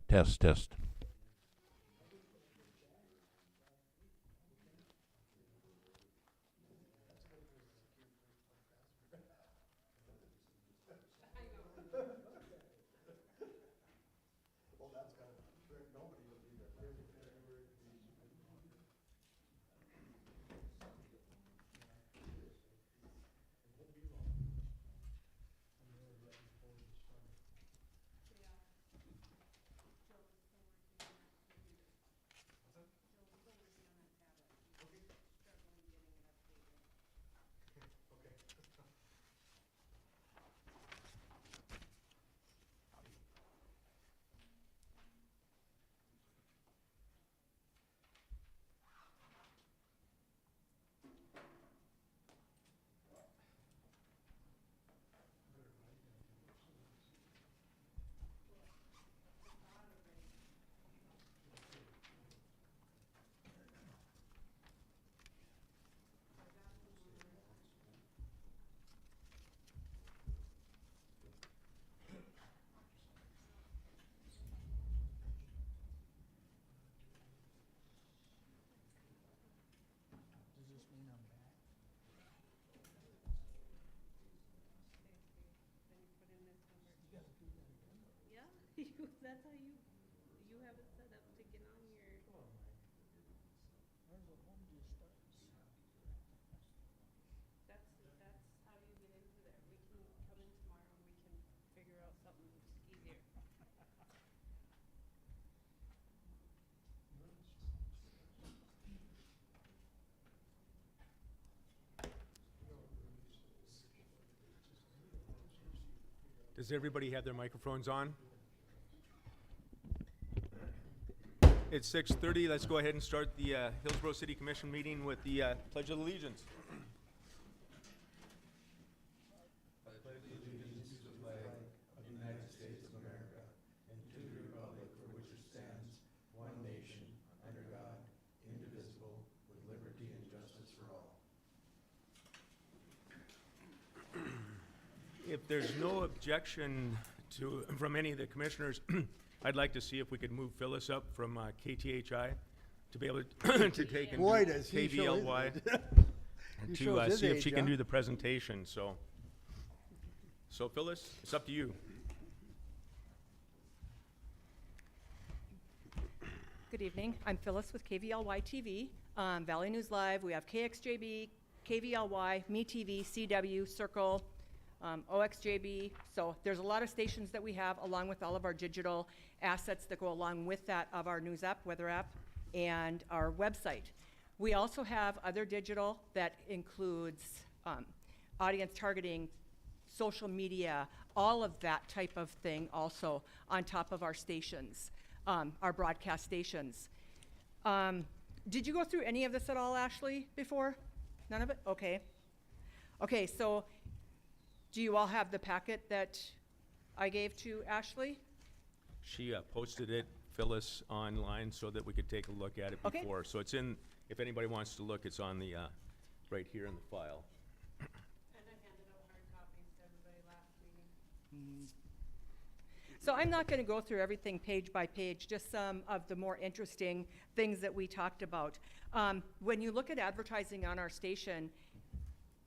Test, test. That's how you have it set up to get on your. That's how you get into there. We can come in tomorrow and we can figure out something easier. Does everybody have their microphones on? It's 6:30. Let's go ahead and start the Hillsboro City Commission meeting with the Pledge of Allegiance. If there's no objection from any of the commissioners, I'd like to see if we could move Phyllis up from KTHI to be able to take and Boy, do does he show his KVLY age. He to shows his see if age, she can huh? do the presentation. So Phyllis, it's up to you. Good evening. I'm Phyllis with KVLY TV, Valley News Live. We have KXJB, KVLY, MeTV, CW, Circle, OXJB. So there's a lot of stations that we have, along with all of our digital assets that go along with that of our news app, weather app, and our website. We also have other digital that includes audience targeting, social media, all of that type of thing also on top of our stations, our broadcast stations. Did you go through any of this at all, Ashley, before? None of it? Okay. Okay, so do you all have the packet that I gave to Ashley? She posted it, Phyllis, online so that we could take a look at it Okay. before. So it's in, if anybody wants to look, it's on the, right here in the file. And I handed out hard copies to everybody last meeting. So I'm not going to go through everything page by page, just some of the more interesting things that we talked about. When you look at advertising on our station,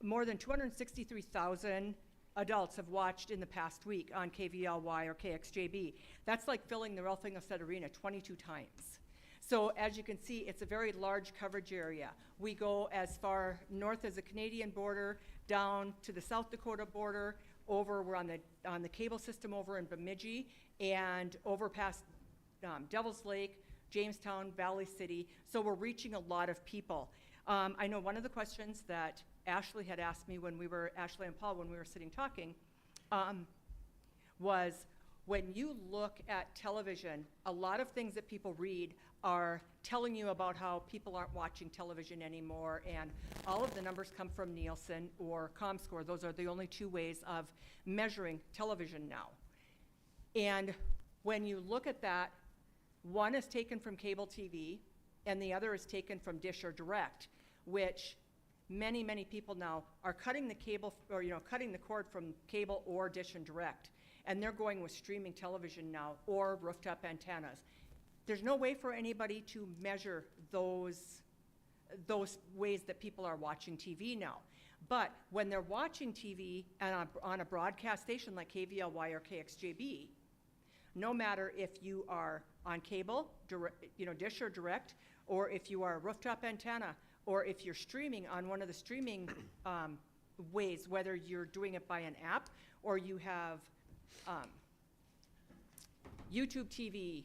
more than 263,000 adults have watched in the past week on KVLY or KXJB. That's like filling the Ralph Engelstad Arena 22 times. So as you can see, it's a very large coverage area. We go as far north as the Canadian border, down to the South Dakota border, over, we're on the cable system over in Bemidji, and over past Devil's Lake, Jamestown, Valley City. So we're reaching a lot of people. I know one of the questions that Ashley had asked me Ashley and Paul, when we were sitting talking, was when you look at television, a lot of things that people read are telling you about how people aren't watching television anymore, and all of the numbers come from Nielsen or ComScore. Those are the only two ways of measuring television now. And when you look at that, one is taken from cable TV, and the other is taken from Dish or Direct, which many people now are cutting the cable, or cutting the cord from cable or Dish and Direct. and they're going with streaming television now or rooftop antennas. There's no way for anybody to measure those ways that people are watching TV now. But when they're watching TV and on a broadcast station like KVLY or KXJB, no matter if you are on cable, dish or direct, or if you are a rooftop antenna, or if you're streaming on one of the streaming ways, whether you're doing it by an app or you have YouTube TV,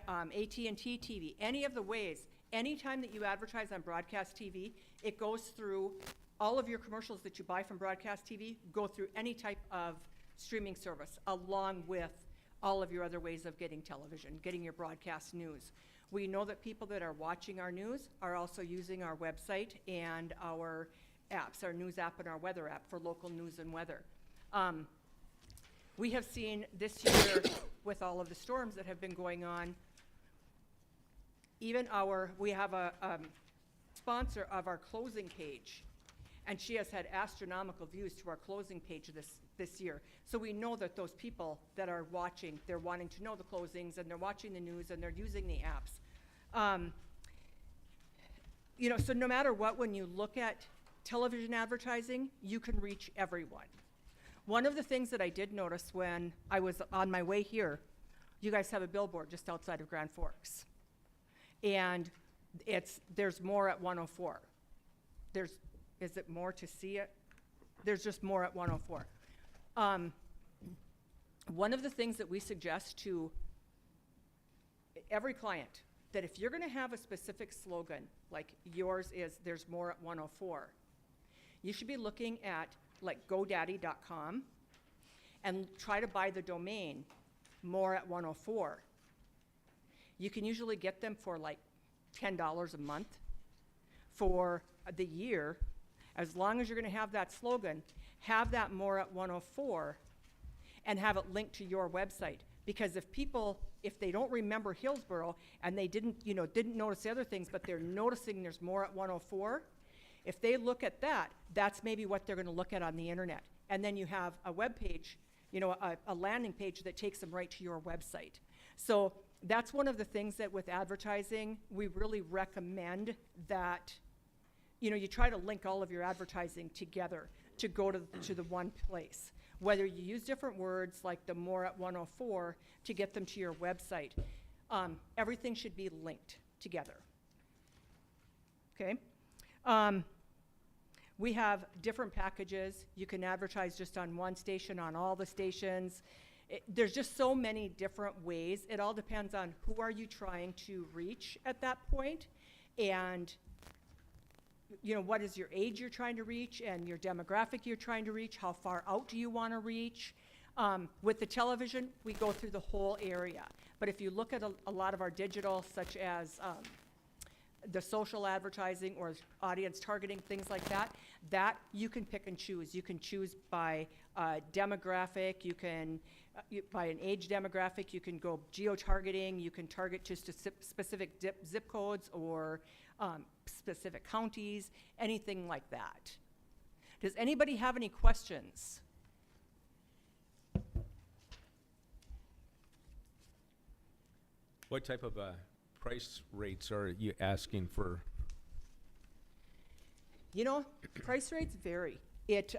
AT&T TV, any of the ways, anytime that you advertise on broadcast TV, it goes through all of your commercials that you buy from broadcast TV, go through any type of streaming service, along with all of your other ways of getting television, getting your broadcast news. We know that people that are watching our news are also using our website and our apps, our news app and our weather app for local news and weather. We have seen this year, with all of the storms that have been going on, even we have a sponsor of our closing page, and she has had astronomical views to our closing page this year. So we know that those people that are watching, they're wanting to know the closings, and they're watching the news, and they're using the apps. So no matter what, when you look at television advertising, you can reach everyone. One of the things that I did notice when I was on my way here, you guys have a billboard just outside of Grand Forks. And there's more at 104. Is it more to see it? There's just more at 104. One of the things that we suggest to every client, that if you're gonna have a specific slogan, like yours is, there's more at 104, you should be looking at like GoDaddy.com and try to buy the domain more at 104. You can usually get them for like $10 a month for the year. As long as you're gonna have that slogan, have that more at 104 and have it linked to your website. Because if they don't remember Hillsboro and they didn't notice the other things, but they're noticing there's more at 104, if they look at that, that's maybe what they're gonna look at on the internet. And then you have a web page, a landing page that takes them right to your website. So that's one of the things that with advertising, we really recommend that, you try to link all of your advertising together to go to the one place. Whether you use different words like the more at 104 to get them to your website, everything should be linked together. Okay? We have different packages. You can advertise just on one station, on all the stations. There's just so many different ways. It all depends on who are you trying to reach at that point, and what is your age you're trying to reach, and your demographic you're trying to reach, how far out do you want to reach. With the television, we go through the whole area. But if you look at a lot of our digital, such as the social advertising or audience targeting, things like that you can pick and choose. You can choose by demographic, you can, by an age demographic, you can go geo-targeting, you can target just to specific zip codes or specific counties, anything like that. Does anybody have any questions? What type of price rates are you asking for? Price rates vary. What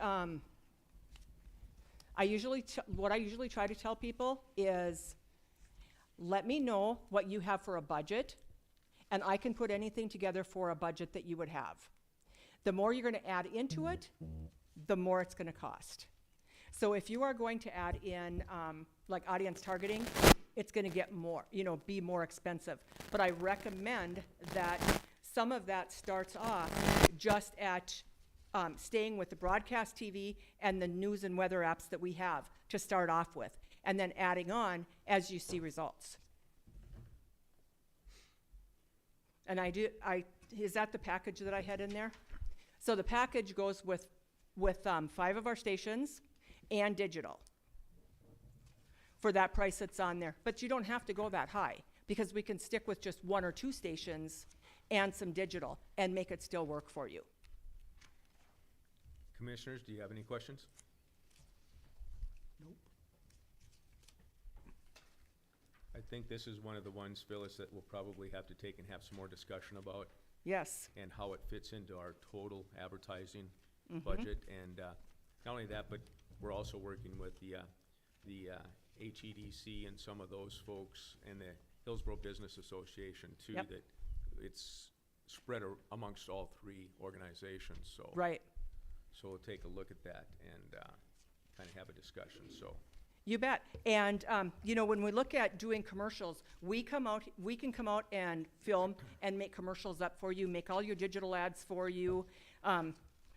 I usually try to tell people is, let me know what you have for a budget, and I can put anything together for a budget that you would have. The more you're going to add into it, the more it's going to cost. So if you are going to add in like audience targeting, it's going to get more, be more expensive. But I recommend that some of that starts off just at staying with the broadcast TV and the news and weather apps that we have to start off with, and then adding on as you see results. And is that the package that I had in there? So the package goes with 5 of our stations and digital for that price that's on there. But you don't have to go that high, because we can stick with just 1 or 2 stations and some digital and make it still work for you. Commissioners, do you have any questions? Nope. I think this is one of the ones, Phyllis, that we'll probably have to take and have some more discussion about, Yes. and how it fits into our total advertising Mm-hmm. budget. And not only that, but we're also working with the HEDC and some of those folks and the Hillsboro Business Association too. Yep. That it's spread amongst all three organizations, so. Right. So we'll take a look at that and kind of have a discussion, so. You bet. And, you know, when we look at doing commercials, we can come out and film and make commercials up for you, make all your digital ads for you,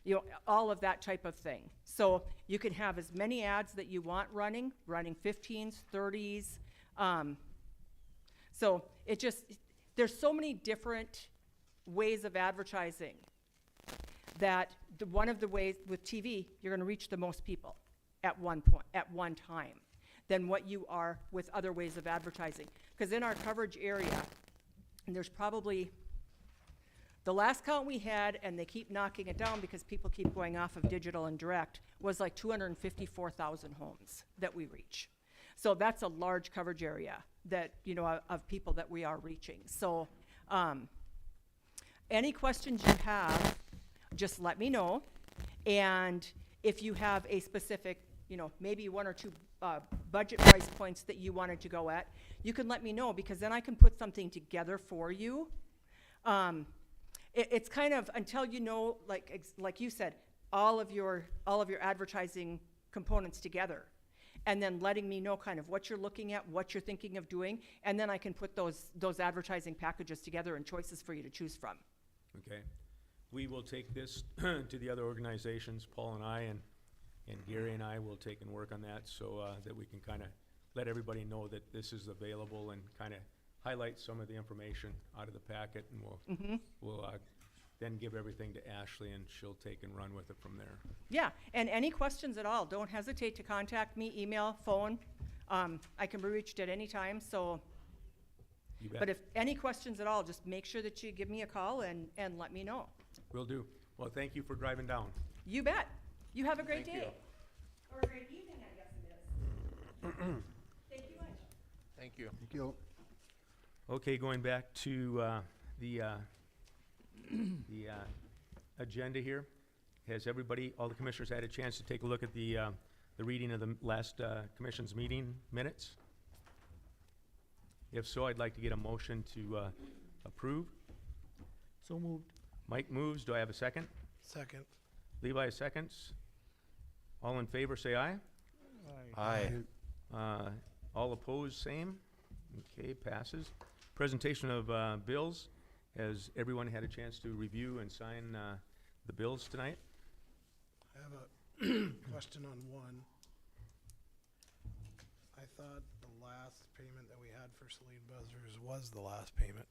you know, all of that type of thing. So you can have as many ads that you want running 15s, 30s. So it just, there's so many different ways of advertising that one of the ways with TV, you're going to reach the most people at one point, at one time, than what you are with other ways of advertising. Because in our coverage area, and there's probably, the last count we had, and they keep knocking it down because people keep going off of digital and direct, was like 254,000 homes that we reach. So that's a large coverage area that, you know, of people that we are reaching. So any questions you have, just let me know. And if you have a specific, you know, maybe one or two budget price points that you wanted to go at, you can let me know, because then I can put something together for you. It's kind of, until you know, like you said, all of your advertising components together, and then letting me know kind of what you're looking at, what you're thinking of doing, and then I can put those advertising packages together and choices for you to choose from. Okay. We will take this to the other organizations, Paul and I, and Gary and I will take and work on that, so that we can kind of let everybody know that this is available, and kind of highlight some of the information out of the packet, and we'll then give everything to Ashley, and she'll take and run with it from there. Yeah, and any questions at all, don't hesitate to contact me, email, phone. I can be reached at any time, so. You bet. But if any questions at all, just make sure that you give me a call and let me know. Will do. Well, thank you for driving down. You bet. You have a great Thank you. day. Or a great evening, I guess it is. Thank you much. Thank you. Thank you. Okay, going back to the agenda here. Has everybody, all the commissioners, had a chance to take a look at the reading of the last commission's meeting minutes? If so, I'd like to get a motion to approve. So moved. Mike moves. Do I have a second? Second. Levi seconds. All in favor, say aye. Aye. All opposed, same. Okay, passes. Presentation of bills. Has everyone had a chance to review and sign the bills tonight? I have a question on one. I thought the last payment that we had for Saline Buzzers was the last payment.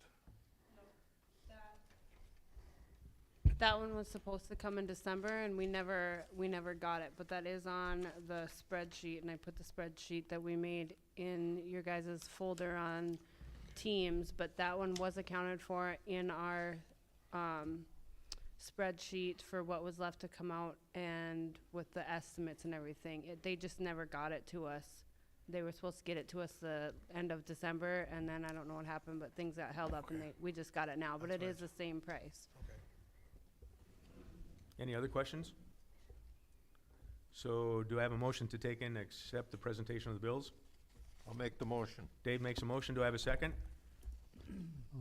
That one was supposed to come in December, and we never got it, but that is on the spreadsheet, and I put the spreadsheet that we made in your guys' folder on Teams, but that one was accounted for in our spreadsheet for what was left to come out, and with the estimates and everything. They just never got it to us. They were supposed to get it to us the end of December, and then I don't know what happened, but things got held up, and we just got it now, but it is the same price. Okay. Any other questions? So do I have a motion to take and accept the presentation of the bills? I'll make the motion. Dave makes a motion. Do I have a second?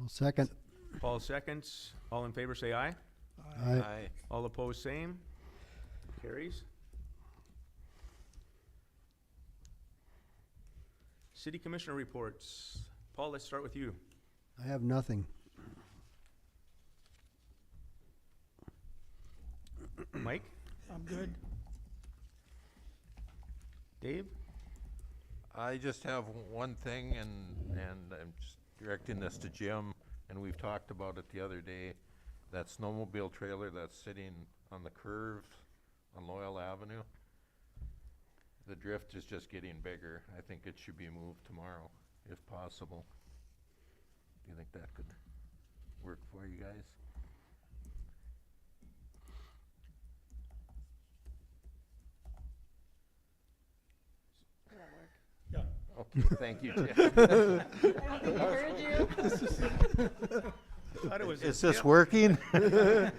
I'll second. Paul seconds. All in favor, say aye. Aye. All opposed, same. Carries. City Commissioner reports. Paul, let's start with you. I have nothing. Mike? I'm good. Dave? I just have one thing, and I'm just directing this to Jim, and we've talked about it the other day. That snowmobile trailer that's sitting on the curve on Loyal Avenue. The drift is just getting bigger. I think it should be moved tomorrow, if possible. Do you think that could work for you guys? Thank you, Jim. I don't think he heard you. Thought it was Is his this hip. working? I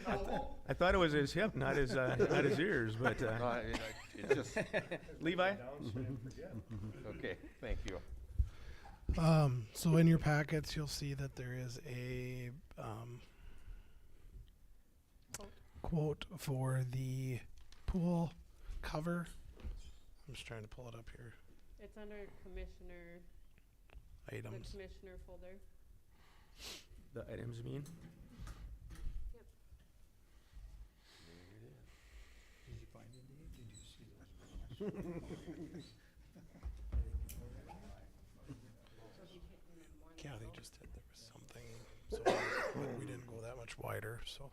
thought it was his hip, not his ears, but, No, it just, Levi? okay, thank you. So in your packets, you'll see that there is a quote for the pool cover. I'm just trying to pull it up here. It's under commissioner, the Items. commissioner folder. The items mean? Kathy just said there was something, so but we didn't go that much wider, so.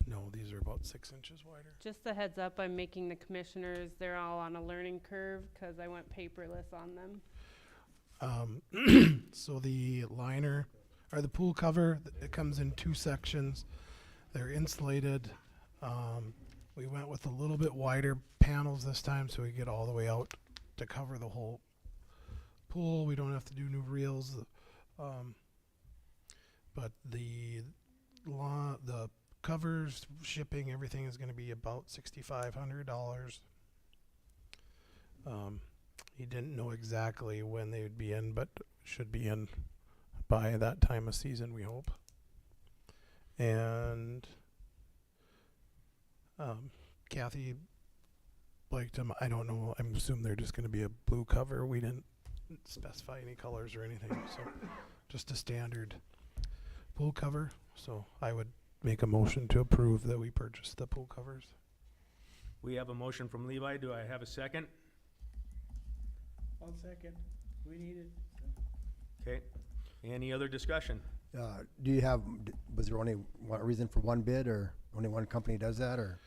No, these are about 6 inches wider. Just a heads up, I'm making the commissioners, they're all on a learning curve because I went paperless on them. So the liner, or the pool cover, it comes in 2 sections. They're insulated. We went with a little bit wider panels this time so we get all the way out to cover the whole pool. We don't have to do new reels. But the covers, shipping, everything is going to be about $6,500. He didn't know exactly when they would be in, but should be in by that time of season, we hope. And Kathy liked them. I don't know. I'm assuming they're just going to be a blue cover. We didn't specify any colors or anything, so just a standard pool cover. So I would make a motion to approve that we purchase the pool covers. We have a motion from Levi. Do I have a second? I'll second. We need it. Okay. Any other discussion? Do you have, was there only one reason for one bid, or only one company does that, or?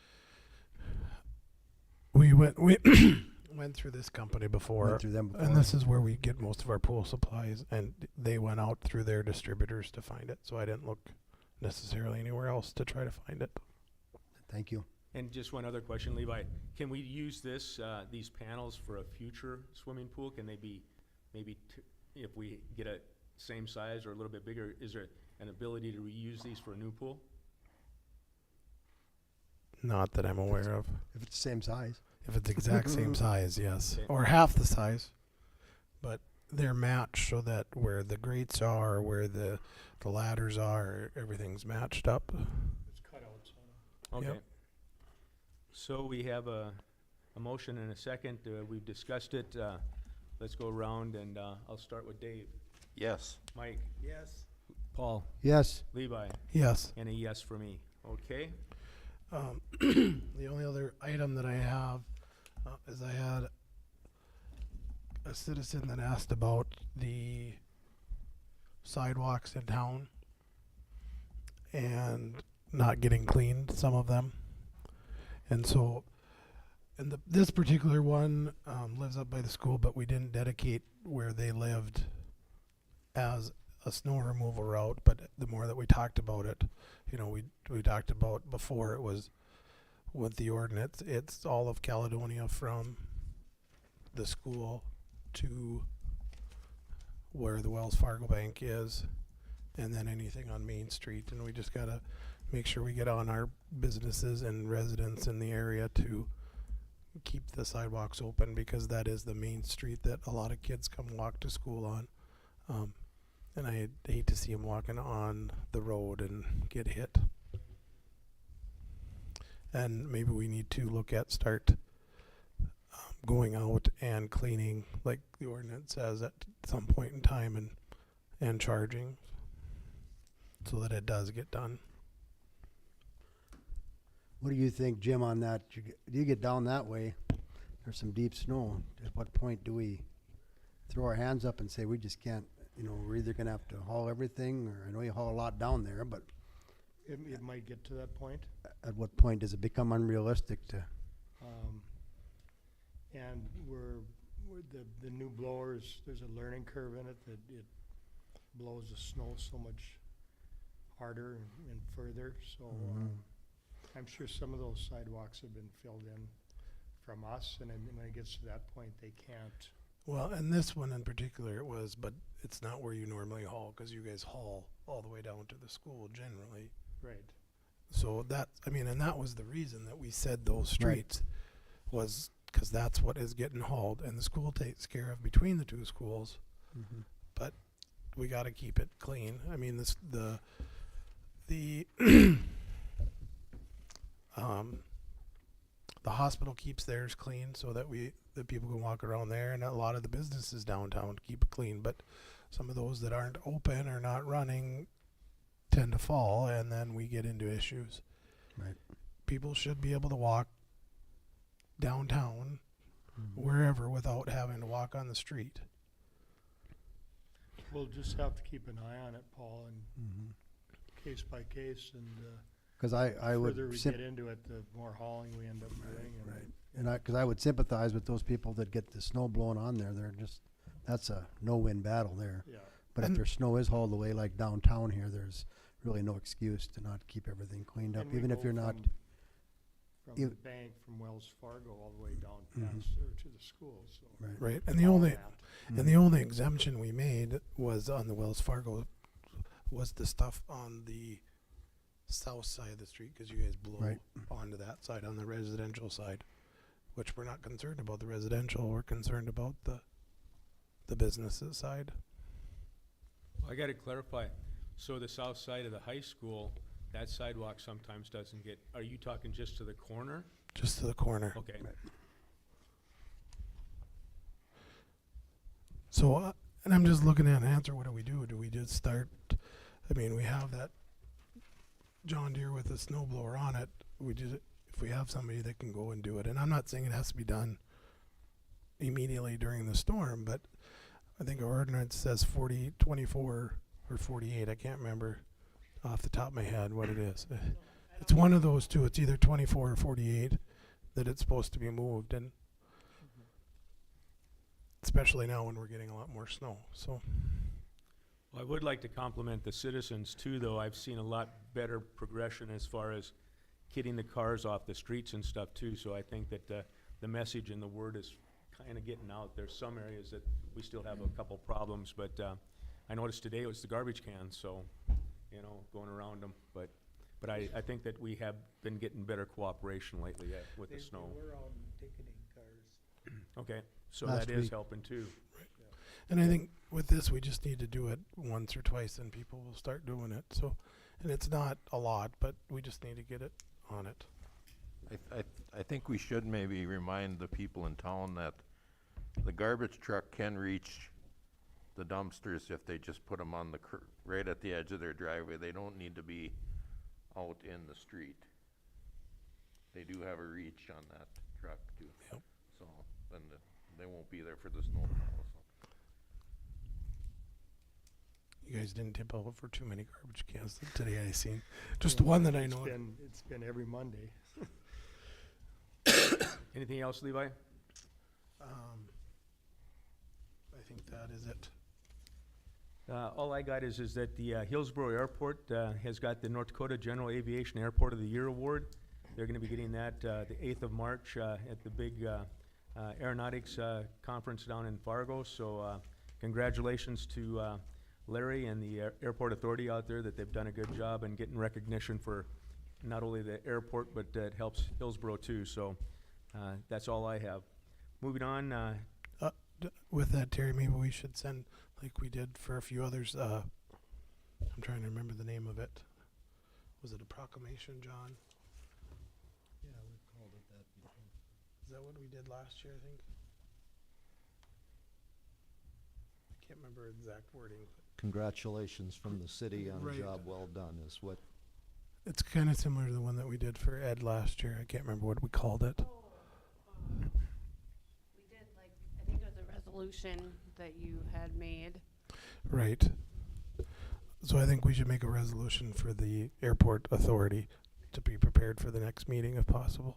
We went through this company before, Went through them before? and this is where we get most of our pool supplies, and they went out through their distributors to find it, so I didn't look necessarily anywhere else to try to find it. Thank you. And just one other question, Levi. Can we use these panels for a future swimming pool? Can they be maybe, if we get a same size or a little bit bigger, is there an ability to reuse these for a new pool? Not that I'm aware of. If it's the same size. If it's exact same size, yes, Okay. or half the size, but they're matched so that where the grates are, where the ladders are, everything's matched up. It's cutouts on Okay. Yep. So we have a motion and a second. We've discussed it. Let's go around, and I'll start with Dave. Yes. Mike, it. Yes. Paul, Yes. Levi, Yes. and a yes for me. Okay? The only other item that I have is I had a citizen that asked about the sidewalks in town and not getting cleaned, some of them. And so, and this particular one lives up by the school, but we didn't dedicate where they lived as a snow removal route. But the more that we talked about it, you know, we talked about before it was with the ordinance, it's all of Caledonia from the school to where the Wells Fargo Bank is, and then anything on Main Street. And we just gotta make sure we get on our businesses and residents in the area to keep the sidewalks open, because that is the main street that a lot of kids come walk to school on. And I hate to see them walking on the road and get hit. And maybe we need to look at start going out and cleaning, like the ordinance says, at some point in time, and charging so that it does get done. What do you think, Jim, on that? Do you get down that way? There's some deep snow. At what point do we throw our hands up and say we just can't, you know, we're either gonna have to haul everything, or I know you haul a lot down there, but It might get to that point. at what point does it become unrealistic to? And we're the new blowers, there's a learning curve in it that it blows the snow so much harder and further. So I'm sure some of those sidewalks have been filled in from us, and then when it gets to that point, they can't. Well, and this one in particular it was, but it's not where you normally haul, because you guys haul all the way down to the school generally. Right. So that, I mean, and that was the reason that we said those streets, was because that's what is getting hauled, and the school takes care of between the two schools. Mhm. But we got to keep it clean. I mean, the the hospital keeps theirs clean so that the people can walk around there, and a lot of the businesses downtown keep it clean. But some of those that aren't open or not running tend to fall, and then we get into issues. Right. People should be able to walk downtown, wherever, without having to walk on the street. We'll just have to keep an eye on it, Paul, and Mhm. case by case, and Cause I would. further we get into it, the more hauling we end up doing. And Right. And cause I would sympathize with those people that get the snow blown on there. They're just, that's a no-win battle there. Yeah, But if And- their snow is hauled away like downtown here, there's really no excuse to not keep everything cleaned up, and we even if go you're not. from ev- the bank, from Wells Fargo all the way down Mhm. past there to the school, so. Right. Right. And the all only that. and the only exemption we made was on the Wells Fargo, was the stuff on the south side of the street, because you guys blow Right. onto that side, on the residential side, which we're not concerned about the residential. We're concerned about the businesses side. I gotta clarify, so the south side of the high school, that sidewalk sometimes doesn't get, are you talking just to the corner? Just to the corner. Okay, So, and I'm just looking at an answer. What do we do? Do we just start? I mean, we have that John Deere with a snowblower on it. We just, if we have somebody that can go and do it, and I'm not saying it has to be done immediately during the storm, but I think our ordinance says 24 or 48. I can't remember off the top of my head what it is. It's one of those two. It's either 24 or 48 that it's supposed to be moved, and especially now when we're getting a lot more snow. So, well, I would like to compliment the citizens too, though. I've seen a lot better progression as far as getting the cars off the streets and stuff too, so I think that the message and the word is kinda getting out. There's some areas that we still have a couple problems, but I noticed today it was the garbage cans, so, going around them, but I think that we have been getting better cooperation lately with the snow. We're out ticketing cars. Okay, so Last that is week. helping too. and I think with this, we just need to do it once or twice, and people will start doing it. So, and it's not a lot, but we just need to get it on it. I think we should maybe remind the people in town that the garbage truck can reach the dumpsters if they just put them on the right at the edge of their driveway. They don't need to be out in the street. They do have a reach on that truck too. Yep. So then they won't be there for the snow plow, so. You guys didn't tip over for too many garbage cans today. I seen just one that I know. It's been every Monday. Anything else, Levi? I think that is it. All I got is that the Hillsboro Airport has got the North Dakota General Aviation Airport of the Year Award. They're gonna be getting that the 8th of March at the big aeronautics conference down in Fargo. So congratulations to Larry and the Airport Authority out there, that they've done a good job in getting recognition for not only the airport, but it helps Hillsboro too. So that's all I have. Moving on, With that, Terry, maybe we should send, like we did for a few others. I'm trying to remember the name of it. Was it a proclamation, John? Yeah, we've called it that before. Is that what we did last year? I think. I can't remember exact wording. Congratulations from the city on Right. a job well done is what, It's kind of similar to the one that we did for Ed last year. I can't remember what we called it. We did I think it was a resolution that you had made. Right. So I think we should make a resolution for the airport authority to be prepared for the next meeting if possible.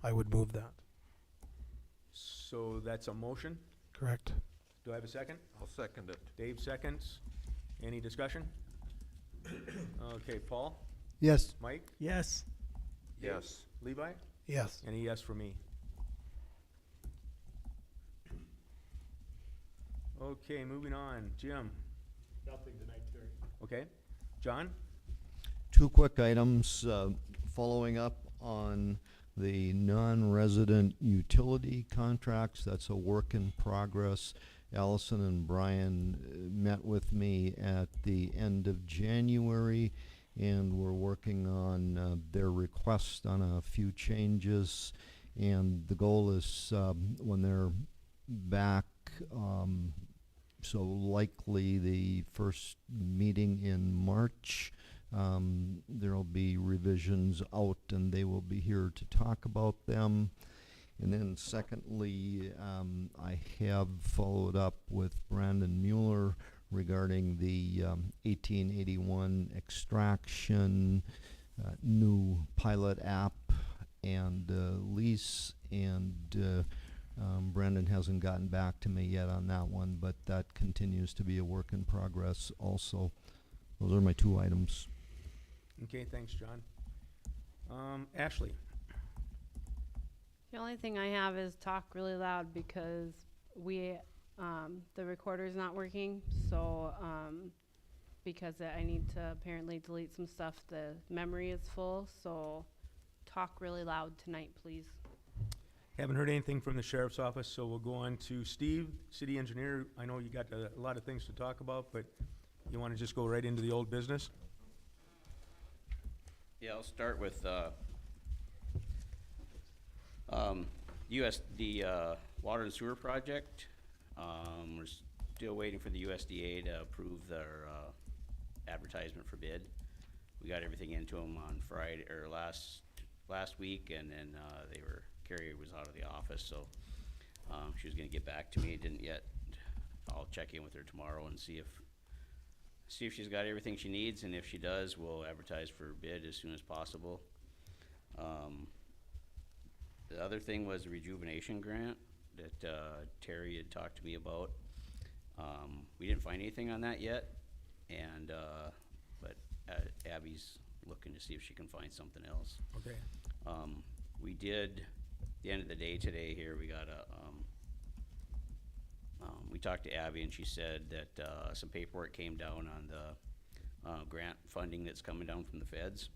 I would move that. so that's a motion. Correct? Do I have a second? I'll second it. Dave seconds. Any discussion? Okay, Paul, Yes. Mike, yes, Dave? Yes. Levi? Yes. And a yes for me. Okay, moving on. Jim? Nothing tonight, Terry. Okay. John? Two quick items, following up on the non-resident utility contracts. That's a work in progress. Allison and Brian met with me at the end of January, and we're working on their request on a few changes. And the goal is when they're back, so likely the first meeting in March, there'll be revisions out and they will be here to talk about them. And then secondly, I have followed up with Brandon Mueller regarding the 1881 extraction, new pilot app and lease, and Brandon hasn't gotten back to me yet on that one, but that continues to be a work in progress also. Those are my two items. Okay, thanks, John. Ashley? The only thing I have is talk really loud because we, the recorder's not working, so, because I need to apparently delete some stuff, the memory is full, so talk really loud tonight, please. Haven't heard anything from the sheriff's office, so we'll go on to Steve, city engineer. I know you got a lot of things to talk about, but you want to just go right into the old business? Yeah, I'll start with the water and sewer project. We're still waiting for the USDA to approve their advertisement for bid. We got everything into them on Friday or last week, and then Carrie was out of the office, so she was gonna get back to me. Didn't yet. I'll check in with her tomorrow and see if she's got everything she needs, and if she does, we'll advertise for bid as soon as possible. The other thing was the rejuvenation grant that Terry had talked to me about. We didn't find anything on that yet, and but Abby's looking to see if she can find something else. Okay. We did, the end of the day today here, we got we talked to Abby, and she said that some paperwork came down on the grant funding that's coming down from the feds,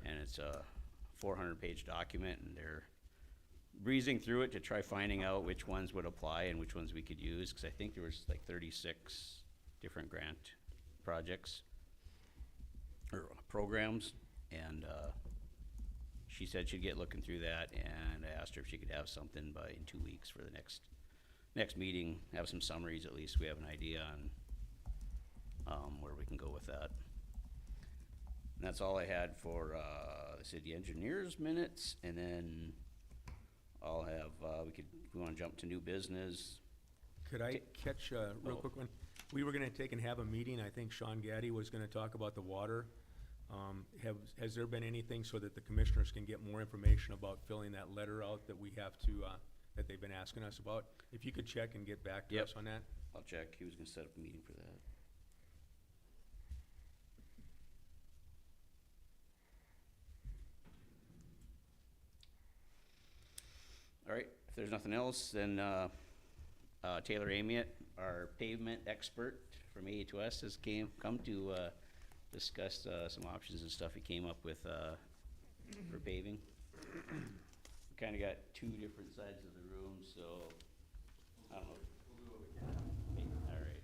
and it's a 400-page document, and they're breezing through it to try finding out which ones would apply and which ones we could use, because I think there was like 36 different grant projects or programs, and she said she'd get looking through that, and I asked her if she could have something in 2 weeks for the next meeting, have some summaries at least. We have an idea on where we can go with that. And that's all I had for the city engineers minutes, and then I'll have, we wanna jump to new business. Could I catch a real quick one? We were gonna take and have a meeting. I think Sean Gaddy was gonna talk about the water. Has there been anything so that the commissioners can get more information about filling that letter out that we have to, that they've been asking us about? If you could check and get back to Yep. us on that? I'll check. He was gonna set up a meeting for that. All right, if there's nothing else, then Taylor Amiot, our pavement expert from A2S, has come to discuss some options and stuff he came up with for paving. We kinda got two different sides of the room, so I don't know. We'll do what we can. Okay, all right.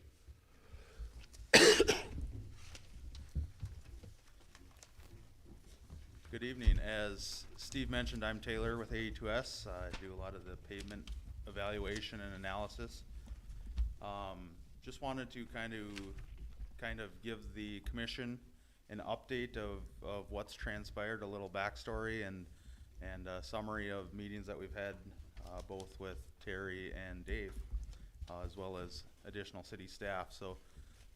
Good evening. As Steve mentioned, I'm Taylor with AE2S. I do a lot of the pavement evaluation and analysis. Just wanted to kind of give the commission an update of what's transpired, a little backstory and a summary of meetings that we've had both with Terry and Dave, as well as additional city staff. So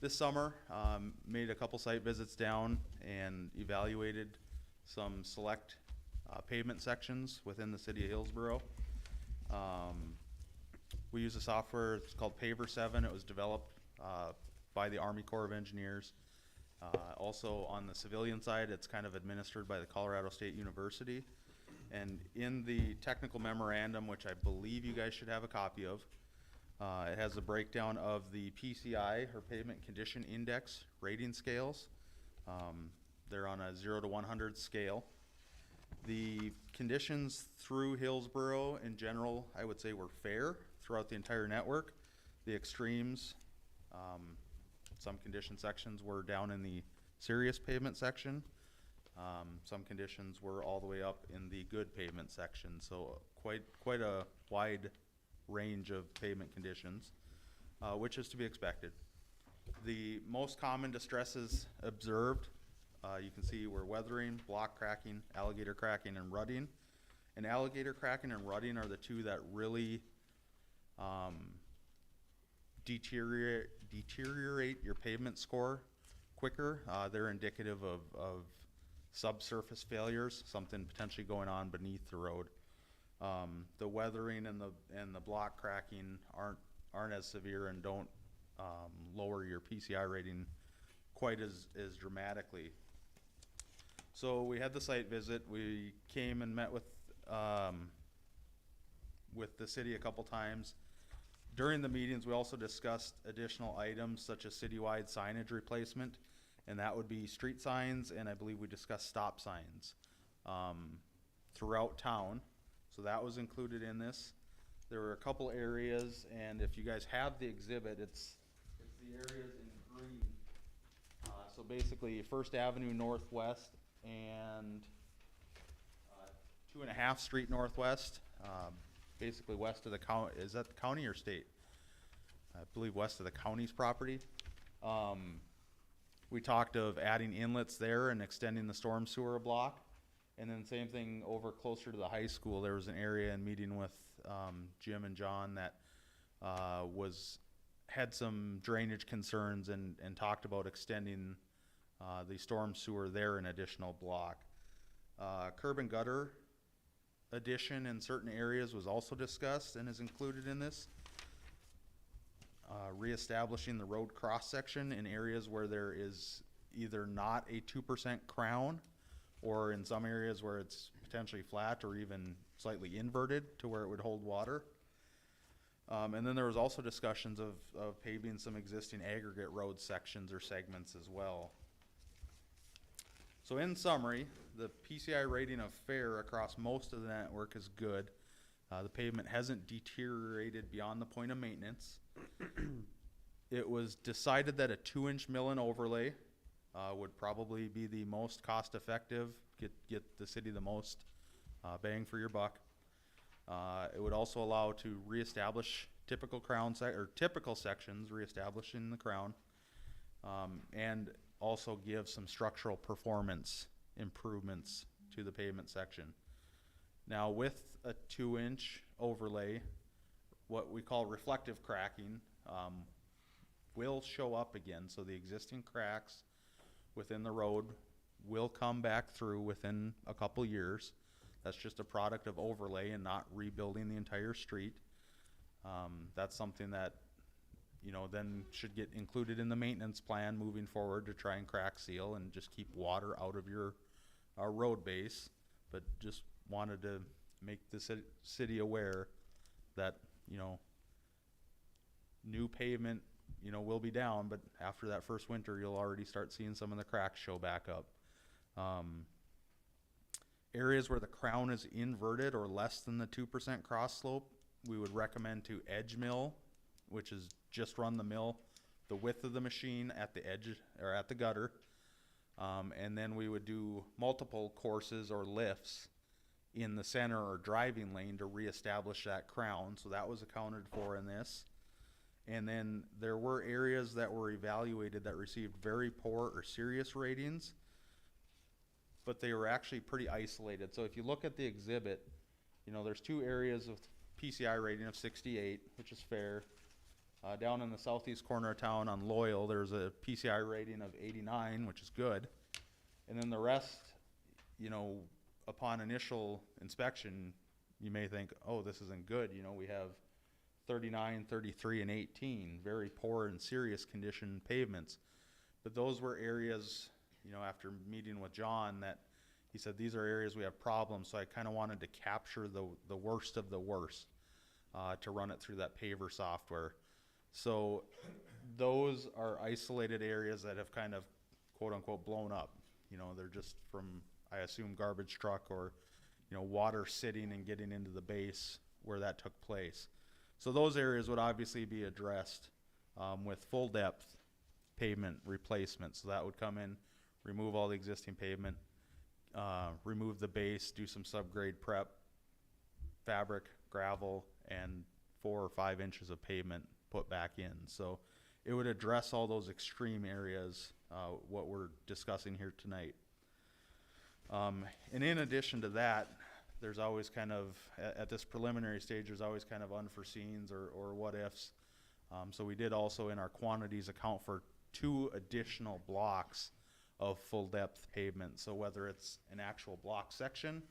this summer, made a couple site visits down and evaluated some select pavement sections within the city of Hillsboro. We use a software, it's called Paver 7. It was developed by the Army Corps of Engineers. Also on the civilian side, it's kind of administered by the Colorado State University. And in the technical memorandum, which I believe you guys should have a copy of, it has a breakdown of the PCI, or Pavement Condition Index, rating scales. They're on a 0 to 100 scale. The conditions through Hillsboro in general, I would say, were fair throughout the entire network. The extremes, some condition sections were down in the serious pavement section. Some conditions were all the way up in the good pavement section, so quite a wide range of pavement conditions, which is to be expected. The most common distresses observed, you can see, were weathering, block cracking, alligator cracking, and rutting. And alligator cracking and rutting are the two that really deteriorate your pavement score quicker. They're indicative of subsurface failures, something potentially going on beneath the road. The weathering and the block cracking aren't as severe and don't lower your PCI rating quite as dramatically. So we had the site visit. We came and met with the city a couple times. During the meetings, we also discussed additional items such as citywide signage replacement, and that would be street signs, and I believe we discussed stop signs throughout town. So that was included in this. There were a couple areas, and if you guys have the exhibit, it's the areas in green. So basically, First Avenue Northwest and 2.5 Street Northwest, basically west of the county. Is that the county or state? I believe west of the county's property. We talked of adding inlets there and extending the storm sewer block. And then same thing over closer to the high school. There was an area in meeting with Jim and John that had some drainage concerns and talked about extending the storm sewer there an additional block. Curb and gutter addition in certain areas was also discussed and is included in this. Reestablishing the road cross section in areas where there is either not a 2% crown, or in some areas where it's potentially flat or even slightly inverted to where it would hold water. And then there was also discussions of paving some existing aggregate road sections or segments as well. So in summary, the PCI rating of fair across most of the network is good. The pavement hasn't deteriorated beyond the point of maintenance. It was decided that a 2-inch mill and overlay would probably be the most cost effective, get the city the most bang for your buck. It would also allow to reestablish typical typical sections, reestablishing the crown, and also give some structural performance improvements to the pavement section. Now with a 2-inch overlay, what we call reflective cracking will show up again. So the existing cracks within the road will come back through within a couple years. That's just a product of overlay and not rebuilding the entire street. That's something that, then should get included in the maintenance plan moving forward to try and crack seal and just keep water out of your road base. But just wanted to make the city aware that, new pavement, will be down, but after that first winter, you'll already start seeing some of the cracks show back up. Areas where the crown is inverted or less than the 2% cross slope, we would recommend to edge mill, which is just run the mill the width of the machine at the edge or at the gutter. And then we would do multiple courses or lifts in the center or driving lane to reestablish that crown. So that was accounted for in this. And then there were areas that were evaluated that received very poor or serious ratings, but they were actually pretty isolated. So if you look at the exhibit, there's 2 areas of PCI rating of 68, which is fair. Down in the southeast corner of town on Loyal, there's a PCI rating of 89, which is good. And then the rest, upon initial inspection, you may think, oh, this isn't good. We have 39, 33, and 18, very poor and serious condition pavements. But those were areas, after meeting with John, that, he said, these are areas we have problems, so I kind of wanted to capture the worst of the worst, to run it through that paver software. So those are isolated areas that have kind of quote-unquote blown up. You know, they're just from, I assume, garbage truck or, you know, water sitting and getting into the base where that took place. So those areas would obviously be addressed with full depth pavement replacement. So that would come in, remove all the existing pavement, remove the base, do some subgrade prep, fabric, gravel, and 4 or 5 inches of pavement put back in. So it would address all those extreme areas, what we're discussing here tonight. And in addition to that, there's always kind of, at this preliminary stage, there's always kind of unforeseens or what ifs. So we did also in our quantities account for 2 additional blocks of full depth pavement. So whether it's an actual block section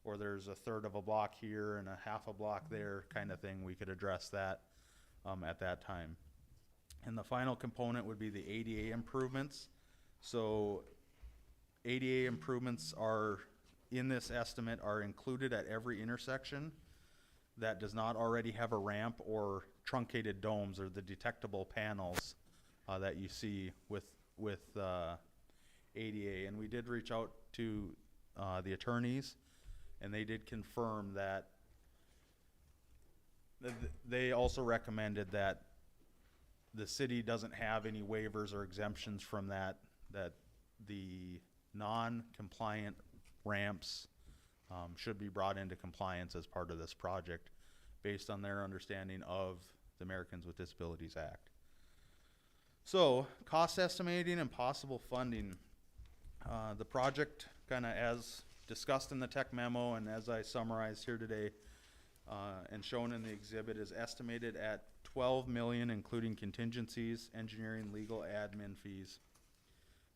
or there's a third of a block here and a half a block there kind of thing, we could address that at that time. And the final component would be the ADA improvements. So ADA improvements are, in this estimate, are included at every intersection that does not already have a ramp or truncated domes or the detectable panels that you see with ADA. And we did reach out to the attorneys, and they did confirm that they also recommended that the city doesn't have any waivers or exemptions from that the non-compliant ramps should be brought into compliance as part of this project based on their understanding of the Americans with Disabilities Act. So, cost estimating and possible funding. The project, kind of as discussed in the tech memo and as I summarized here today and shown in the exhibit, is estimated at $12 million, including contingencies, engineering, legal, admin fees.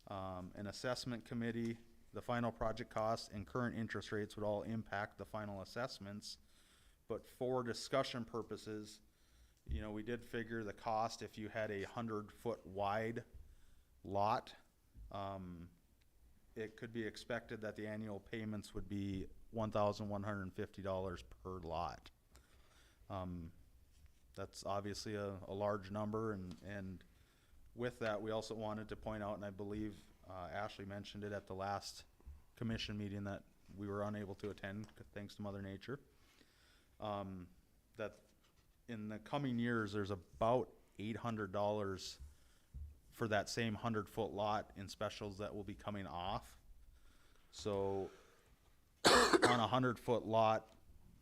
An assessment committee, the final project costs, and current interest rates would all impact the final assessments. But for discussion purposes, you know, we did figure the cost if you had a 100-foot wide lot. It could be expected that the annual payments would be $1,150 per lot. That's obviously a large number, and with that, we also wanted to point out, and I believe Ashley mentioned it at the last commission meeting that we were unable to attend thanks to Mother Nature, that in the coming years, there's about $800 for that same 100-foot lot in specials that will be coming off. So on a 100-foot lot,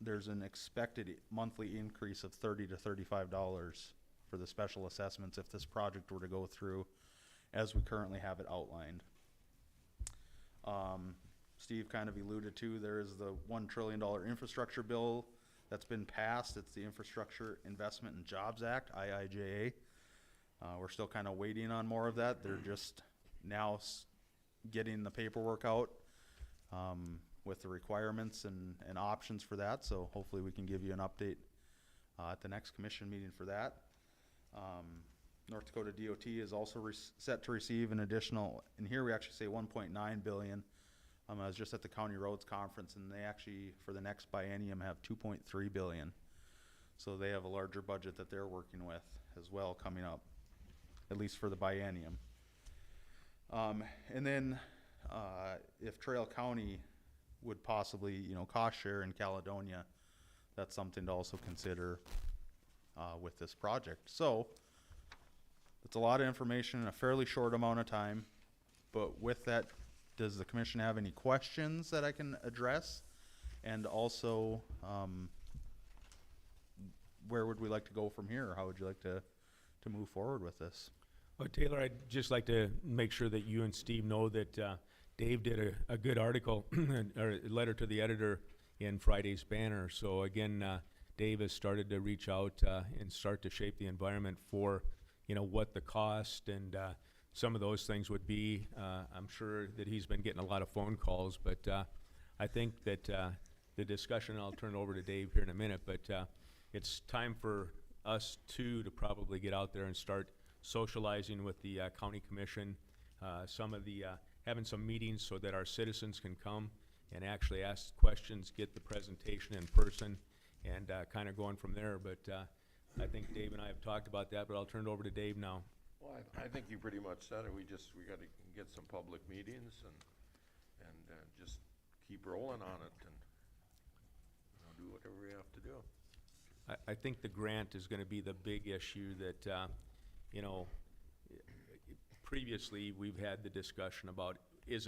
there's an expected monthly increase of $30 to $35 for the special assessments if this project were to go through as we currently have it outlined. Steve kind of alluded to, there is the $1 trillion infrastructure bill that's been passed. It's the Infrastructure Investment and Jobs Act, IIJA. We're still kind of waiting on more of that. They're just now getting the paperwork out with the requirements and options for that. So hopefully we can give you an update at the next commission meeting for that. North Dakota DOT is also set to receive an additional, and here we actually say 1.9 billion. I was just at the County Roads Conference, and they actually, for the next biennium, have 2.3 billion. So they have a larger budget that they're working with as well coming up, at least for the biennium. And then if Trail County would possibly, you know, cost share in Caledonia, that's something to also consider with this project. So it's a lot of information in a fairly short amount of time, but with that, does the commission have any questions that I can address? And also, where would we like to go from here? Or how would you like to move forward with this? Well, Taylor, I'd just like to make sure that you and Steve know that Dave did a good article or a letter to the editor in Friday's Banner. So again, Dave has started to reach out and start to shape the environment for, you know, what the cost and some of those things would be. I'm sure that he's been getting a lot of phone calls, but I think that the discussion, I'll turn it over to Dave here in a minute, but it's time for us to probably get out there and start socializing with the county commission, some of the having some meetings so that our citizens can come and actually ask questions, get the presentation in person, and kind of going from there. But I think Dave and I have talked about that, but I'll turn it over to Dave now. Well, I think you pretty much said it. We gotta get some public meetings and just keep rolling on it and, do whatever we have to do. I think the grant is gonna be the big issue that, previously, we've had the discussion about, is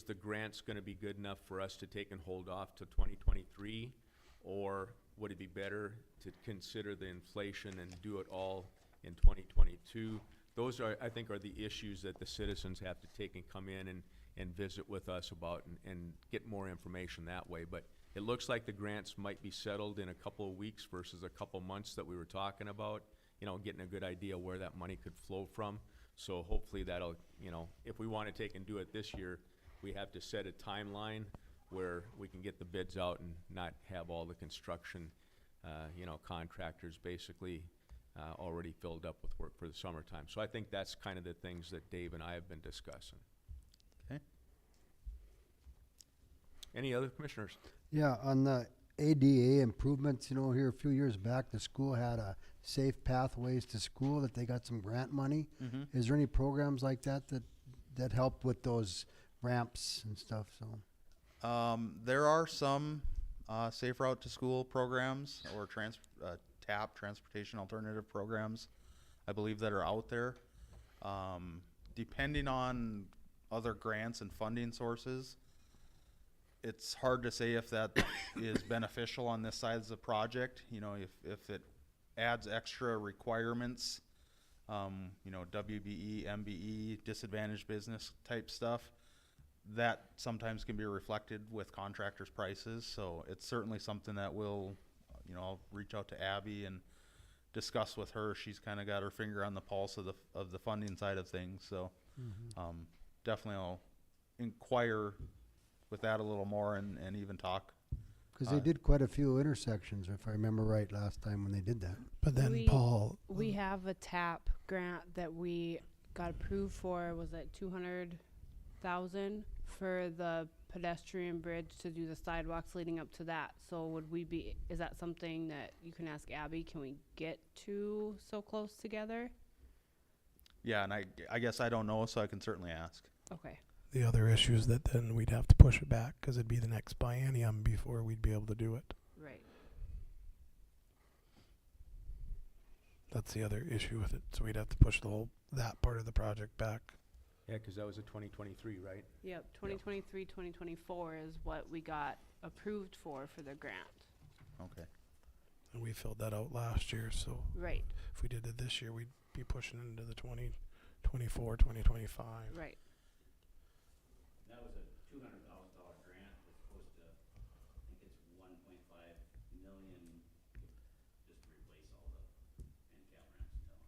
the grants gonna be good enough for us to take and hold off to 2023? Or would it be better to consider the inflation and do it all in 2022? Those are, I think, are the issues that the citizens have to take and come in and visit with us about and get more information that way. But it looks like the grants might be settled in a couple of weeks versus a couple months that we were talking about, getting a good idea where that money could flow from. So hopefully that'll, if we want to take and do it this year, we have to set a timeline where we can get the bids out and not have all the construction, contractors basically already filled up with work for the summertime. So I think that's kind of the things that Dave and I have been discussing. Okay. Any other commissioners? Yeah, on the ADA improvements, here a few years back, the school had a Safe Pathways to School that they got some grant money. Mm-hmm. Is there any programs like that help with those ramps and stuff, so? There are some Safe Route to School programs or TAP, Transportation Alternative Programs, I believe, that are out there. Depending on other grants and funding sources, it's hard to say if that is beneficial on this side of the project. If it adds extra requirements, WBE, MBE, disadvantaged business type stuff, that sometimes can be reflected with contractors' prices. So it's certainly something that we'll, I'll reach out to Abby and discuss with her. She's kind of got her finger on the pulse of the funding side of things. So definitely I'll inquire with that a little more and even talk. Because they did quite a few intersections, if I remember right, last time when they did that. But then Paul, We have a TAP grant that we got approved for, was it 200,000 for the pedestrian bridge to do the sidewalks leading up to that. So is that something that you can ask Abby, can we get to so close together? Yeah, and I guess I don't know, so I can certainly ask. Okay. the other issue is that then we'd have to push it back because it'd be the next biennium before we'd be able to do it. Right. That's the other issue with it. So we'd have to push that part of the project back. Yeah, because that was a 2023, right? Yep, 2023, 2024 is what we got approved for the grant. Okay. And we filled that out last year, so Right, if we did it this year, we'd be pushing into the 2024, 2025. right. That was a $200,000 grant. It's supposed to, I think it's 1.5 million just to replace all the handicap ramps in town.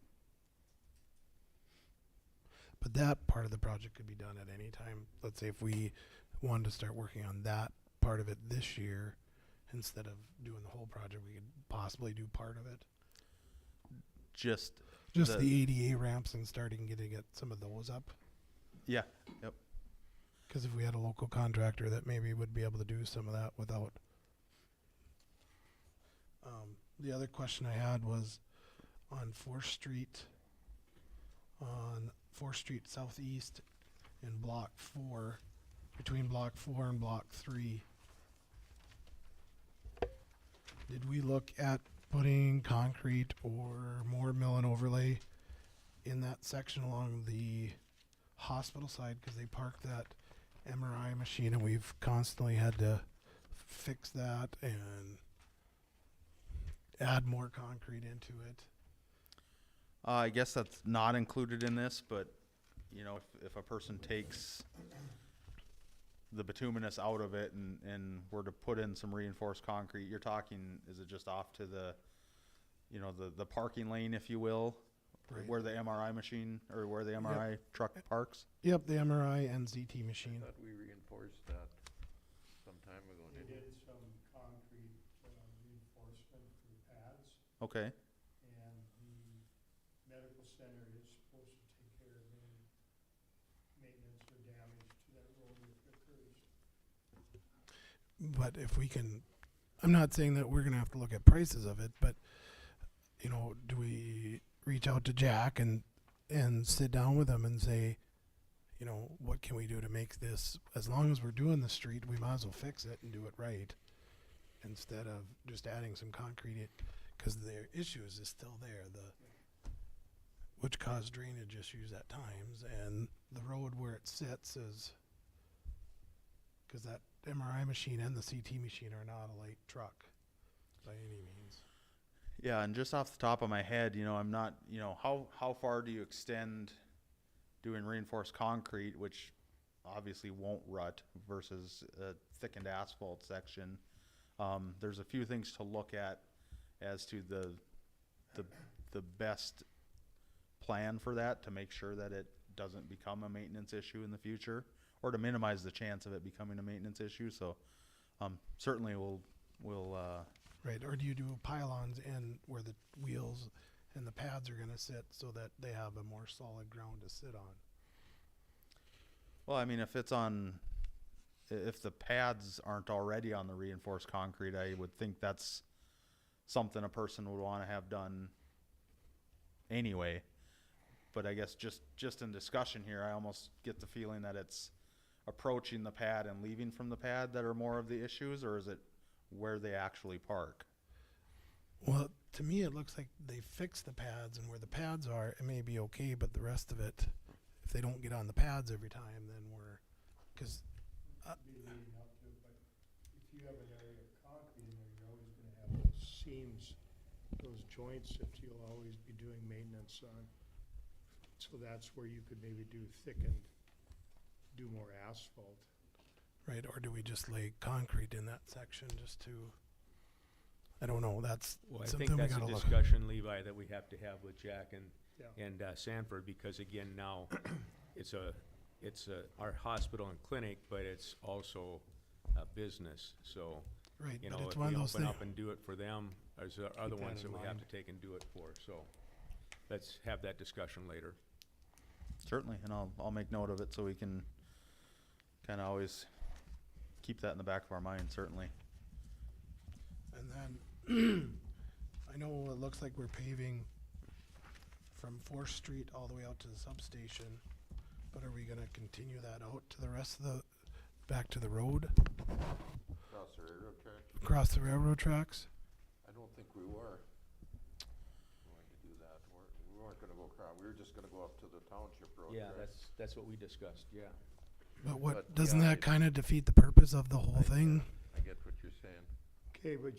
But that part of the project could be done at any time. Let's say if we wanted to start working on that part of it this year, instead of doing the whole project, we could possibly do part of it. Just The ADA ramps and getting some of those up. yeah, yep. Because if we had a local contractor that maybe would be able to do some of that without. The other question I had was on 4th Street Southeast in Block 4, between Block 4 and Block 3. Did we look at putting concrete or more mill and overlay in that section along the hospital side? Because they parked that MRI machine and we've constantly had to fix that and add more concrete into it. I guess that's not included in this, but if a person takes the bituminous out of it and were to put in some reinforced concrete, you're talking, is it just off to the parking lane, if you will, Right. where the MRI machine or where the MRI truck parks? Yep, the MRI and ZT machine. I thought we reinforced that some time ago, They didn't we? did some concrete reinforcement for pads, Okay. and the medical center is supposed to take care of any maintenance or damage to that road if it occurs. but if we can, I'm not saying that we're gonna have to look at prices of it, but, you know, do we reach out to Jack and sit down with him and say, you know, what can we do to make this, as long as we're doing the street, we might as well fix it and do it right, instead of just adding some concrete, because the issues is still there, which cause drainage issues at times, and the road where it sits is, because that MRI machine and the CT machine are not a light truck by any means. Yeah, and just off the top of my head, you know, I'm not, you know, how far do you extend doing reinforced concrete, which obviously won't rut, versus a thickened asphalt section? There's a few things to look at as to the best plan for that, to make sure that it doesn't become a maintenance issue in the future, or to minimize the chance of it becoming a maintenance issue. So certainly we'll Right, or do you do pylons in where the wheels and the pads are gonna sit so that they have a more solid ground to sit on? well, I mean, if the pads aren't already on the reinforced concrete, I would think that's something a person would want to have done anyway. But I guess just in discussion here, I almost get the feeling that it's approaching the pad and leaving from the pad that are more of the issues, or is it where they actually park? Well, to me, it looks like they fixed the pads, and where the pads are, it may be okay, but the rest of it, if they don't get on the pads every time, then because Be leading up to it, but if you have an area of concrete in there, you're always gonna have those seams, those joints that you'll always be doing maintenance on. So that's where you could maybe do thickened, do more asphalt. right, or do we just lay concrete in that section just to, I don't know, that's Well, I something think we that's a gotta look. discussion, Levi, that we have to have with Jack Yeah. and Sanford, because again, now, it's our hospital and clinic, but it's also a business, so, Right, you but know, it's if one we of those open things. up and do it for them, there's other Keep that ones in that we have mind. to take and do it for, so let's have that discussion later. Certainly, and I'll make note of it so we can kind of always keep that in the back of our mind, certainly. And then, I know it looks like we're paving from 4th Street all the way out to the substation, but are we gonna continue that out to the rest of back to the road, Across the railroad track? across the railroad tracks? I don't think we were going to do that. We weren't gonna go across, we were just gonna go up to the township road. Yeah, correct? that's what we discussed, yeah. But what, But, doesn't yeah, that kinda defeat the purpose of the whole thing? I get what you're saying. Okay, but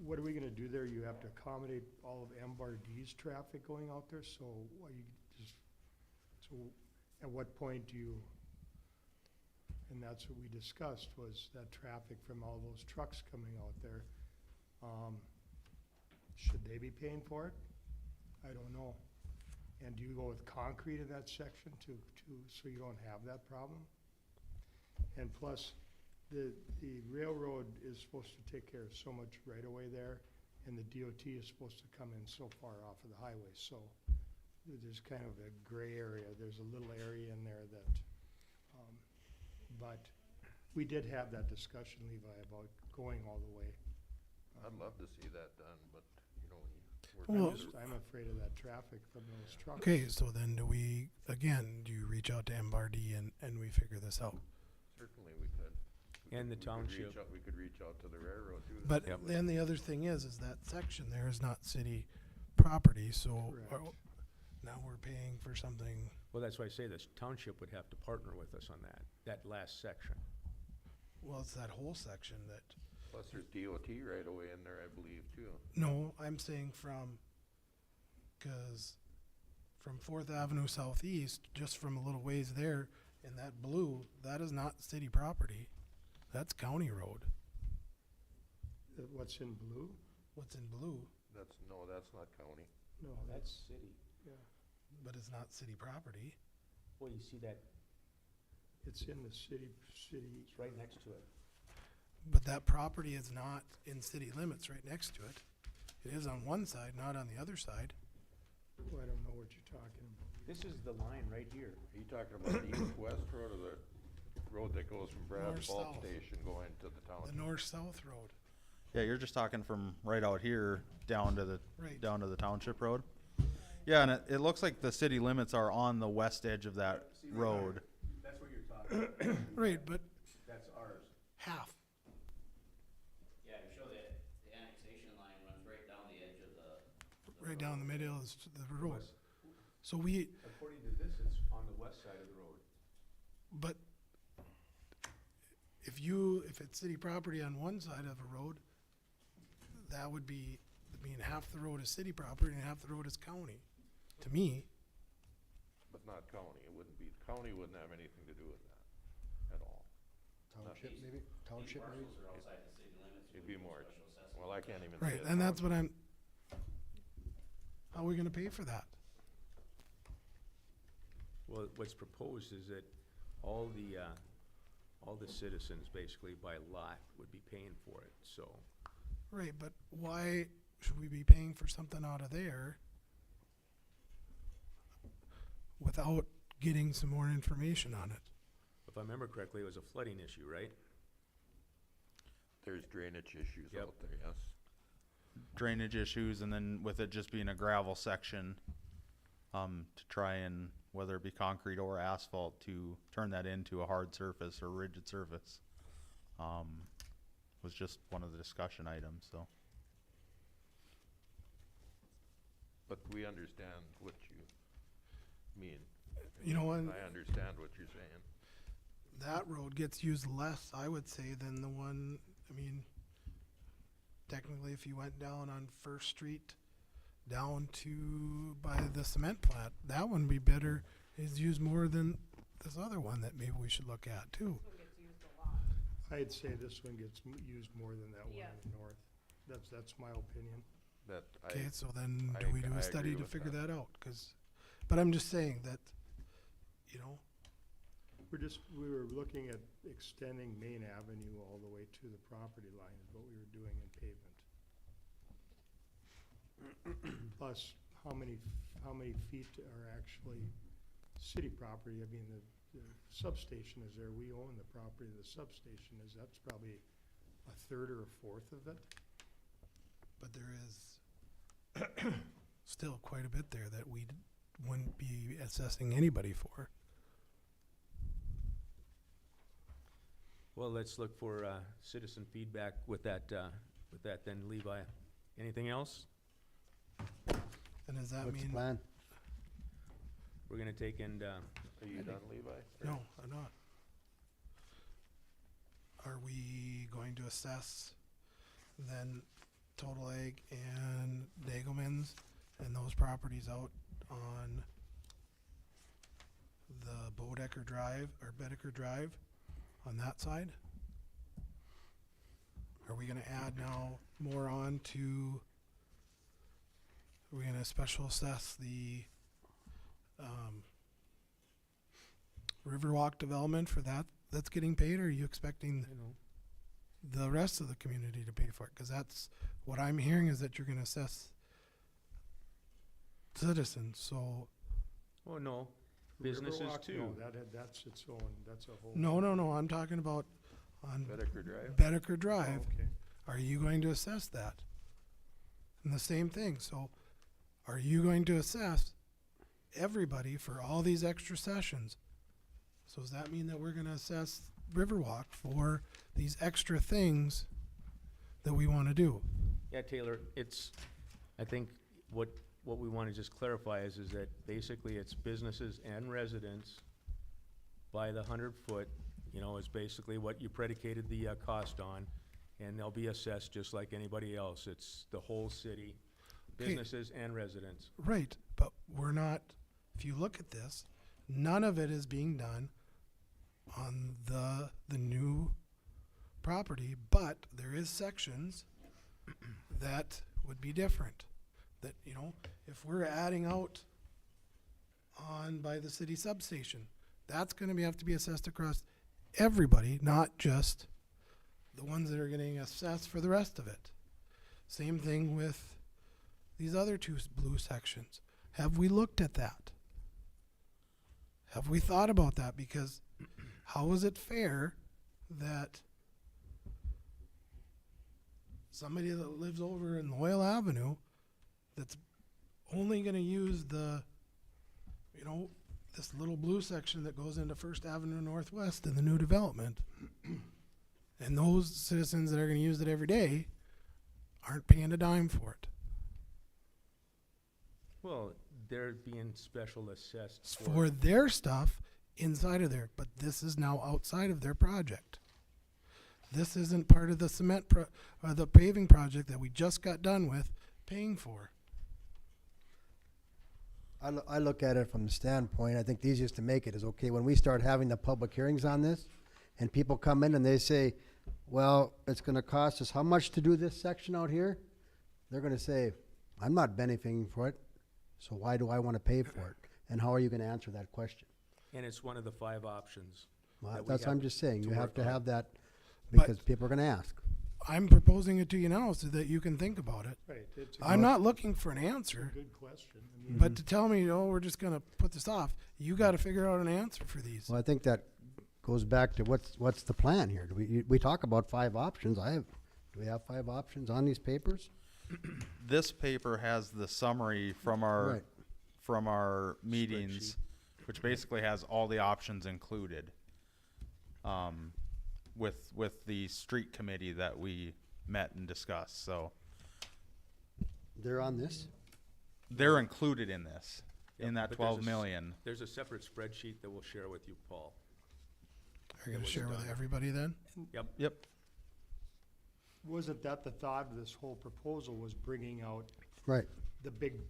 what are we gonna do there? You have to accommodate all of MBRD's traffic going out there, so at what point do you, and that's what we discussed, was that traffic from all those trucks coming out there. Should they be paying for it? I don't know. And do you go with concrete in that section so you don't have that problem? And plus, the railroad is supposed to take care of so much right away there, and the DOT is supposed to come in so far off of the highway, so there's kind of a gray area. There's a little area in there that, but we did have that discussion, Levi, about going all the way. I'd love to see that done, but, you know, Well- I'm afraid of that traffic from those trucks. Okay, so then do you reach out to MBRD and we figure this out? certainly we could. And the We could reach township. out- We could reach out to the railroad too. But Yep. then the other thing is that section there is not city property, so Correct. now we're paying for something. Well, that's why I say this township would have to partner with us on that last section. Well, it's that whole section that, Plus there's DOT right away in there, I believe, too. no, I'm saying cause from 4th Avenue Southeast, just from a little ways there, in that blue, that is not city property. That's county road. What's in blue? What's in blue, That's not county. No, That's city. yeah, but it's not city property. Well, you see that, it's in the city. it's right next to it. But that property is not in city limits right next to it. It is on one side, not on the other side. Oh, I don't know what you're talking about. This is the line right here. Are you talking about the east-west road or the road that goes from Brad Bulk North-south. Station going to the The town. north-south road. Yeah, you're just talking from right out here down to the Right. down to the township road. Yeah, and it looks like the city limits are on the west edge of that road. That's what you're talking about. Right, but That's ours. half. Yeah, to show that the annexation line runs right down the edge of the. Right down the middle of the road. West- So we, According to this, it's on the west side of the road. but if it's city property on one side of a road, that would be, I mean, half the road is city property and half the road is county, to me. But not county, it wouldn't be, county wouldn't have anything to do with that at all. Township maybe, township maybe? Parcels are outside the city limits. It'd would be more, special assessment. well, I can't even say Right, it. and that's what I'm, how are we gonna pay for that? Well, what's proposed is that all the citizens basically by lot would be paying for it, so. Right, but why should we be paying for something out of there without getting some more information on it? If I remember correctly, it was a flooding issue, right? There's drainage issues Yep. out there, yes. Drainage issues, and then with it just being a gravel section, to try and, whether it be concrete or asphalt, to turn that into a hard surface or rigid surface, was just one of the discussion items, so. But we understand what you mean. You know, and I understand what you're saying. that road gets used less, I would say, than the one, I mean, technically, if you went down on First Street, down to by the cement plant, that one would be better, is used more than this other one that maybe we should look at too. I'd say this one gets used more than that one Yeah. in the north. That's my opinion. That Okay, so then I do we ag- do I a study agree to with figure that. that out? But I'm just saying that, you know, We were looking at extending Main Avenue all the way to the property line is what we were doing in pavement. Plus, how many feet are actually city property? I mean, the substation is there. We own the property the substation is. That's probably a third or a fourth of it. but there is still quite a bit there that we wouldn't be assessing anybody for. Well, let's look for citizen feedback with that then, Levi. Anything else? And does that What's the mean, plan? We're gonna take and, Are you done, Levi? no, I'm not. Are we going to assess then Total Ag and Dagelman's and those properties out on the Bodecker Drive or Bedecker Drive on that side? Are we gonna add now more on to, are we gonna special assess the Riverwalk development for that's getting paid, or are you expecting the rest of the community to pay for it? Cause that's what I'm hearing, is that you're gonna assess citizens, so, oh, no, businesses Riverwalk, too. No, that's its own, that's a whole. no, I'm talking about on Bedecker Drive? Bedecker Oh, Drive. okay. Are you going to assess that? And the same thing, so are you going to assess everybody for all these extra sessions? So does that mean that we're gonna assess Riverwalk for these extra things that we wanna do? Yeah, Taylor, I think what we wanna just clarify is that basically it's businesses and residents by the 100-foot, is basically what you predicated the cost on, and they'll be assessed just like anybody else. It's the whole city, Okay. businesses and residents. Right, but we're not, if you look at this, none of it is being done on the new property, but there is sections that would be different. That, if we're adding out on by the city substation, that's gonna have to be assessed across everybody, not just the ones that are getting assessed for the rest of it. Same thing with these other two blue sections. Have we looked at that? Have we thought about that? Because how is it fair that somebody that lives over in Loyal Avenue that's only gonna use the, you know, this little blue section that goes into First Avenue Northwest in the new development, and those citizens that are gonna use it every day aren't paying a dime for it? Well, they're being special assessed It's for their stuff inside of there, but this is now outside of their project. This isn't part of the or the paving project that we just got done with paying for. I look at it from the standpoint, I think the easiest to make it is, okay, when we start having the public hearings on this, and people come in and they say, well, it's gonna cost us how much to do this section out here? They're gonna say, I'm not benefiting for it, so why do I wanna pay for it? And how are you gonna answer that question? And it's one of the 5 options. Well, that we that's what I'm have just saying, to you have work to on. have that, But- because people are gonna ask. I'm proposing it to you now so that you can think about it. Right, it's a I'm not looking for an answer, good question. I mean, but to tell me, oh, we're just gonna put this off, you gotta figure out an answer for these. Well, I think that goes back to what's the plan here? Do we talk about 5 options, do we have 5 options on these papers? This paper has the summary from Right. our meetings, which basically has all the options included. With the street committee that we met and discussed, so They're on this? they're included in this, in that But there's 12 a s- million. There's a separate spreadsheet that we'll share with you, Paul. Are you gonna was share with done. everybody then? Yep. wasn't that the thought of this whole proposal, was bringing out Right, the big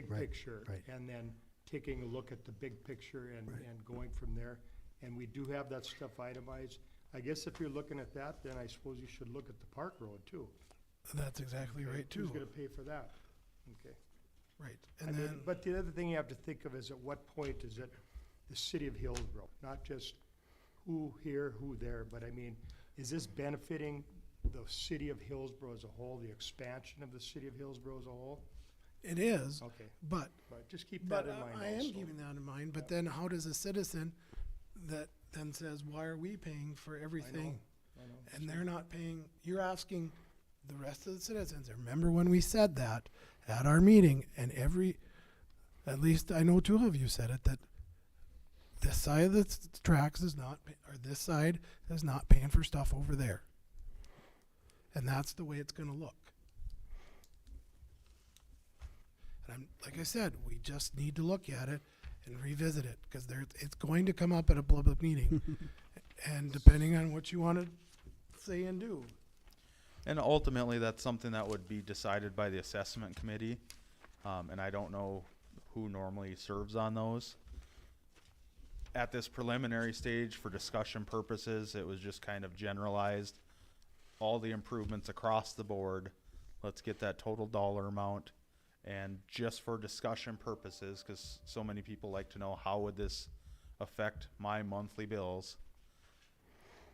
Right, picture? right. And then taking a look at the big picture and going from there. And we do have that stuff itemized. I guess if you're looking at that, then I suppose you should look at the Park Road too. That's exactly right Who's too. gonna pay for that? Okay. Right, I and mean, then, but the other thing you have to think of is, at what point is it the city of Hillsboro? Not just who here, who there, but I mean, is this benefiting the city of Hillsboro as a whole, the expansion of the city of Hillsboro as a whole? it is, Okay, but but just keep that But in mind also. I am keeping that in mind, but then how does a citizen that then says, why are we paying for everything? I know. And they're not paying, you're asking the rest of the citizens, and remember when we said that at our meeting, and at least I know 2 of you said it, that this side of the tracks is not, or this side is not paying for stuff over there. And that's the way it's gonna look. And like I said, we just need to look at it and revisit it, because it's going to come up at a public meeting. And depending on what you wanna say and do. And ultimately, that's something that would be decided by the assessment committee. And I don't know who normally serves on those. At this preliminary stage, for discussion purposes, it was just kind of generalized. All the improvements across the board. Let's get that total dollar amount. And just for discussion purposes, because so many people like to know, how would this affect my monthly bills?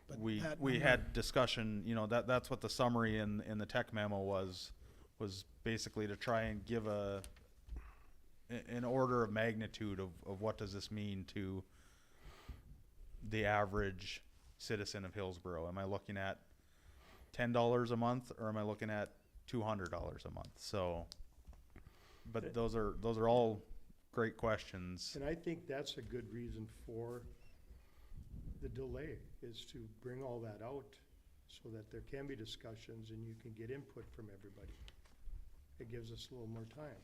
But We that we number- had discussion, that's what the summary in the tech memo was basically to try and give an order of magnitude of what does this mean to the average citizen of Hillsboro. Am I looking at $10 a month, or am I looking at $200 a month? So, but those are all great questions. And I think that's a good reason for the delay, is to bring all that out so that there can be discussions and you can get input from everybody. It gives us a little more time.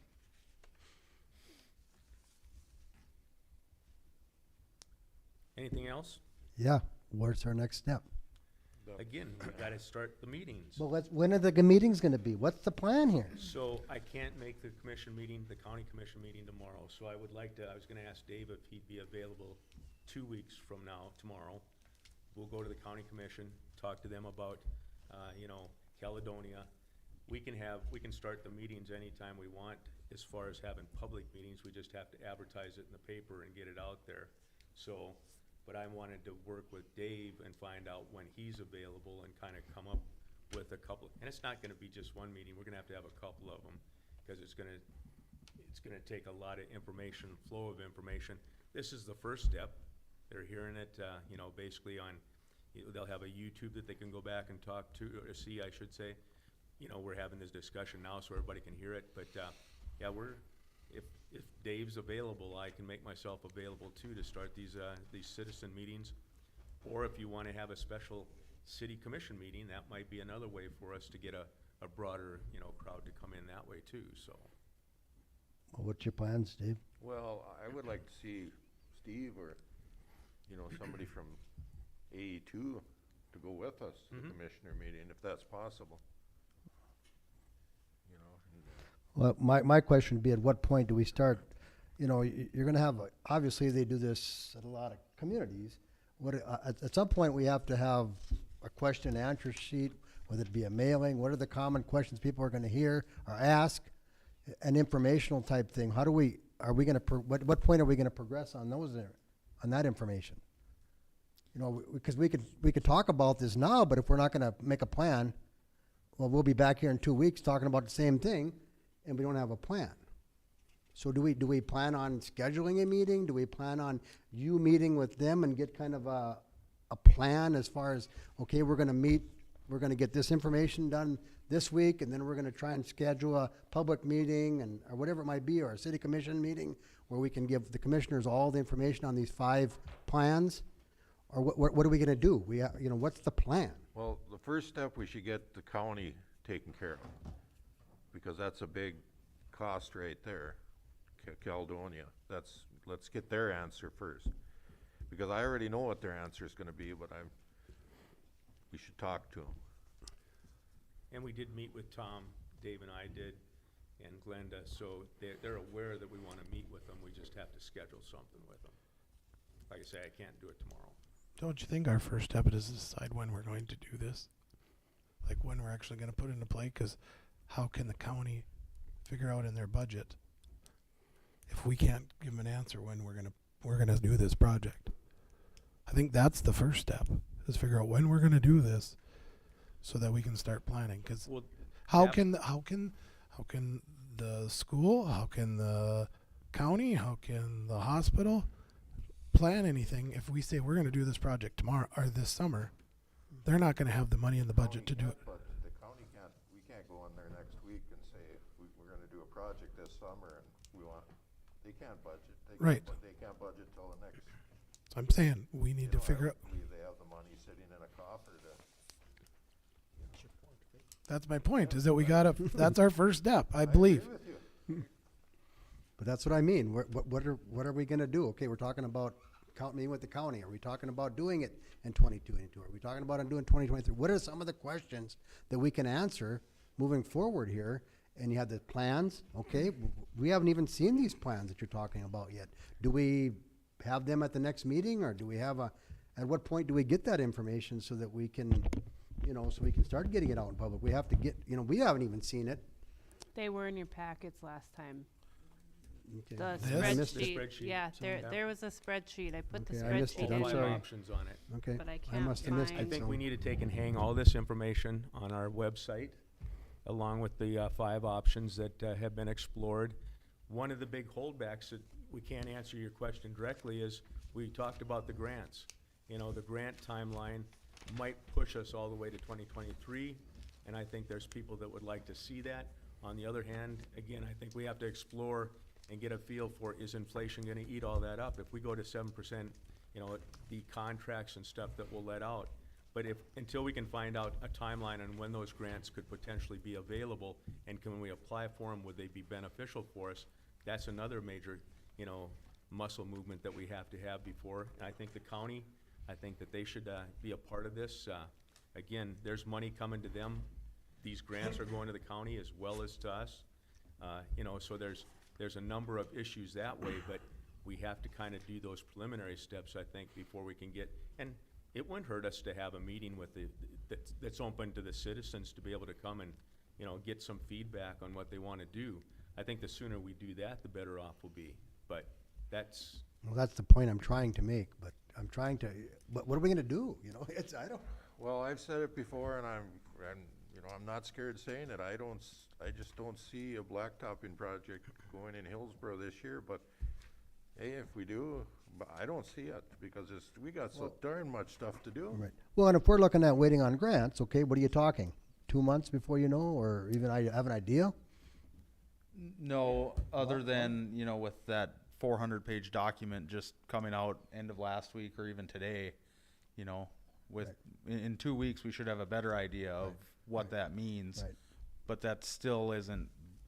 Anything else? yeah, what's our next step? Again, we gotta start the meetings. Well, when are the meetings gonna be? What's the plan here? So I can't make the commission meeting, the county commission meeting tomorrow, so I was gonna ask Dave if he'd be available 2 weeks from now, tomorrow. We'll go to the county commission, talk to them about, Caledonia. We can start the meetings anytime we want. As far as having public meetings, we just have to advertise it in the paper and get it out there. So, but I wanted to work with Dave and find out when he's available and kind of come up with a couple, and it's not gonna be just one meeting, we're gonna have to have a couple of them, because it's gonna take a lot of information, flow of information. This is the first step. they're hearing it, you know, basically on, they'll have a YouTube that they can go back and talk to, or see, I should say. You know, we're having this discussion now so everybody can hear it, but, yeah, if Dave's available, I can make myself available too to start these citizen meetings. Or if you wanna have a special city commission meeting, that might be another way for us to get a broader, you know, crowd to come in that way too, so. Well, what's your plans, Dave? Well, I would like to see Steve or, you know, somebody from AE2 to go with us to the commissioner meeting, if that's possible. You know, and Well, my question would be, at what point do we start, you know, you're gonna have, obviously, they do this at a lot of communities. At some point, we have to have a question and answer sheet, whether it be a mailing, what are the common questions people are gonna hear or ask? An informational type thing. How do we, are we gonna, what point are we gonna progress on those there, on that information? You know, because we could talk about this now, but if we're not gonna make a plan, well, we'll be back here in 2 weeks talking about the same thing, and we don't have a plan. So do we plan on scheduling a meeting? Do we plan on you meeting with them and get kind of a plan as far as, okay, we're gonna meet, we're gonna get this information done this week, and then we're gonna try and schedule a public meeting and, or whatever it might be, or a city commission meeting where we can give the commissioners all the information on these 5 plans? Or what are we gonna do? You know, what's the plan? well, the first step, we should get the county taken care of, because that's a big cost right there. Caledonia, let's get their answer first, because I already know what their answer is gonna be, but we should talk to them. And we did meet with Tom, Dave and I did, and Glenda, so they're aware that we wanna meet with them, we just have to schedule something with them. Like I say, I can't do it tomorrow. Don't you think our first step is to decide when we're going to do this? Like when we're actually gonna put it into play, cause how can the county figure out in their budget if we can't give them an answer when we're gonna do this project? I think that's the first step, is figure out when we're gonna do this so that we can start planning, cause Well, how Yep. can the school, how can the county, how can the hospital plan anything if we say we're gonna do this project tomorrow or this summer? They're not gonna have the money in the budget to do it. But the county we can't go in there next week and say, we're gonna do a project this summer and they can't budget. Right. They can't budget till the next. So I'm saying we need to figure out. They have the money sitting in a coffer to. That's my point, is that we gotta, that's our first step, I believe. agree with you. But that's what I mean. What are we gonna do? Okay, we're talking about meeting with the county. Are we talking about doing it in 2022? Are we talking about doing 2023? What are some of the questions that we can answer moving forward here? And you have the plans, okay? We haven't even seen these plans that you're talking about yet. Do we have them at the next meeting, or do we have at what point do we get that information so that we can, you know, so we can start getting it out in public? We have to get, you know, we haven't even seen it. They were in your packets last time. Okay. The This? I missed it. spreadsheet, Spreadsheet, yeah, something, yeah. there was a spreadsheet. I put the Okay, I missed it. spreadsheet I'm in. Five sorry. options on it. Okay. But I I can't must have missed I it. think so- we need to take and hang all this information on our website, along with the 5 options that have been explored. One of the big holdbacks that we can't answer your question directly is, we talked about the grants. You know, the grant timeline might push us all the way to 2023, and I think there's people that would like to see that. On the other hand, again, I think we have to explore and get a feel for, is inflation gonna eat all that up? If we go to 7%, you know, the contracts and stuff that we'll let out. But until we can find out a timeline on when those grants could potentially be available, and can we apply for them, would they be beneficial for us? That's another major, you know, muscle movement that we have to have before. And I think the county, I think that they should be a part of this. Again, there's money coming to them. These grants are going to the county as well as to us. You know, so there's a number of issues that way, but we have to kind of do those preliminary steps, I think, before we can get, and it wouldn't hurt us to have a meeting with that's open to the citizens to be able to come and, you know, get some feedback on what they want to do. I think the sooner we do that, the better off we'll be. But that's, Well, that's the point I'm trying to make, but what are we gonna do? You know, I don't. Well, I've said it before, and you know, I'm not scared saying it. I just don't see a blacktopping project going in Hillsboro this year, but hey, if we do, But I don't see it, because we got so darn much stuff to do. Right. Well, and if we're looking at waiting on grants, okay, what are you talking? 2 months before you know, or even I have an idea? No, other than, you know, with that 400-page document just coming out end of last week or even today, you know, with, in 2 weeks, we should have a better idea of what that means. Right. But that still isn't,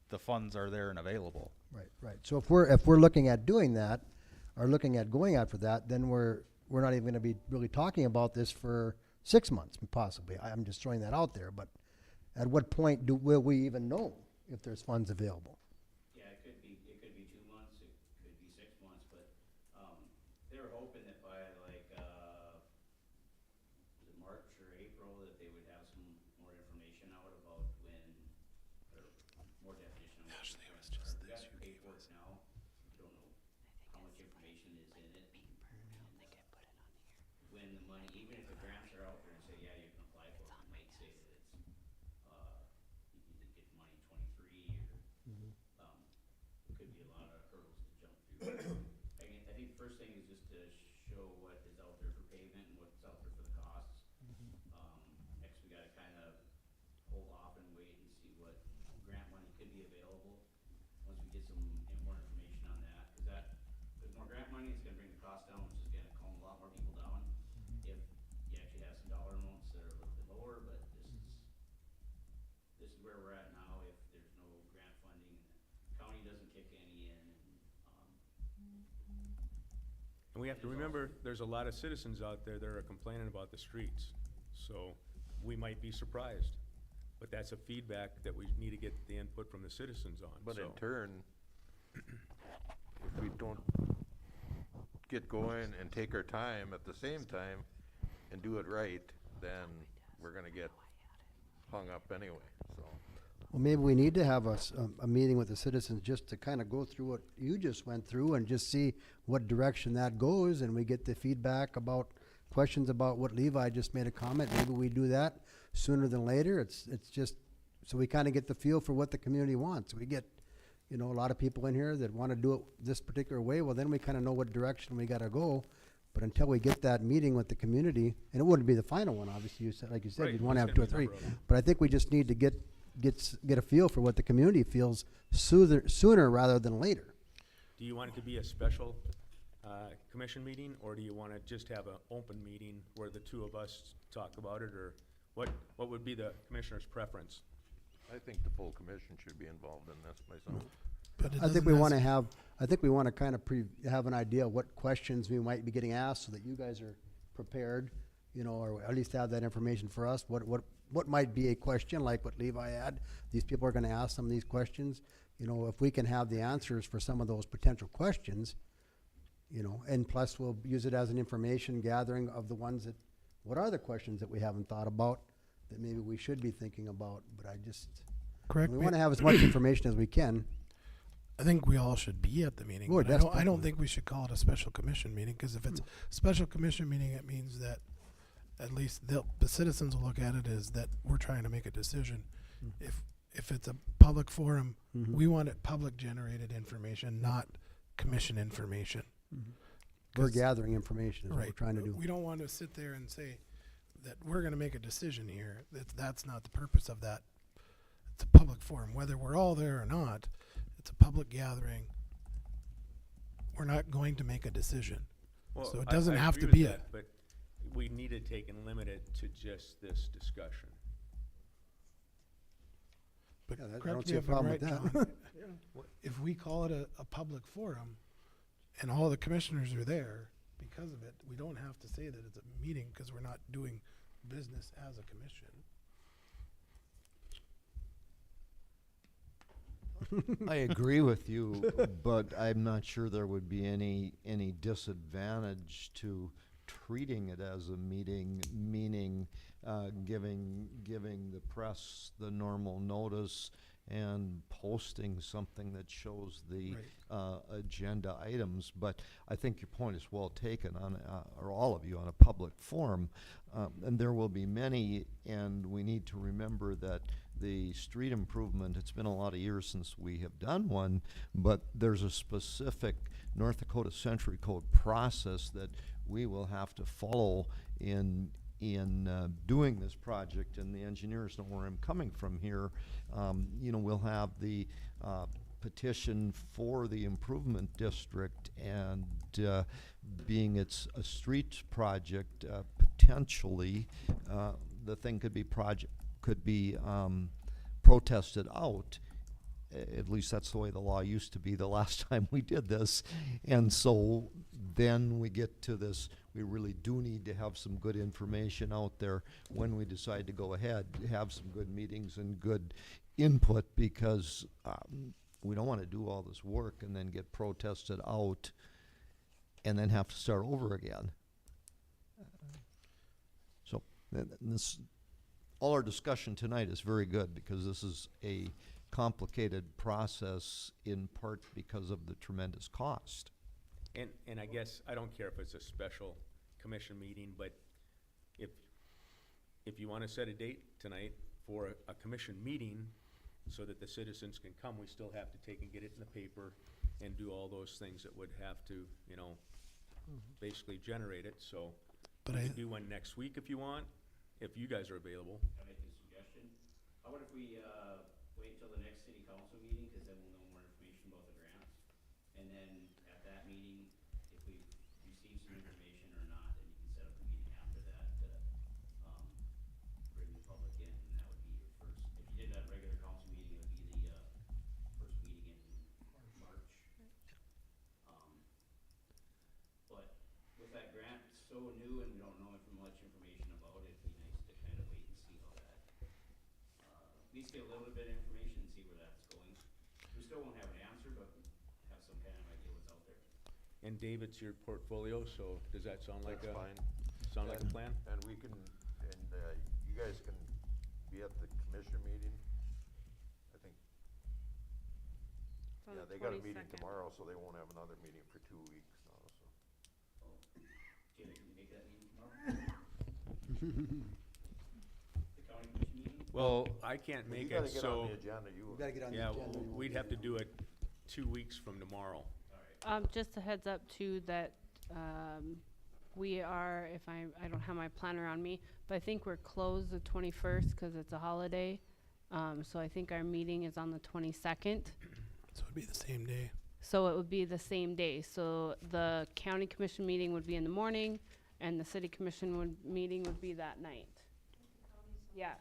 the funds are there and available. Right, right. So if we're looking at doing that, or looking at going after that, then we're not even gonna be really talking about this for 6 months, possibly. I'm just throwing that out there, but at what point will we even know if there's funds available? Yeah, it could be 2 months, it could be 6 months, but, they were hoping that by like, was it March or April, that they would have some more information out about when, or more definition on what the grants are. We got the paperwork now, we don't know how much information is in it. When the money, even if the grants are out there and say, yeah, you can apply for it, it might say that it's, you can either get money in 23 or, it could be a lot of hurdles to jump through. I think the first thing is just to show what is out there for pavement and what's out there for the costs. Next, we gotta kind of hold off and wait and see what grant money could be available. Once we get some more information on that, with more grant money, it's gonna bring the cost down, which is gonna calm a lot more people down. If you actually have some dollar amounts that are a little bit lower, but this is where we're at now. If there's no grant funding, the county doesn't kick any in, And we have to remember, there's a lot of citizens out there that are complaining about the streets. So we might be surprised, but that's a feedback that we need to get the input from the citizens on, But in so. turn, if we don't get going and take our time at the same time and do it right, then we're gonna get hung up anyway, so. Well, maybe we need to have a meeting with the citizens just to kind of go through what you just went through and just see what direction that goes, and we get the feedback about, questions about what Levi just made a comment. Maybe we do that sooner than later. It's just, so we kind of get the feel for what the community wants. We get, you know, a lot of people in here that want to do it this particular way. Well, then we kind of know what direction we got to go. But until we get that meeting with the community, and it wouldn't be the final one, obviously, you said, like you said, Right, you'd want to there's have 2 or gonna be 3. a number of 'em. But I think we just need to get a feel for what the community feels sooner rather than later. Do you want it to be a special commission meeting, or do you want to just have an open meeting where the two of us talk about it, or what would be the commissioner's preference? I think the full commission should be involved in this myself. But it I think doesn't we want to necess- have, I think we want to kind of have an idea of what questions we might be getting asked so that you guys are prepared, you know, or at least have that information for us. What might be a question like what Levi had? These people are going to ask some of these questions. You know, if we can have the answers for some of those potential questions, you know, and plus we'll use it as an information gathering of the ones that, what are the questions that we haven't thought about that maybe we should be thinking about? But Correct we me. want to have as much information as we can. I think we all should be at the meeting. Oh, But I don't definitely. think we should call it a special commission meeting, because if it's a special commission meeting, it means that at least the citizens will look at it as that we're trying to make a decision. If it's a public forum, we want it public generated information, not commission information. We're 'Cause- gathering information is what we're Right. trying to do. We don't want to sit there and say that we're going to make a decision here. That's not the purpose of that. It's a public forum, whether we're all there or not. It's a public gathering. We're not going to make a decision. Well, So it I doesn't have agree to with be that, but we need to take and limit it to just this discussion. But Yeah, I correct don't me see a if I'm problem right, with that. John. If we call it a public forum and all the commissioners are there because of it, we don't have to say that it's a meeting, because we're not doing business as a commission. I agree with you, but I'm not sure there would be any disadvantage to treating it as a meeting, meaning giving the press the normal notice and posting something that shows the agenda items. But I think your point is well taken on, or all of you, on a public forum. And there will be many, and we need to remember that the street improvement, it's been a lot of years since we have done one, but there's a specific North Dakota Century Code process that we will have to follow in doing this project, and the engineers know where I'm coming from here. You know, we'll have the petition for the improvement district, and being it's a street project, potentially the thing could be protested out. At least that's the way the law used to be the last time we did this. And so then we get to this, we really do need to have some good information out there when we decide to go ahead, have some good meetings and good input, because we don't want to do all this work and then get protested out and then have to start over again. So this, all our discussion tonight is very good, because this is a complicated process in part because of the tremendous cost. And I guess, I don't care if it's a special commission meeting, but if you wanna set a date tonight for a commission meeting so that the citizens can come, we still have to take and get it in the paper and do all those things that would have to, you know, basically generate it, so But we I- can do one next week if you want, if you guys are available. Can I make a suggestion? How about if we, wait until the next city council meeting, cause then we'll know more information about the grants. And then at that meeting, if we receive some information or not, then you can set up a meeting after that to, bring the public in, and that would be your first, if you did that regular council meeting, it would be the, first meeting in March. But with that grant so new and we don't know much information about it, it'd be nice to kind of wait and see how that, at least get a little bit of information and see where that's going. We still won't have an answer, but have some kind of idea what's out there. And Dave, it's your portfolio, so does that sound like That's a, fine. sound like a plan? And we can, and you guys can be at the commission meeting. I think, It's on yeah, the they got a meeting 22nd. tomorrow, so they won't have another meeting for 2 weeks now, so. Jim, can you make that meeting tomorrow? The county commission meeting? Well, I can't But make you it, gotta get on so, the agenda, you. We gotta get on the yeah, agenda. We won't we'd be have to able do it 2 weeks from tomorrow. Just a heads up too that, we are, if I don't have my planner on me, but I think we're closed the 21st cause it's a holiday. So I think our meeting is on the 22nd. So it'd be the same day. So it would be the same day. So the county commission meeting would be in the morning and the city commission meeting would be that night. Yeah.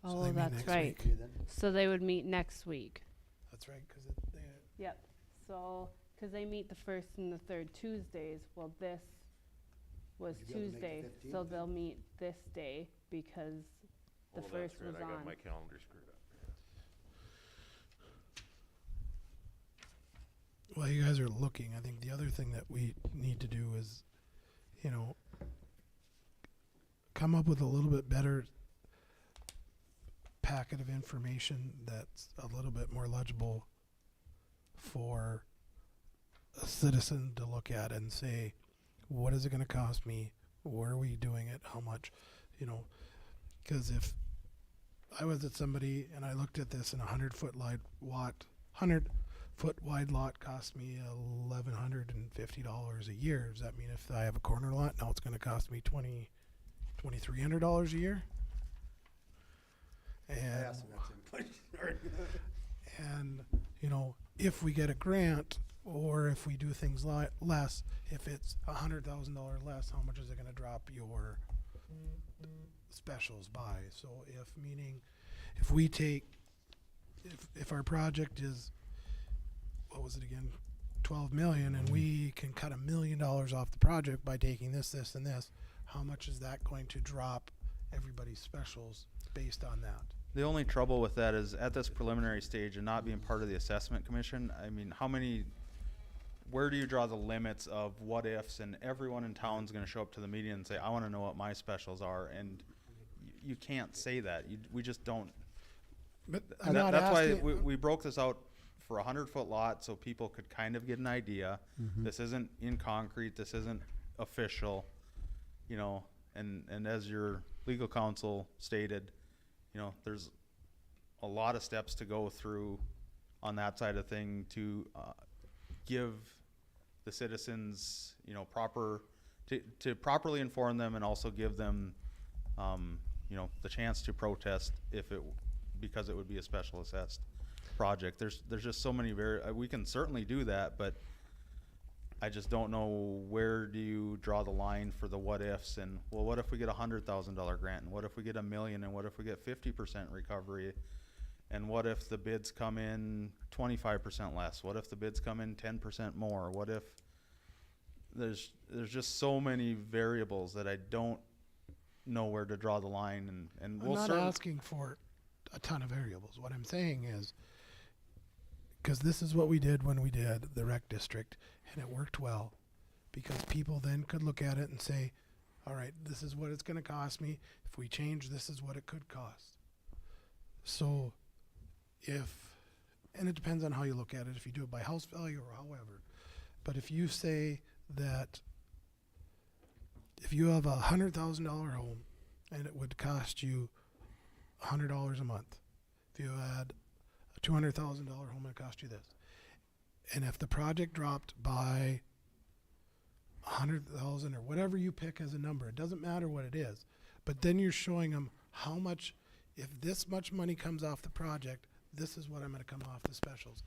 So Oh, they meet that's next right. week. Okay, then. So they would meet next week. That's right, because Yep. So, cause they meet the first and the third Tuesdays. Well, this was Would you be able to make the Tuesday, 15th so then? they'll meet this day because the Oh, that's first right, was I got on. my calendar screwed up. while you guys are looking, I think the other thing that we need to do is, you know, come up with a little bit better packet of information that's a little bit more legible for a citizen to look at and say, what is it going to cost me? Where are we doing it? How much? You know, because if I was at somebody and I looked at this and 100-foot wide lot cost me $1,150 a year. Does that mean if I have a corner lot now it's going to cost me $2,300 a year? I And asked him that same question. and you know, if we get a grant or if we do things less, if it's $100,000 less, how much is it going to drop your specials by? So if we take, if our project is, what was it again, 12 million, and we can cut $1 million off the project by taking this, this, and this, how much is that going to drop everybody's specials based on that? The only trouble with that is at this preliminary stage and not being part of the assessment commission, I mean, where do you draw the limits of what ifs, and everyone in town's gonna show up to the meeting and say, I wanna know what my specials are, and you can't say that, we just don't. But I'm That- not That's why asking. we broke this out for a 100-foot lot, so people could kind of get an idea. This isn't in concrete, this isn't official, you know, and as your legal counsel stated, you know, there's a lot of steps to go through on that side of thing to give the citizens, you know, to properly inform them and also give them, you know, the chance to protest because it would be a special assessed project. There's just so many we can certainly do that, but I just don't know, where do you draw the line for the what ifs? And well, what if we get $100,000 grant, and what if we get $1 million, and what if we get 50% recovery, and what if the bids come in 25% less? What if the bids come in 10% more? What if there's just so many variables that I don't know where to draw the line, and I'm not asking for a ton of variables. What I'm saying is, because this is what we did when we did the rec district, and it worked well, because people then could look at it and say, all right, this is what it's going to cost me. If we change, this is what it could cost. So and it depends on how you look at it, if you do it by house value or however, but if you say that if you have a $100,000 home and it would cost you $100 a month, if you had a $200,000 home, it cost you this. And if the project dropped by 100,000 or whatever you pick as a number, it doesn't matter what it is, but then you're showing them how much, if this much money comes off the project, this is what I'm going to come off the specials.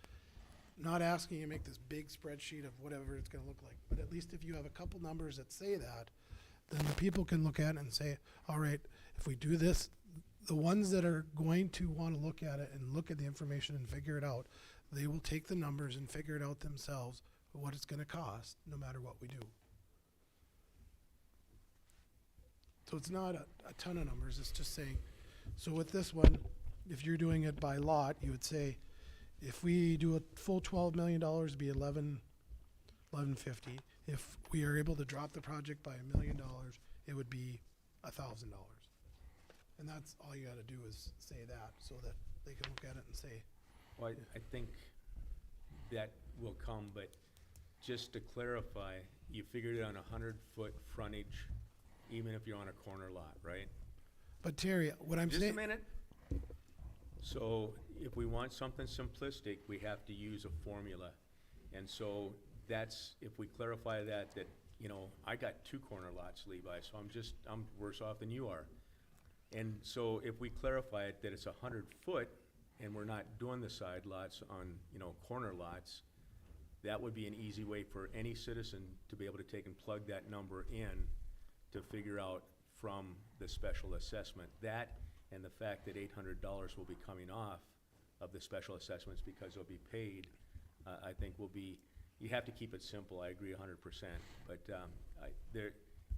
Not asking you to make this big spreadsheet of whatever it's going to look like, but at least if you have a couple numbers that say that, then the people can look at it and say, all right, if we do this, the ones that are going to want to look at it and look at the information and figure it out, they will take the numbers and figure it out themselves, what it's going to cost, no matter what we do. So it's not a ton of numbers, it's just saying, so with this one, if you're doing it by lot, you would say, if we do a full $12 million, it'd be $11.50. If we are able to drop the project by $1 million, it would be $1,000. And that's all you got to do is say that, so that they can look at it and say. Well, I think that will come, but just to clarify, you figured it on 100-foot frontage, even if you're on a corner lot, right? But Terry, what I'm Just saying. a minute. So if we want something simplistic, we have to use a formula. And so that's, if we clarify that, you know, I got 2 corner lots, Levi, so I'm worse off than you are. And so if we clarify it that it's 100 foot and we're not doing the side lots on, you know, corner lots, that would be an easy way for any citizen to be able to take and plug that number in to figure out from the special assessment. That and the fact that $800 will be coming off of the special assessments because they'll be paid, I think will be, you have to keep it simple, I agree 100%. But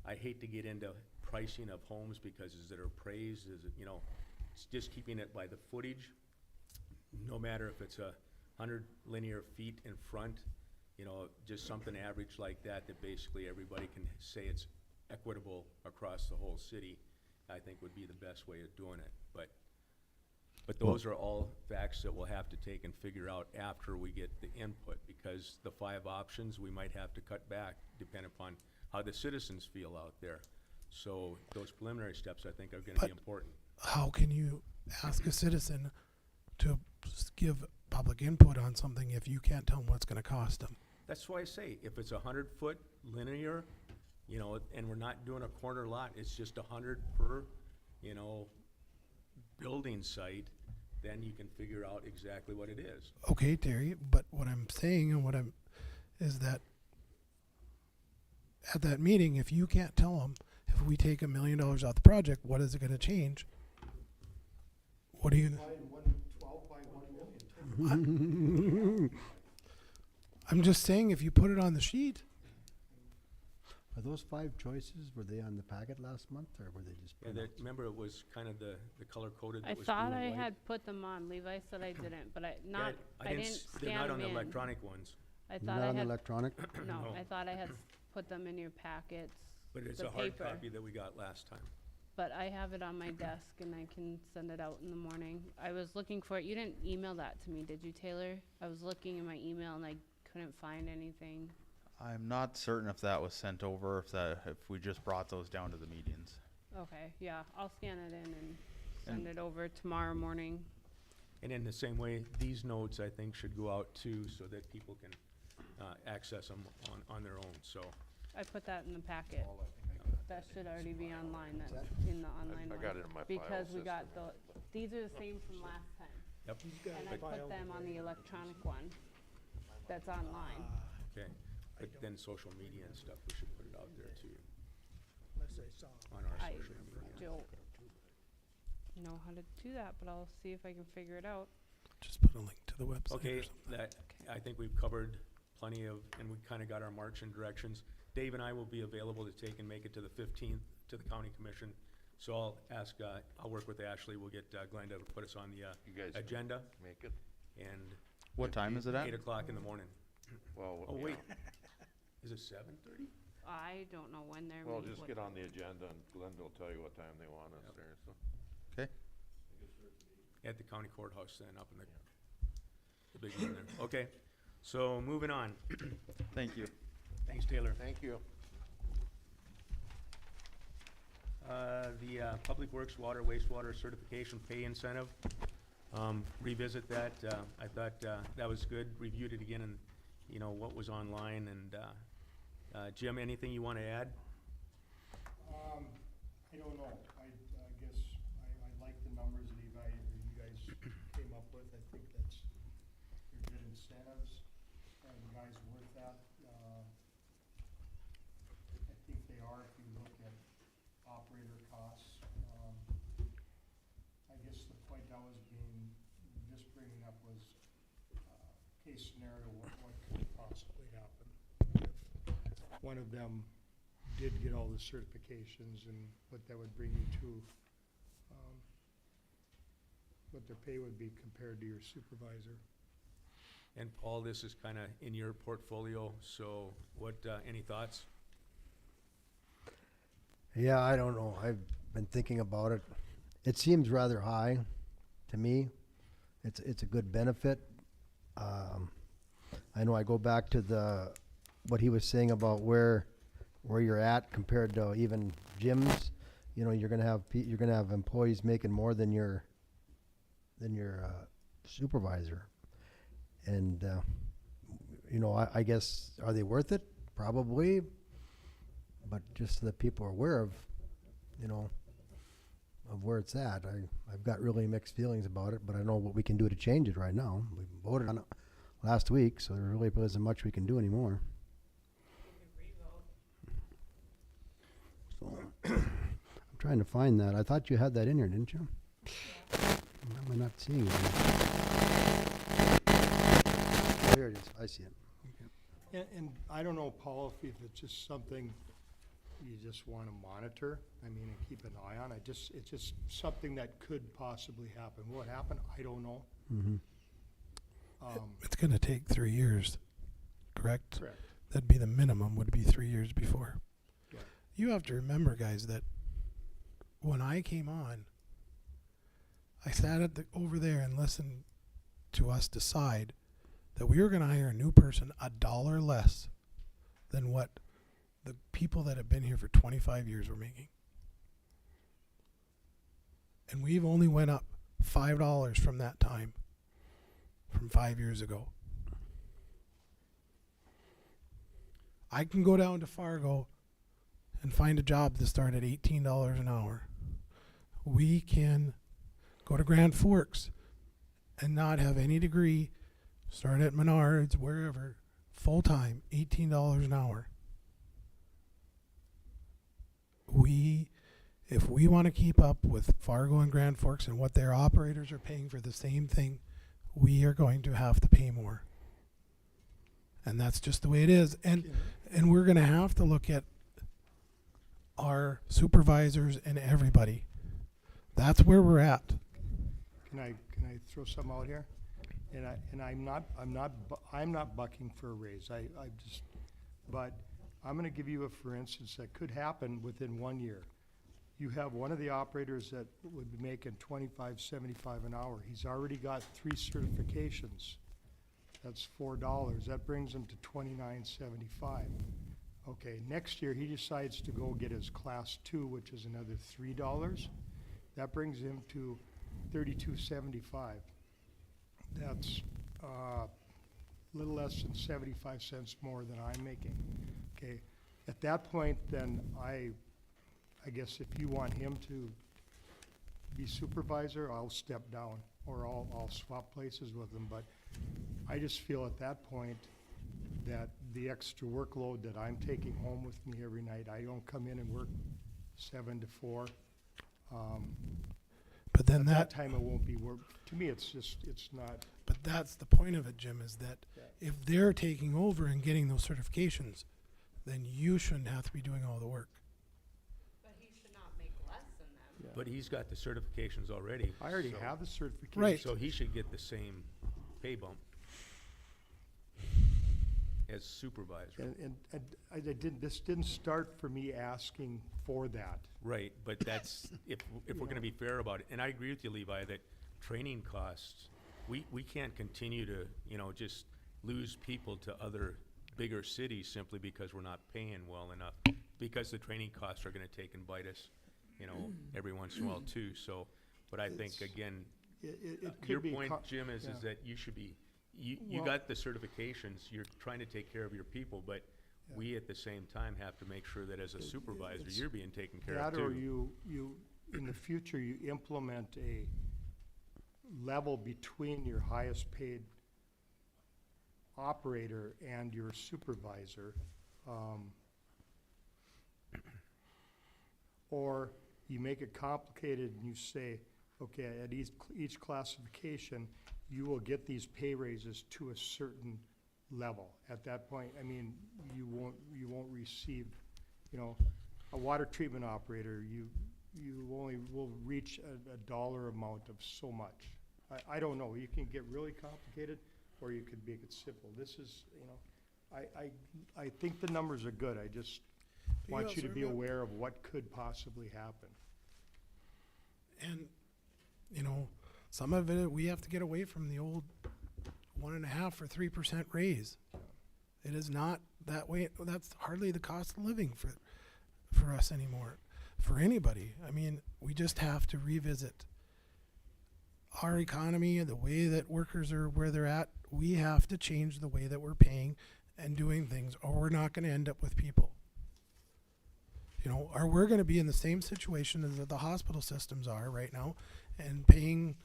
I hate to get into pricing of homes because is it appraised, is it, you know, it's just keeping it by the footage, no matter if it's 100 linear feet in front, you know, just something average like that, that basically everybody can say it's equitable across the whole city, I think would be the best way of doing it. But those are all facts that we'll have to take and figure out after we get the input, because the 5 options, we might have to cut back depending upon how the citizens feel out there. So those preliminary steps, I think, are gonna be important. How can you ask a citizen to give public input on something if you can't tell them what it's gonna cost them? That's why I say, if it's 100-foot linear, you know, and we're not doing a corner lot, it's just 100 per, you know, building site, then you can figure out exactly what it is. Okay, Terry, but what I'm saying and is that at that meeting, if you can't tell them, if we take $1 million off the project, what is it gonna change? What are you gonna? 12 by 1 million. I'm just saying, if you put it on the sheet, Are those 5 choices, were they on the packet last month, or were they just? And that, remember, it was kind of the color coded I that was thought blue I and white? had put them on. Levi said I didn't, but I They're didn't not scan on them the in. electronic ones, I Not thought I on had, electronic? no, No. I thought I had put them in your packets. but it's The a hard paper. copy that we got last time. but I have it on my desk and I can send it out in the morning. I was looking for it. You didn't email that to me, did you, Taylor? I was looking in my email and I couldn't find anything. I'm not certain if that was sent over, if we just brought those down to the meetings. Okay, yeah, I'll scan it in and send it over tomorrow morning. And in the same way, these notes, I think, should go out too, so that people can access them on their own, so. I put that in the packet. That should already be online, that's in the online I one. got it in my file Because we system. got these are the same from last time. Yep, And I put them on the electronic one that's online. okay. But then social media and stuff, we should put it out there too. On our I social media. don't know how to do that, but I'll see if I can figure it out. Just put a link to the website. Okay, or something. that, I think we've covered plenty of, and we kinda got our marching directions. Dave and I will be available to take and make it to the 15th to the county commission. So I'll ask, I'll work with Ashley, we'll get Glenda to put us on the You guys can agenda, make it? and What time is it at? 8 o'clock in the morning. Well, Oh, yeah. wait, is it 7:30? I don't know when they're. Well, meeting, just what- get on the agenda and Glenda will tell you what time they want us there, so. Okay. At the county courthouse then, up in the big room there. Okay, so moving on. Thank you. Thanks, Taylor. Thank you. The Public Works Water Wastewater Certification Pay Incentive, revisit that. I thought that was good. Reviewed it again and, you know, what was online. And Jim, anything you want to add? I don't know. I guess I like the numbers that you guys came up with. I think they're good incentives. Are the guys worth that? I think they are if you look at operator costs. I guess the point I was just bringing up was, case scenario, what could possibly happen if one of them did get all the certifications and what that would bring you to, what their pay would be compared to your supervisor. And Paul, this is kind of in your portfolio, so what, any thoughts? Yeah, I don't know. I've been thinking about it. It seems rather high to me. It's a good benefit. I know I go back to what he was saying about where you're at compared to even gyms. You know, you're gonna have employees making more than your supervisor. And you know, I guess, are they worth it? Probably. But just so that people are aware of, you know, of where it's at. I've got really mixed feelings about it, but I know what we can do to change it right now. We voted on it last week, so there really isn't much we can do anymore. So, I'm trying to find that. I thought you had that in here, didn't you? Why am I not seeing it? Oh, here it is. I see it. And I don't know, Paul, if it's just something you just want to monitor, I mean, and keep an eye on. It's just something that could possibly happen. Will it happen? I don't know. Mm-hmm. It's going to take 3 years, correct? Correct. That'd be the minimum, would be 3 years before. Yeah. You have to remember, guys, that when I came on, I sat over there and listened to us decide that we were going to hire a new person $1 less than what the people that have been here for 25 years were making. And we've only went up $5 from that time, from 5 years ago. I can go down to Fargo and find a job to start at $18 an hour. We can go to Grand Forks and not have any degree, start at Menards, wherever, full-time, $18 an hour. If we want to keep up with Fargo and Grand Forks and what their operators are paying for the same thing, we are going to have to pay more. And that's just the way it is. And we're going to have to look at our supervisors and everybody. That's where we're at. Can I throw something out here? And I'm not bucking for a raise. But I'm going to give you a for instance that could happen within 1 year. you have one of the operators that would be making $25.75 an hour. He's already got 3 certifications. That's $4. That brings him to $29.75. Okay, next year he decides to go get his class 2, which is another $3. That brings him to $32.75. That's a little less than 75 cents more than I'm making. Okay, at that point, then I guess if you want him to be supervisor, I'll step down, or I'll swap places with him. But I just feel at that point that the extra workload that I'm taking home with me every night, I don't come in and work 7 to 4. But then At that, that time, it won't be work. To me, it's just, it's not. but that's the point of it, Jim, is that Yeah. if they're taking over and getting those certifications, then you shouldn't have to be doing all the work. But he should not make less than them. Yeah. But he's got the certifications already. I already so- have the certification. Right. So he should get the same pay bump as supervisor. And I didn't, this didn't start for me asking for that. Right, but that's, if we're gonna be fair about it, and I agree with you, Levi, that training costs, we can't continue to, just lose people to other bigger cities simply because we're not paying well enough, because the training costs are gonna take and bite us, every once in a while too, so, but I think, It's- again, It could your be. point, Jim, is yeah. that you should be, you Well- got the certifications, you're trying to take care of your people, but Yeah. we at the same time have to make sure that as a supervisor, it's you're being taken care of That, too. or you, in the future, you implement a level between your highest paid operator and your supervisor. Or you make it complicated and you say, okay, at each classification, you will get these pay raises to a certain level. At that point, I mean, you won't receive, a water treatment operator, you only will reach a dollar amount of so much. I don't know, you can get really complicated, or you could make it simple. This is, I think the numbers are good, I just But you want you to also be remember- aware of what could possibly happen. And, some of it, we have to get away from the old 1.5 or 3% raise. It is not that way. That's hardly the cost of living for us anymore, for anybody. I mean, we just have to revisit our economy and the way that workers are where they're at. We have to change the way that we're paying and doing things, or we're not going to end up with people. Or we're going to be in the same situation as the hospital systems are right now, and paying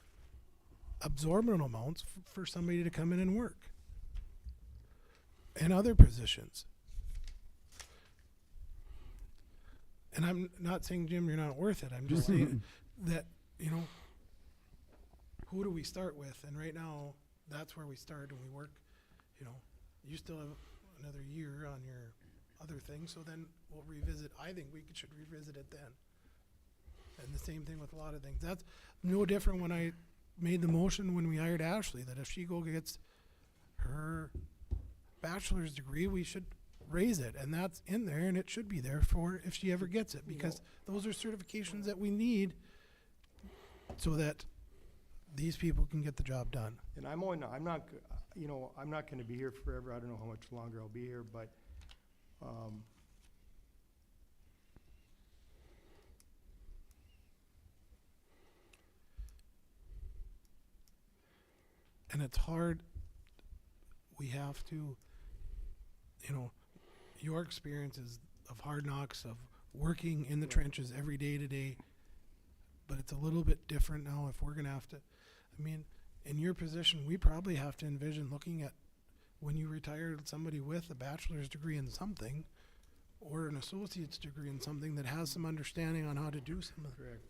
absorbent amounts for somebody to come in and work. And other positions. And I'm not saying, Jim, you're not worth it. I'm just saying that, who do we start with? And right now, that's where we start, and we work, you still have another year on your other thing, so then we'll revisit. I think we should revisit it then. And the same thing with a lot of things. That's no different when I made the motion when we hired Ashley, that if she gets her bachelor's degree, we should raise it. And that's in there, and it should be there for if she ever gets it, because those are certifications that we need so that these people can get the job done. And I'm not gonna be here forever, I don't know how much longer I'll be here, but, And it's hard. We have to, your experiences of hard knocks, of working in the trenches every day to day, but it's a little bit different now if we're going to have to, in your position, we probably have to envision looking at when you retire somebody with a bachelor's degree in something or an associate's degree in something that has some understanding on how to do some of it. correct.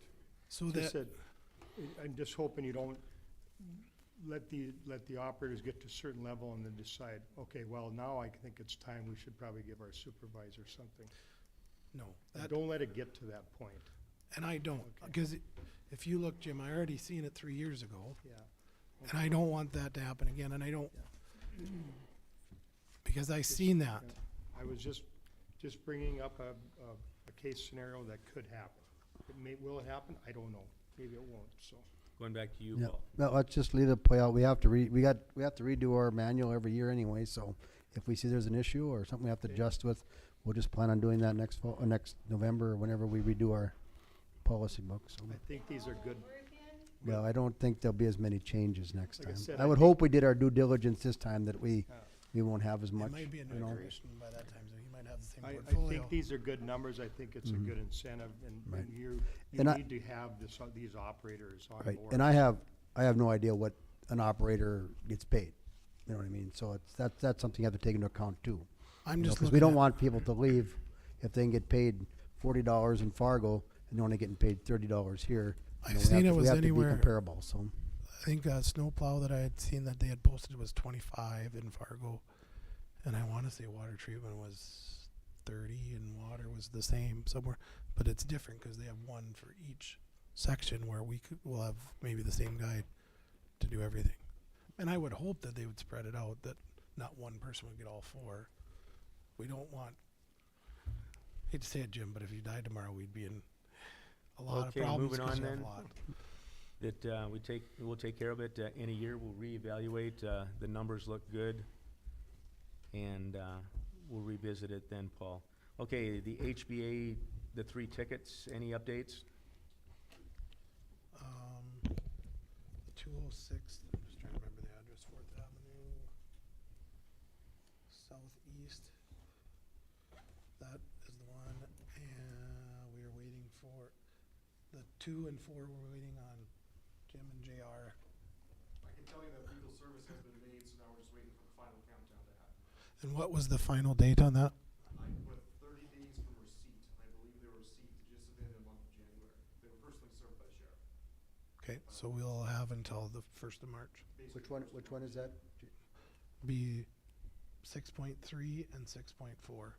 So Just that, I'm just hoping you don't let the operators get to a certain level and then decide, okay, well, now I think it's time we should probably give our supervisor something. no, And that, don't let it get to that point, and I don't, Okay. because if you look, Jim, I already seen it 3 years ago. yeah. And I don't want that to happen again, and I don't, because I seen that. Yeah. I was just bringing up a case scenario that could happen. Will it happen? I don't know. Maybe it won't, so. Going back to you, Yeah, Paul. no, let's just leave it play out. We have to we have to redo our manual every year anyway, so if we see there's an issue or something we have to Okay. adjust with, we'll just plan on doing that next fall, next November or whenever we redo our policy book, so. I think these are good. Well, I don't think there'll be as many changes next Like I time. said, I I would think- hope we did our due diligence this time, that we won't have as much, It might be a you new know. iteration by that time, so you might have the same I portfolio. think these are good numbers. I think it's a Mhm. good incentive, and Right. you And I- need to have these operators on Right, board. and I have no idea what an operator gets paid, you know what I mean? So that's something you have to take into account too. I'm You know, just 'cause looking we don't at- want people to leave if they can get paid $40 in Fargo and they're only getting paid $30 here. You I've know, seen it was we have to be anywhere- comparable, so. I think snowplow that I had seen that they had posted was 25 in Fargo, and I want to say water treatment was 30, and water was the same somewhere, but it's different because they have one for each section where we'll have maybe the same guy to do everything. And I would hope that they would spread it out, that not one person would get all four. We don't want, hate to say it, Jim, but if you died tomorrow, we'd be in a lot of Okay, problems moving 'cause on you have then. a lot. That we'll take care of it in a year. We'll reevaluate. The numbers look good. And we'll revisit it then, Paul. Okay, the HBA, the 3 tickets, any updates? The 206, I'm just trying to remember the address, 4th Avenue, southeast. That is the one, and we are waiting for the 2 and 4, we're waiting on Jim and JR. I can tell you that legal service has been made, so now we're just waiting for the final countdown to happen. And what was the final date on that? I put 30 days from receipt. I believe their receipt just within the month of January. They were personally served by the sheriff. Okay, so we'll have until the 1st of March. Basically, Which one is that? Be 6.3 and 6.4.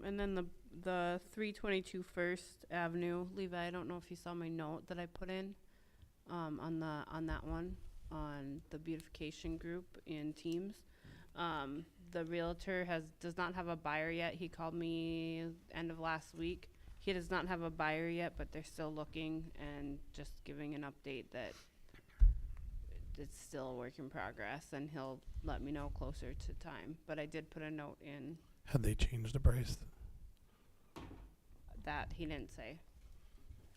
And then the 322 First Avenue, Levi, I don't know if you saw my note that I put in, on that one, on the beautification group in Teams. The realtor does not have a buyer yet. He called me end of last week. He does not have a buyer yet, but they're still looking, and just giving an update that it's still a work in progress, and he'll let me know closer to time. But I did put a note in Had they changed the price? that he didn't say.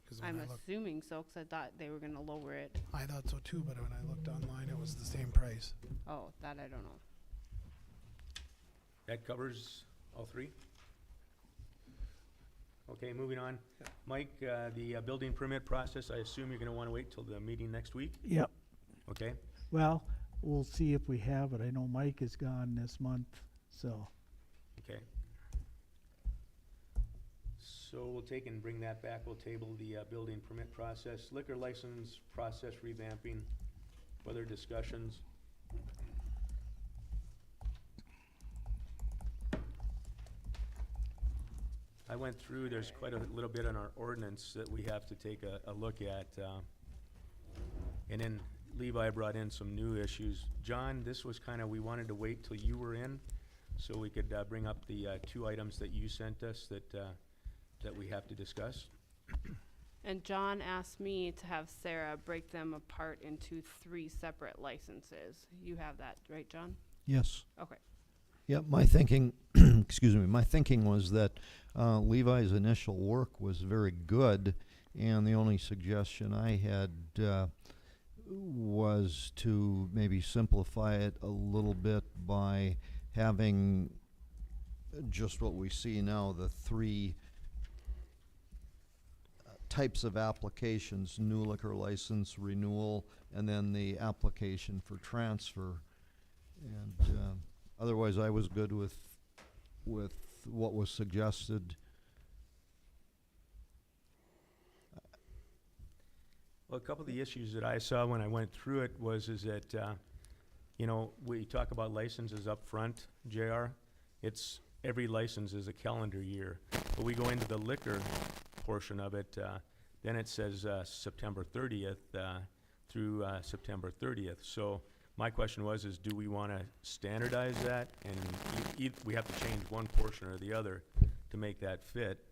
'Cause when I'm I looked, assuming so, 'cause I thought they were gonna lower it. I thought so too, but when I looked online, it was the same price. Oh, that I don't know. That covers all 3? Okay, moving on. Mike, the building permit process, I assume you're gonna wanna wait till the meeting next week? Yep. Okay? Well, we'll see if we have it. I know Mike is gone this month, so. Okay. So we'll take and bring that back. We'll table the building permit process, liquor license process revamping, further discussions. I went through, there's quite a little bit in our ordinance that we have to take a look at. And then Levi brought in some new issues. John, this was kind of, we wanted to wait till you were in, so we could bring up the 2 items that you sent us that we have to discuss. And John asked me to have Sarah break them apart into 3 separate licenses. You have that, right, John? Yes. Okay. Yeah, my thinking, excuse me, my thinking was that Levi's initial work was very good, and the only suggestion I had was to maybe simplify it a little bit by having just what we see now, the 3 types of applications: new liquor license, renewal, and then the application for transfer. And otherwise, I was good with what was suggested. Well, a couple of the issues that I saw when I went through it is that, you know, we talk about licenses up front, JR. It's, every license is a calendar year. But we go into the liquor portion of it, then it says September 30th through September 30th. So My question was, is do we want to standardize that? And we have to change one portion or the other to make that fit.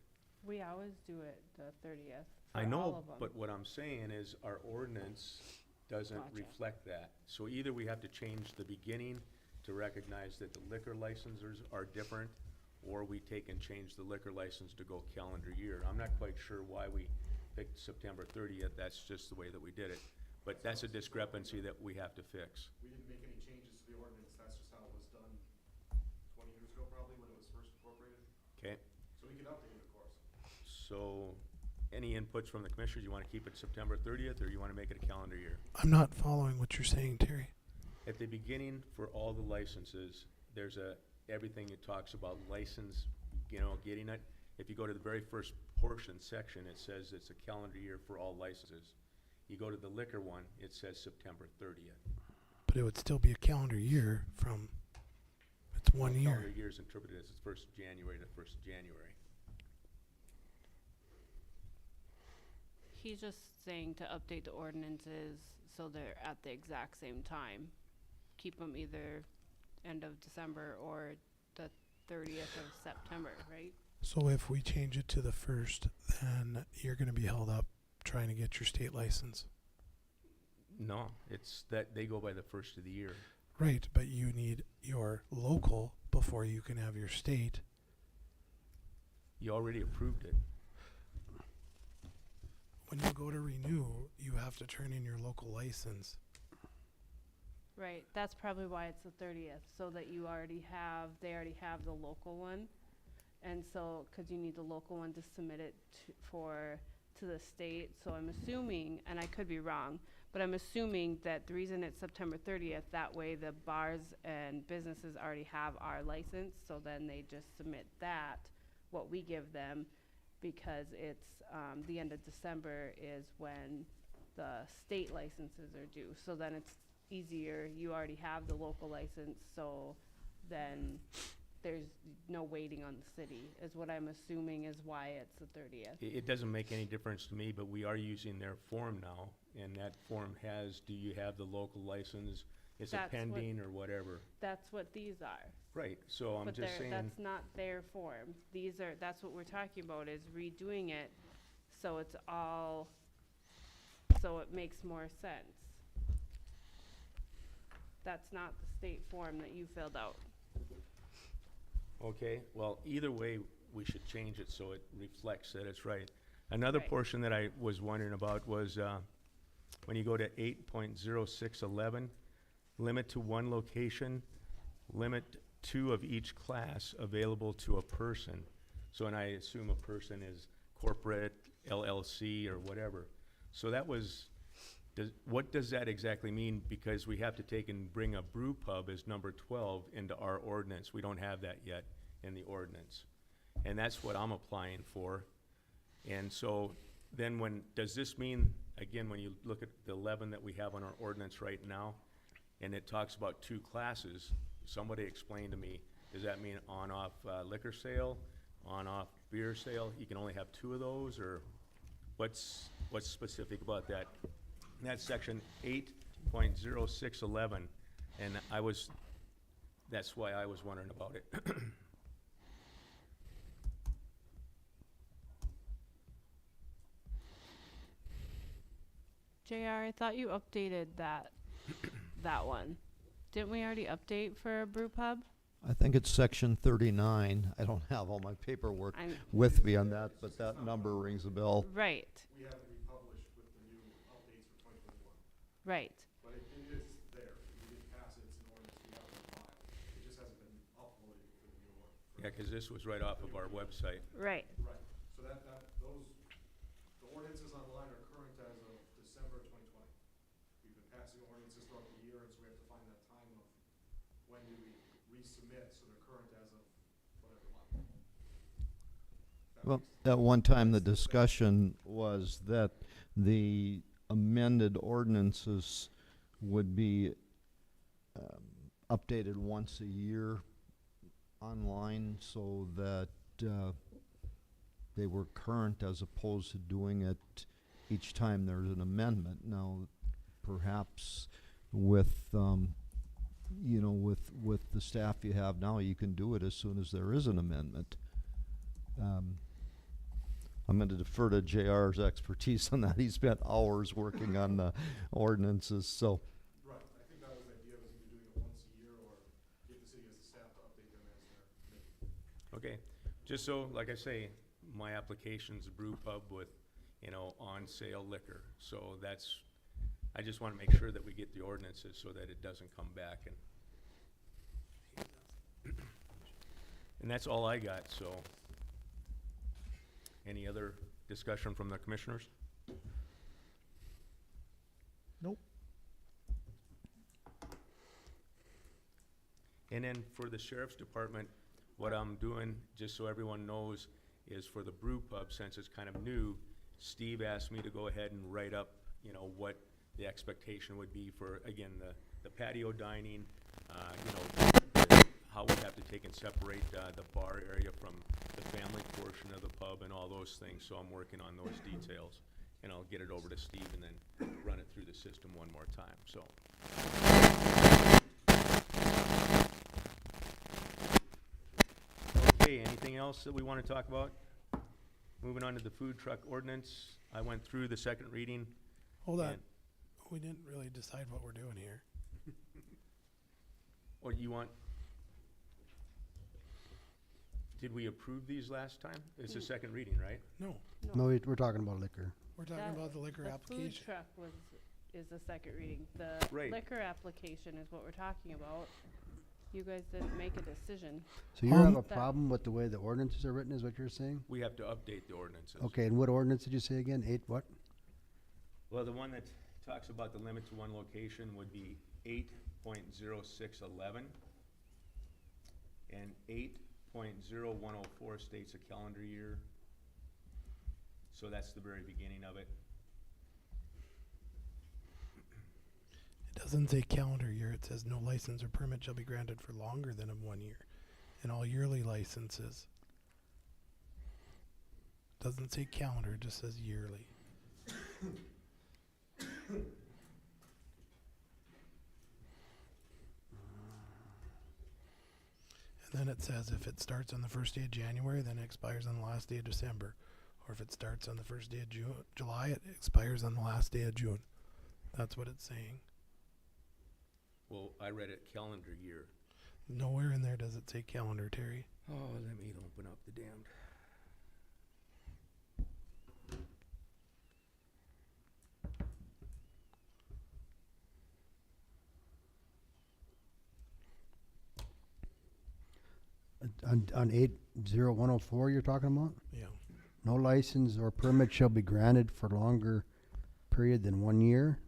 We always do it the 30th I for all know, of them. but what I'm saying is our ordinance doesn't Gotcha. reflect that. So either we have to change the beginning to recognize that the liquor licensors are different, or we take and change the liquor license to go calendar year. I'm not quite sure why we picked September 30th. That's just the way that we did it. But that's a discrepancy that we have to fix. We didn't make any changes to the ordinance, that's just how it was done 20 years ago probably, when it was first incorporated. Okay? So we can update it, of course. So, any inputs from the commissioners? You want to keep it September 30th, or you want to make it a calendar year? I'm not following what you're saying, Terry. At the beginning, for all the licenses, there's everything it talks about license, getting it. If you go to the very first portion section, it says it's a calendar year for all licenses. You go to the liquor one, it says September 30th. But it would still be a calendar year from, it's one year. Calendar year is interpreted as the 1st of January to 1st of January. He's just saying to update the ordinances so they're at the exact same time. Keep them either end of December or the 30th of September, right? So if we change it to the 1st, then you're gonna be held up trying to get your state license. No, it's that they go by the 1st of the year. Right, but you need your local before you can have your state. You already approved it. When you go to renew, you have to turn in your local license. Right, that's probably why it's the 30th, so that they already have the local one. And so, cause you need the local one to submit it to the state, so I'm assuming, and I could be wrong, but I'm assuming that the reason it's September 30th, that way the bars and businesses already have our license, so then they just submit that, what we give them, because it's, the end of December is when the state licenses are due, so then it's easier, you already have the local license, so then there's no waiting on the city, is what I'm assuming is why it's the 30th. It doesn't make any difference to me, but we are using their form now, and that form has, do you have the local license? Is it That's what- pending or whatever? That's what these are. Right, so I'm But just saying, that's not their form. That's what we're talking about, is redoing it, so it's all, so it makes more sense. That's not the state form that you filled out. okay, well, either way, we should change it so it reflects that it's right. Another Right. portion that I was wondering about was, when you go to 8.0611, limit to one location, limit 2 of each class available to a person. So, and I assume a person is corporate, LLC, or whatever. So that was, what does that exactly mean? Because we have to take and bring a brew pub as number 12 into our ordinance. We don't have that yet in the ordinance. And that's what I'm applying for. And so then does this mean, again, when you look at the 11 that we have on our ordinance right now, and it talks about 2 classes, somebody explain to me, does that mean on-off liquor sale, on-off beer sale? You can only have 2 of those, or what's specific about that? That's section 8.0611, and that's why I was wondering about it. JR, I thought you updated that one. Didn't we already update for a brew pub? I think it's section 39. I don't have all my paperwork I'm, with me on that, but that number rings a bell. right, We have it republished with the new updates for 2021. right. But it is there. We didn't pass it, it's an ordinance we have in file. It just hasn't been uploaded for the new one. Yeah, because this was right off of our website. Right. Right, so the ordinances online are current as of December 2020. We've been passing ordinances throughout the year, and so we have to find that time of when do we resubmit, so they're current as of whatever month. Well, at one time, the discussion was that the amended ordinances would be updated once a year online so that they were current as opposed to doing it each time there's an amendment. Now, perhaps with, you know, with the staff you have now, you can do it as soon as there is an amendment. I'm going to defer to JR's expertise on that. He spent hours working on the ordinances, so. Right, I think that was the idea, was either doing it once a year or get the city as the staff to update them as they're making. Okay, just so, like I say, my application's a brew pub with, you know, on-sale liquor. So that's, I just wanna make sure that we get the ordinances so that it doesn't come back and that's all I got, so. Any other discussion from the commissioners? Nope. And then for the sheriff's department, what I'm doing, just so everyone knows, is for the brew pub, since it's kind of new, Steve asked me to go ahead and write up, you know, what the expectation would be for, again, the patio dining, you know, how we have to take and separate the bar area from the family portion of the pub and all those things. So I'm working on those details, and I'll get it over to Steve and then run it through the system one more time, so. Okay, anything else that we want to talk about? Moving on to the food truck ordinance. I went through the second reading. Hold on. and- We didn't really decide what we're doing here. Or you want? Did we approve these last time? It's the second reading, right? No, No, we're talking about liquor. we're talking That- about the liquor The food application. truck is the second reading. The Right. liquor application is what we're talking about. You guys didn't make a decision. So you have a That- problem with the way the ordinances are written, is what you're saying? We have to update the ordinances. Okay, and what ordinance did you say again? 8 what? Well, the one that talks about the limit to one location would be 8.0611. And 8.0104 states a calendar year. So that's the very beginning of it. It doesn't say calendar year, it says no license or permit shall be granted for longer than of 1 year. And all yearly licenses. Doesn't say calendar, it just says yearly. And then it says if it starts on the first day of January, then it expires on the last day of December. Or if it starts on the first day of July, it expires on the last day of June. That's what it's saying. Well, I read it calendar year. Nowhere in there does it say calendar, Terry. Oh, let me open up the damned. On 80104 you're talking about? Yeah. No license or permit shall be granted for longer period than 1 year.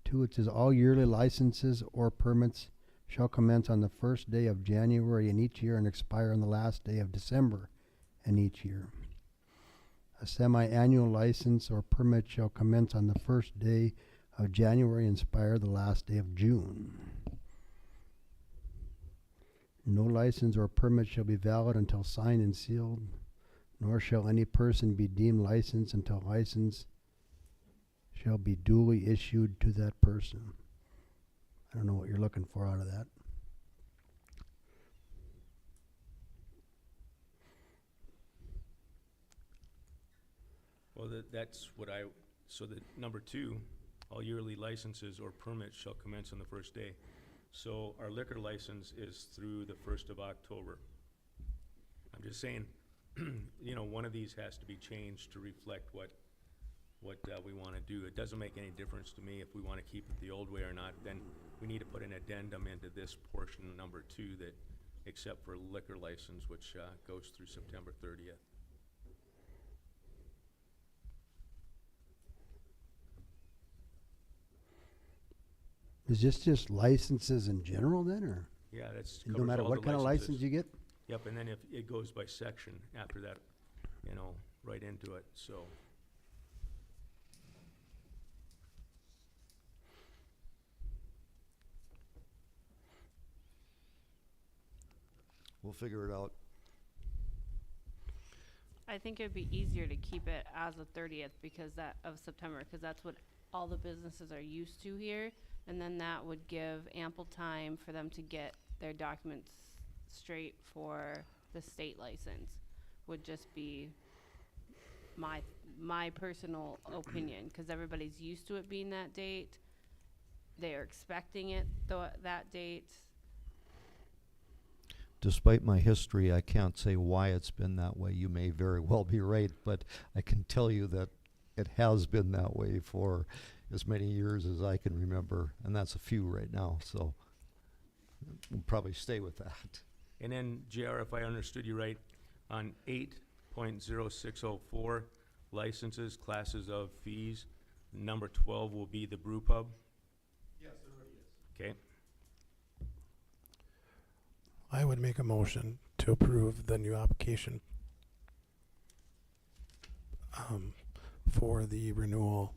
2, it says all yearly licenses or permits shall commence on the first day of January in each year and expire on the last day of December in each year. A semi-annual license or permit shall commence on the first day of January and expire the last day of June. No license or permit shall be valid until signed and sealed, nor shall any person be deemed licensed until license shall be duly issued to that person. I don't know what you're looking for out of that. Well, that's what so the number 2, all yearly licenses or permits shall commence on the first day. So our liquor license is through the 1st of October. I'm just saying, you know, one of these has to be changed to reflect what we want to do. It doesn't make any difference to me if we want to keep it the old way or not. Then we need to put an addendum into this portion, number 2, that except for liquor license, which goes through September 30th. Is this just licenses in general then, or Yeah, that's no covers matter all what the kind of licenses. license you get? Yep, and then if it goes by section after that, you know, right into it, so. We'll figure it out. I think it'd be easier to keep it as of 30th because of September, because that's what all the businesses are used to here. And then that would give ample time for them to get their documents straight for the state license, would just be my personal opinion, because everybody's used to it being that date. They're expecting it that date. Despite my history, I can't say why it's been that way. You may very well be right, but I can tell you that it has been that way for as many years as I can remember, and that's a few right now, so we'll probably stay with that. And then, JR, if I understood you right, on 8.0604, licenses, classes of fees, number 12 will be the brew pub? Yes, it already is. Okay, I would make a motion to approve the new application for the renewal,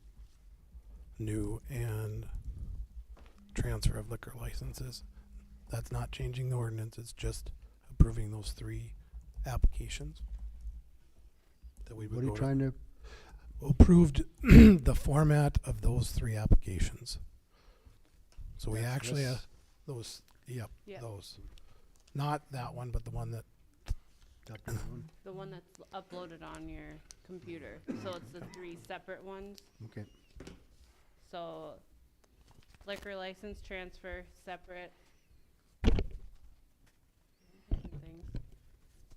new and transfer of liquor licenses. That's not changing the ordinance, it's just approving those 3 applications. That we would What are you go to- trying to, approved the format of those 3 applications. So we That's actually, this- those, yep, Yep. those. Not that one, but the one that, got that one? The one that's uploaded on your computer. So it's the 3 separate ones. Okay. So liquor license transfer, separate. Things.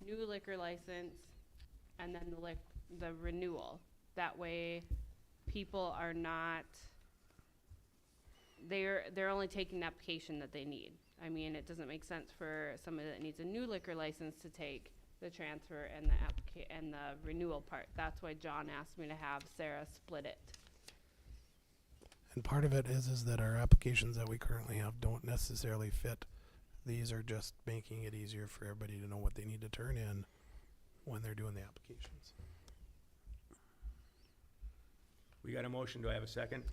New liquor license, and then the renewal. That way, people are not, they're only taking the application that they need. I mean, it doesn't make sense for somebody that needs a new liquor license to take the transfer and and the renewal part. That's why John asked me to have Sarah split it. and part of it is that our applications that we currently have don't necessarily fit. These are just making it easier for everybody to know what they need to turn in when they're doing the applications. we got a motion, do I have a second?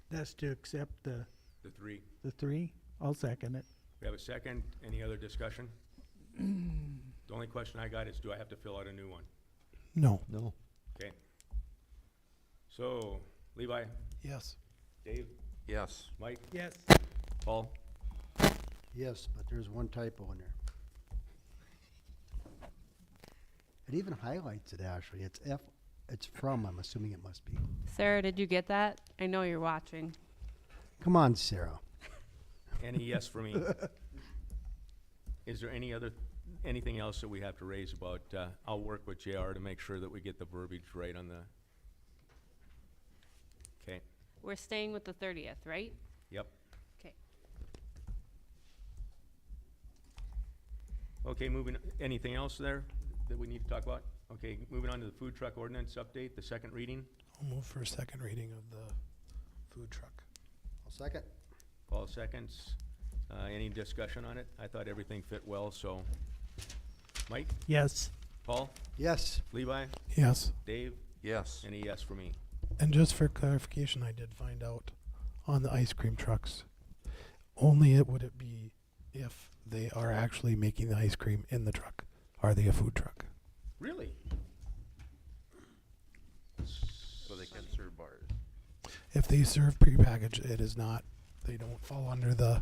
That's to accept The 3. the 3. I'll second it. We have a second, any other discussion? The only question I got is, do I have to fill out a new one? No. No? Okay. So, Levi, Yes. Dave, Yes. Mike, Yes. Paul? Yes, but there's one typo in there. It even highlights it, actually. It's it's from, I'm assuming it must be. Sarah, did you get that? I know you're watching. Come on, Sarah. Any yes for me? Is there anything else that we have to raise about, I'll work with JR to make sure that we get the verbiage right on the, okay, We're staying with the 30th, right? yep. Okay. Okay, moving, anything else there that we need to talk about? Okay, moving on to the food truck ordinance update, the second reading. I'll move for a second reading of the food truck. I'll second. Paul seconds. Any discussion on it? I thought everything fit well, so. Mike, Yes. Paul, Yes. Levi, Yes. Dave, Yes. any yes for me? And just for clarification, I did find out on the ice cream trucks, only would it be if they are actually making the ice cream in the truck. Are they a food truck? Really? So they can serve bars. If they serve prepackaged, it is not, they don't fall under the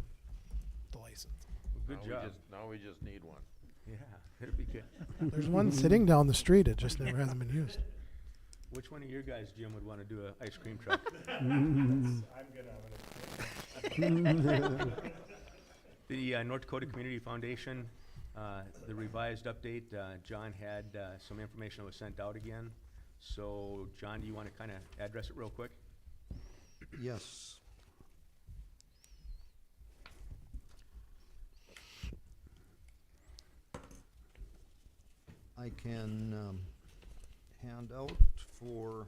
license. Good Now job. Now we just need one. Yeah, it'd be good. There's one sitting down the street, it just never hasn't been used. Which one of your guys, Jim, would want to do an ice cream truck? I'm gonna The North Dakota Community Foundation, the revised update, John had some information that was sent out again. So, John, do you want to kind of address it real quick? Yes. I can hand out for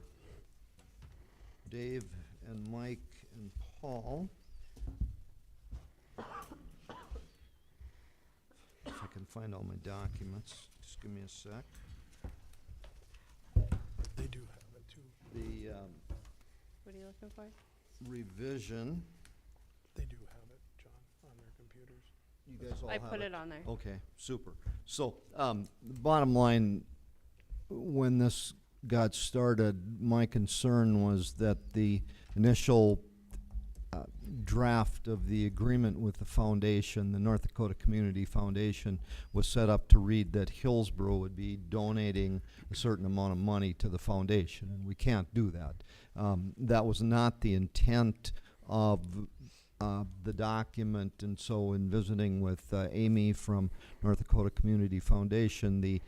Dave and Mike and Paul. If I can find all my documents, just give me a sec. They do have it too. The What are you looking for? revision, They do have it, John, on their computers. you guys all I have put it on there. Okay, super. So, the bottom line, when this got started, my concern was that the initial draft of the agreement with the foundation, the North Dakota Community Foundation, was set up to read that Hillsboro would be donating a certain amount of money to the foundation, and we can't do that. That was not the intent of the document, and so in visiting with Amy from North Dakota Community Foundation, the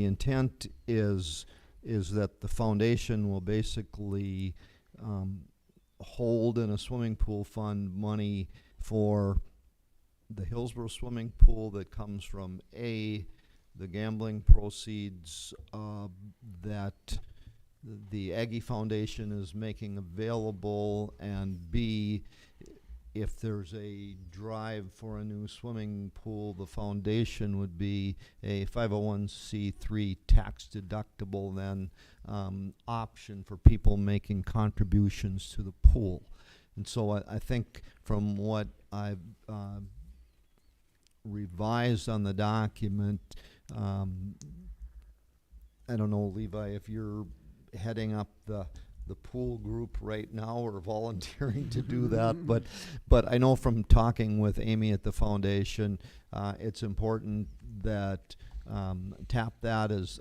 intent is that the foundation will basically hold in a swimming pool fund money for the Hillsboro swimming pool that comes from the gambling proceeds that the Aggie Foundation is making available, and B, if there's a drive for a new swimming pool, the foundation would be a 501c3 tax deductible then option for people making contributions to the pool. And so I think from what I've revised on the document, I don't know, Levi, if you're heading up the pool group right now or volunteering to do that, but I know from talking with Amy at the foundation, it's important that TAP that is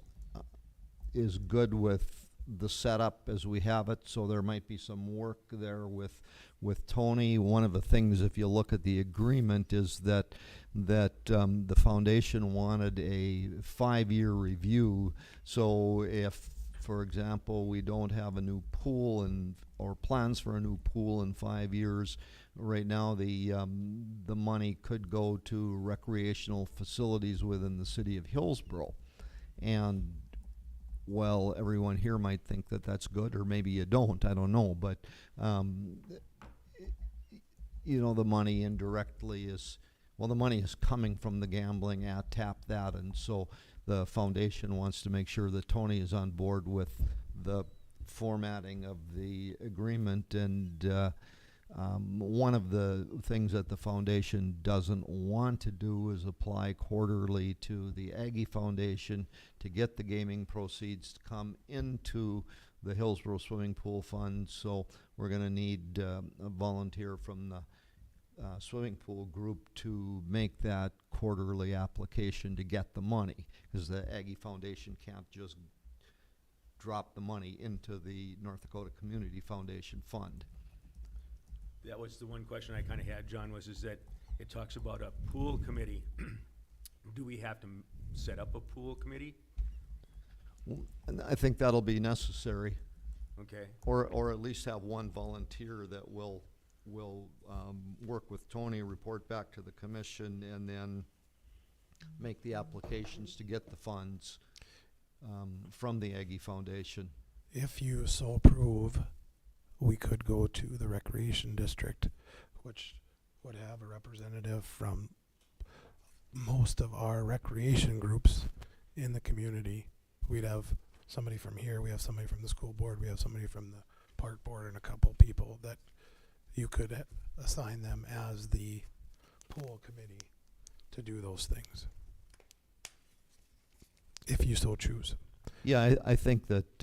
good with the setup as we have it, so there might be some work there with Tony. One of the things, if you look at the agreement, is that the foundation wanted a 5-year review. So if, for example, we don't have a new pool or plans for a new pool in 5 years, right now the money could go to recreational facilities within the city of Hillsboro. And well, everyone here might think that that's good, or maybe you don't, I don't know, but you know, the money indirectly the money is coming from the gambling at Tap That, and so the foundation wants to make sure that Tony is on board with the formatting of the agreement. And one of the things that the foundation doesn't want to do is apply quarterly to the Aggie Foundation to get the gaming proceeds to come into the Hillsboro Swimming Pool Fund. So we're going to need a volunteer from the swimming pool group to make that quarterly application to get the money, because the Aggie Foundation can't just drop the money into the North Dakota Community Foundation Fund. That was the one question I kind of had, John, is that it talks about a pool committee. Do we have to set up a pool committee? And I think that'll be necessary, Okay. or at least have one volunteer that will work with Tony, report back to the commission, and then make the applications to get the funds from the Aggie Foundation. If you so approve, we could go to the Recreation District, which would have a representative from most of our recreation groups in the community. We'd have somebody from here, we have somebody from the school board, we have somebody from the park board, and a couple people that you could assign them as the pool committee to do those things, if you so choose. Yeah, I think that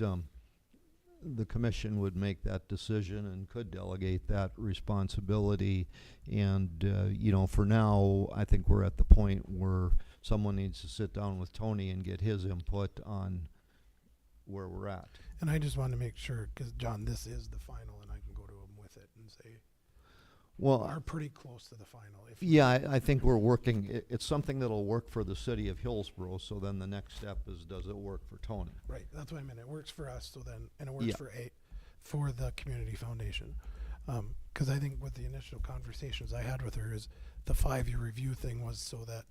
the commission would make that decision and could delegate that responsibility. And, you know, for now, I think we're at the point where someone needs to sit down with Tony and get his input on where we're at. And I just want to make sure, because John, this is the final, and I can go to him with it and say, Well, are pretty close to the final. yeah, I think we're working, it's something that'll work for the city of Hillsboro, so then the next step is, does it work for Tony? Right, that's what I meant. It works for us, so then, and it works Yeah. for the community foundation. Because I think with the initial conversations I had with her is the 5-year review thing was so that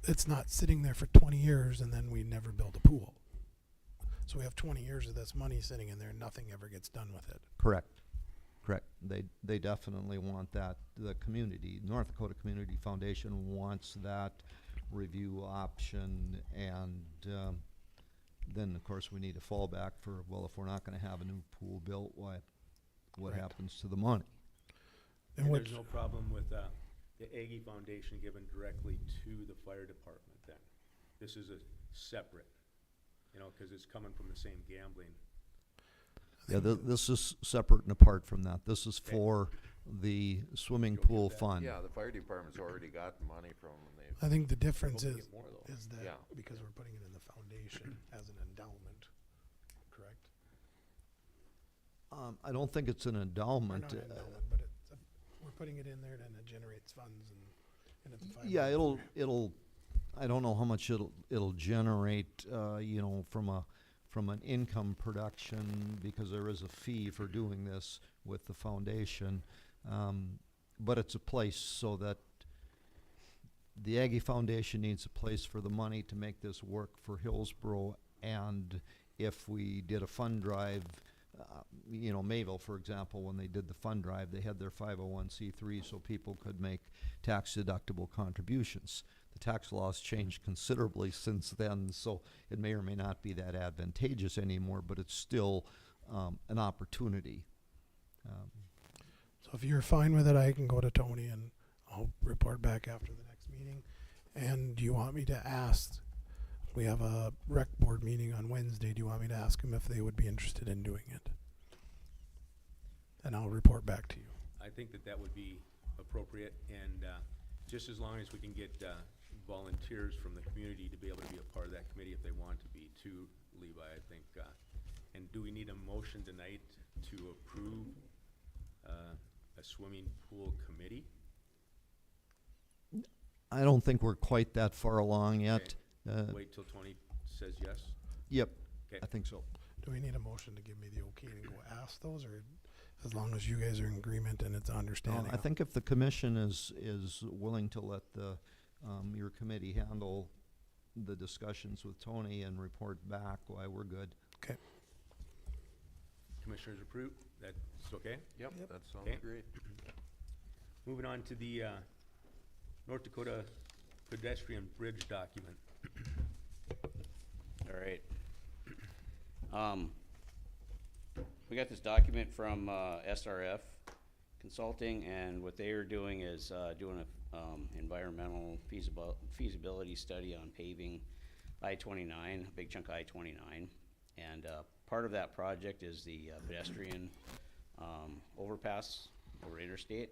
it's not sitting there for 20 years and then we never build a pool. So we have 20 years of this money sitting in there and nothing ever gets done with it. Correct. They definitely want that. The community, North Dakota Community Foundation wants that review option, and then of course we need a fallback for, well, if we're not gonna have a new pool built, what Right. happens to the money? And And which, there's no problem with the Aggie Foundation given directly to the fire department then? This is a separate. you know, cause it's coming from the same gambling. Yeah, this is separate and apart from that. This is Okay. for the swimming You'll get pool that. fund. Yeah, the fire department's already got money from them, they've, I think the difference Hoping to is, get more, though. is that Yeah. because we're putting it in the foundation as an endowment, correct? I don't think it's an Or endowment. not endowment, but it's, we're putting it in there and it generates funds and it's a Yeah, 501(c)(3). it'll, I don't know how much it'll generate, you know, from an income production, because there is a fee for doing this with the foundation. But it's a place so that the Aggie Foundation needs a place for the money to make this work for Hillsboro. And if we did a fund drive, you know, Mayville, for example, when they did the fund drive, they had their 501(c)(3) so people could make tax deductible contributions. The tax laws changed considerably since then, so it may or may not be that advantageous anymore, but it's still an opportunity. So if you're fine with it, I can go to Tony and I'll report back after the next meeting. And do you want me to ask, we have a rec board meeting on Wednesday, do you want me to ask them if they would be interested in doing it? And I'll report back to you. I think that would be appropriate, and just as long as we can get volunteers from the community to be able to be a part of that committee if they want to be too, Levi, I think. And do we need a motion tonight to approve a swimming pool committee? I don't think we're quite that far along yet. Wait till Tony says yes? Yep, Okay. I think so. Do we need a motion to give me the okay to go ask those, or as long as you guys are in agreement and it's understanding? I think if the commission is willing to let your committee handle the discussions with Tony and report back, why, we're good. Okay. Commissioners approve? That's okay? yep, that sounds Okay. great. Moving on to the North Dakota Pedestrian Bridge document. All right. We got this document from SRF Consulting, and what they are doing is doing a environmental feasibility study on paving I-29, a big chunk of I-29. And part of that project is the pedestrian overpass over interstate.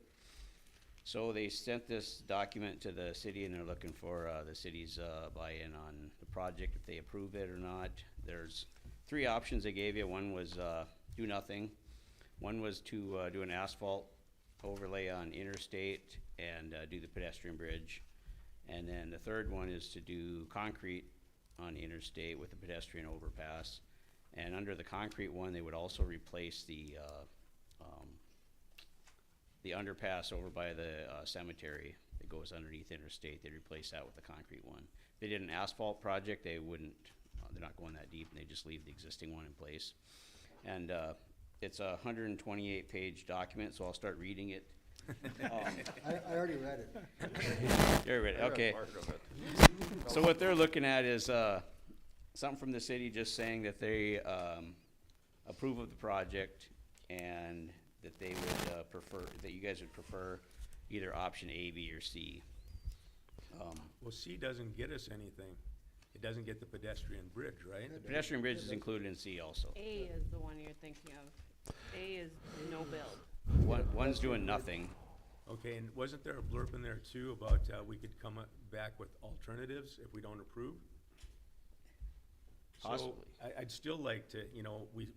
So they sent this document to the city, and they're looking for the city's buy-in on the project, if they approve it or not. There's 3 options they gave you. One was do nothing. One was to do an asphalt overlay on interstate and do the pedestrian bridge. And then the third one is to do concrete on the interstate with the pedestrian overpass. And under the concrete one, they would also replace the underpass over by the cemetery that goes underneath interstate. They'd replace that with the concrete one. If they did an asphalt project, they wouldn't, they're not going that deep, and they just leave the existing one in place. And it's a 128-page document, so I'll start reading it. I already read it. You read it, I read okay. part of it. So what they're looking at is something from the city just saying that they approve of the project, and that they would prefer, that you guys would prefer either option A, B, or C. Well, C doesn't get us anything. It doesn't get the pedestrian bridge, right? The pedestrian bridge is included in C also. A is the one you're thinking of. A is no build. One's doing nothing. Okay, and wasn't there a blurb in there too about we could come back with alternatives if we don't approve? Possibly. So I'd still like to, you know, we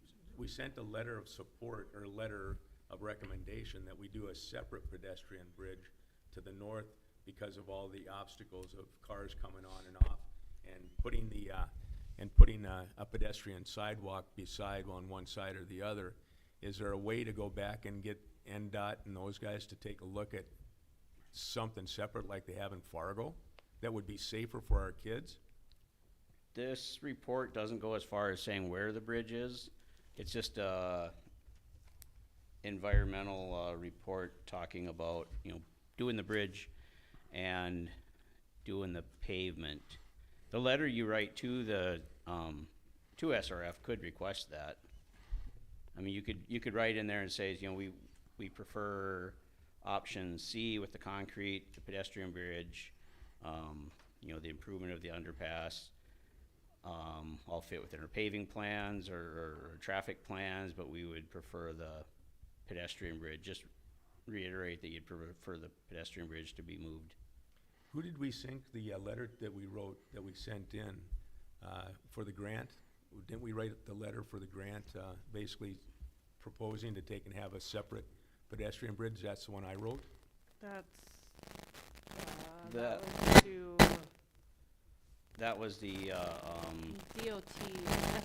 sent a letter of support or letter of recommendation that we do a separate pedestrian bridge to the north because of all the obstacles of cars coming on and off, and putting a pedestrian sidewalk beside on one side or the other. Is there a way to go back and get NDOT and those guys to take a look at something separate like they have in Fargo that would be safer for our kids? This report doesn't go as far as saying where the bridge is. It's just a environmental report talking about, you know, doing the bridge and doing the pavement. The letter you write to the to SRF could request that. I mean, you could write in there and say, you know, we prefer option C with the concrete, the pedestrian bridge, you know, the improvement of the underpass. all fit within our paving plans or traffic plans, but we would prefer the pedestrian bridge. Just reiterate that you'd prefer the pedestrian bridge to be moved. Who did we sync the letter that we wrote, that we sent in for the grant? Didn't we write the letter for the grant, basically proposing to take and have a separate pedestrian bridge? That's the one I wrote? That's, That- that was to That was the, DOT,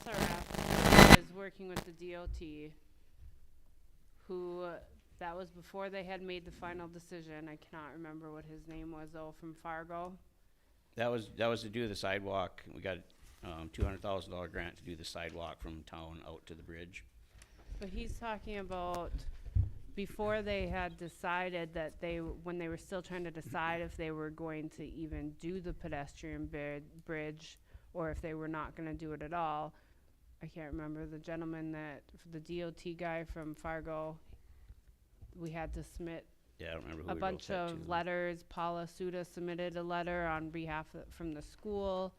SRF is working with the DOT, who, that was before they had made the final decision. I cannot remember what his name was though, from Fargo. that was to do the sidewalk. We got $200,000 grant to do the sidewalk from town out to the bridge. But he's talking about before they had decided that when they were still trying to decide if they were going to even do the pedestrian bridge or if they were not gonna do it at all. I can't remember the gentleman the DOT guy from Fargo, we had to submit Yeah, I don't remember who a we wrote bunch that of to. letters. Paula Suda submitted a letter on behalf from the school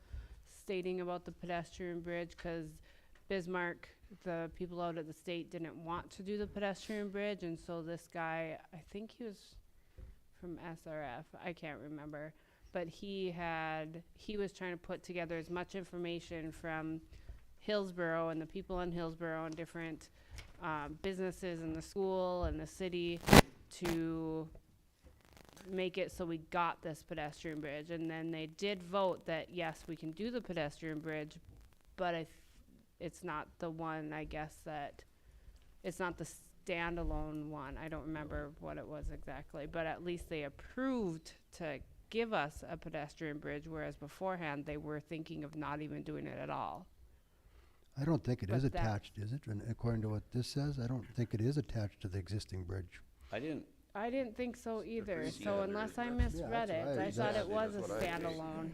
stating about the pedestrian bridge, cause Bismarck, the people out at the state didn't want to do the pedestrian bridge, and so this guy, I think he was from SRF, I can't remember, but he was trying to put together as much information from Hillsboro and the people in Hillsboro and different businesses in the school and the city to make it so we got this pedestrian bridge. And then they did vote that yes, we can do the pedestrian bridge, but it's not the one, I guess, that it's not the standalone one. I don't remember what it was exactly, but at least they approved to give us a pedestrian bridge, whereas beforehand they were thinking of not even doing it at all. I don't think it is But that- attached, is it? And according to what this says, I don't think it is attached to the existing bridge. I didn't, I didn't think so either, pretty so standard. unless I Yeah, misread that's it, what I thought it exactly, was a that's what I think. standalone.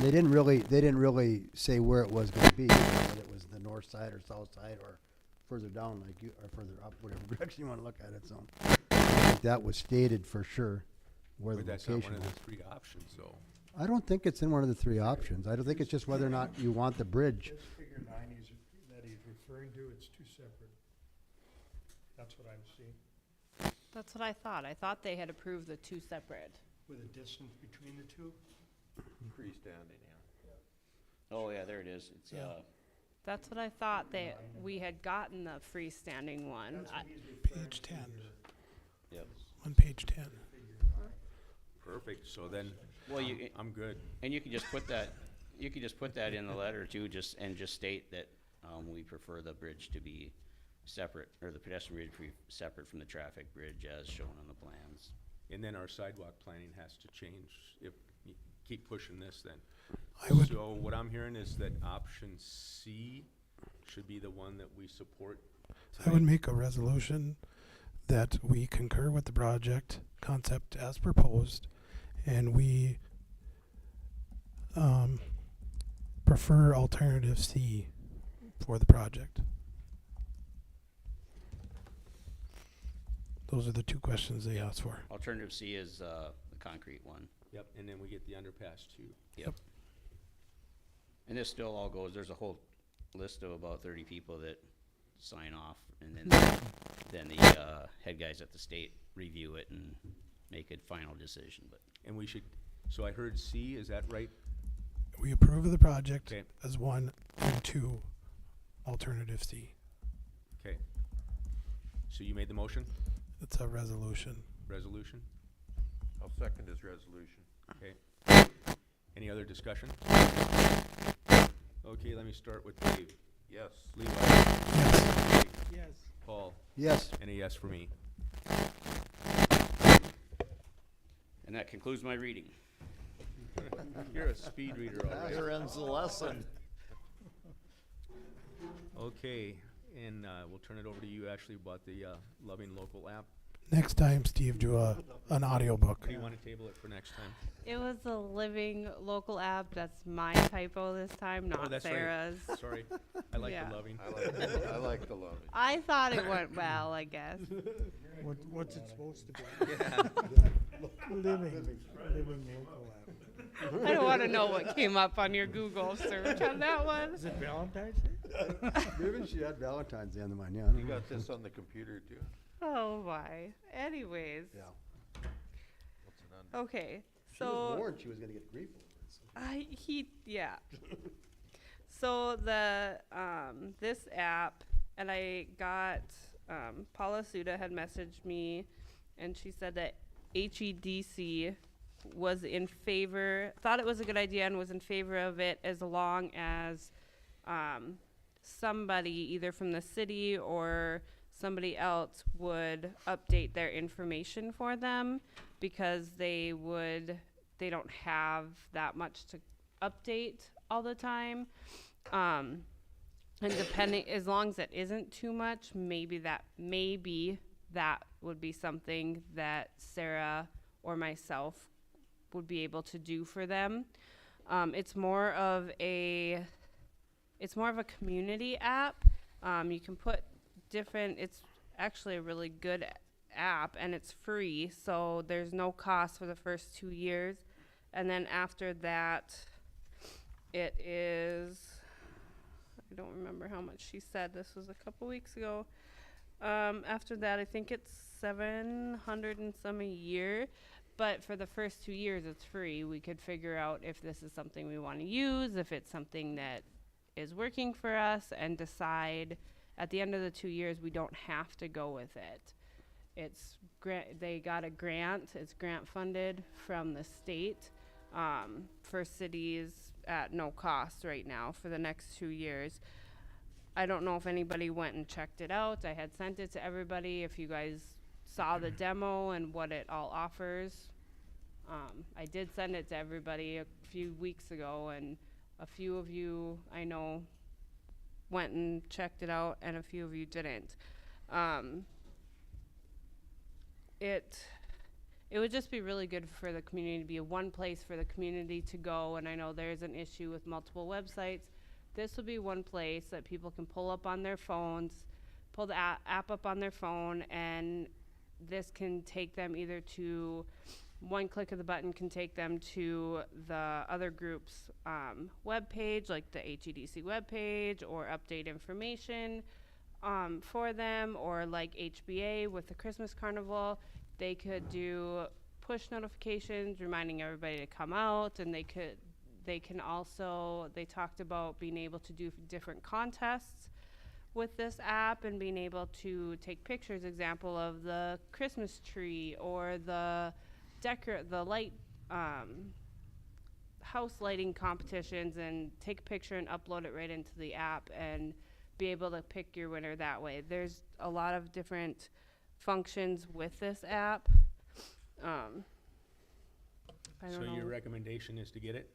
They didn't really say where it was gonna be, whether it was the north side or south side or further down like you, or further up, whatever direction you wanna look at it, so. I think that was stated for sure, where the But that's not location one was. of the three options, though. I don't think it's in one of the three options. I don't think it's just whether or not you want the bridge. This figure 9 that he's referring to, it's two separate. That's what I'm seeing, That's what I thought. I thought they had approved the two separate. with a distance between the two. Freestanding, yeah. oh yeah, there it is. It's, Yeah. That's what I thought we had gotten the freestanding one. That's I- what he's referring Page to 10. here. yep. On page 10. Perfect, so then, Well, you, I'm good. and you could just put that in the letter too, just state that, we prefer the bridge to be separate, or the pedestrian bridge to be separate from the traffic bridge as shown on the plans. And then our sidewalk planning has to change if you keep pushing this then. I would, So what I'm hearing is that option C should be the one that we support I would tonight. make a resolution that we concur with the project concept as proposed, and we prefer alternative C for the project. Those are the two questions they asked for. Alternative C is, the concrete one. Yep, and then we get the underpass too. Yep. And this still all goes, there's a whole list of about 30 people that sign off, and then the head guys at the state review it and make a final decision, but And we should, so I heard C, is that right? We approve of the project Okay. as 1 and 2, alternative C. Okay. So you made the motion, It's a resolution. resolution? I'll second his resolution. Okay. Any other discussion? Okay, let me start with Dave. Yes. Levi? Yes. Mike? Yes. Paul? Yes, And a yes for me. and that concludes my reading. You're a speed reader already. There ends the lesson. Okay, and we'll turn it over to you, Ashley, about the Loving Local app. Next time, Steve, do an audiobook. Do you want to table it for next time? It was the Living Local app. That's my typo this time, Oh, not that's right. Sarah's. Sorry, I like Yeah. the Loving. I like the loving. I thought it went well, I guess. What's it supposed to be? Yeah. Living local app. I don't wanna know what came up on your Google search on that one. Is it Valentine's Day? Maybe she had Valentine's Day on the mind, yeah. I don't You know. got this on the computer too. Oh my. Anyways, Yeah. What's it on? okay, She was so. warned she was gonna get grief over this. Yeah. So the, this app, and I got, Paula Suda had messaged me, and she said that HEDC was in favor, thought it was a good idea and was in favor of it as long as, somebody, either from the city or somebody else, would update their information for them, because they don't have that much to update all the time. And depending, as long as it isn't too much, maybe that would be something that Sarah or myself would be able to do for them. It's more of a community app. You can put different, it's actually a really good app, and it's free, so there's no cost for the first 2 years. And then after that, it is, I don't remember how much she said, this was a couple weeks ago. After that, I think it's 700 and some a year, but for the first 2 years, it's free. We could figure out if this is something we want to use, if it's something that is working for us, and decide at the end of the 2 years, we don't have to go with it. It's they got a grant, it's grant funded from the state, for cities at no cost right now for the next 2 years. I don't know if anybody went and checked it out. I had sent it to everybody. If you guys saw the demo and what it all offers, I did send it to everybody a few weeks ago, and a few of you I know went and checked it out, and a few of you didn't. It would just be really good for the community to be one place for the community to go, and I know there's an issue with multiple websites. This would be one place that people can pull up on their phones, pull the app up on their phone, and this can take them either to, one click of the button can take them to the other group's web page, like the HEDC web page, or update information for them, or like HBA with the Christmas Carnival. They could do push notifications reminding everybody to come out, and they can also, they talked about being able to do different contests with this app, and being able to take pictures, example of the Christmas tree or the light house lighting competitions, and take a picture and upload it right into the app and be able to pick your winner that way. There's a lot of different functions with this app. I don't So know. your recommendation is to get it?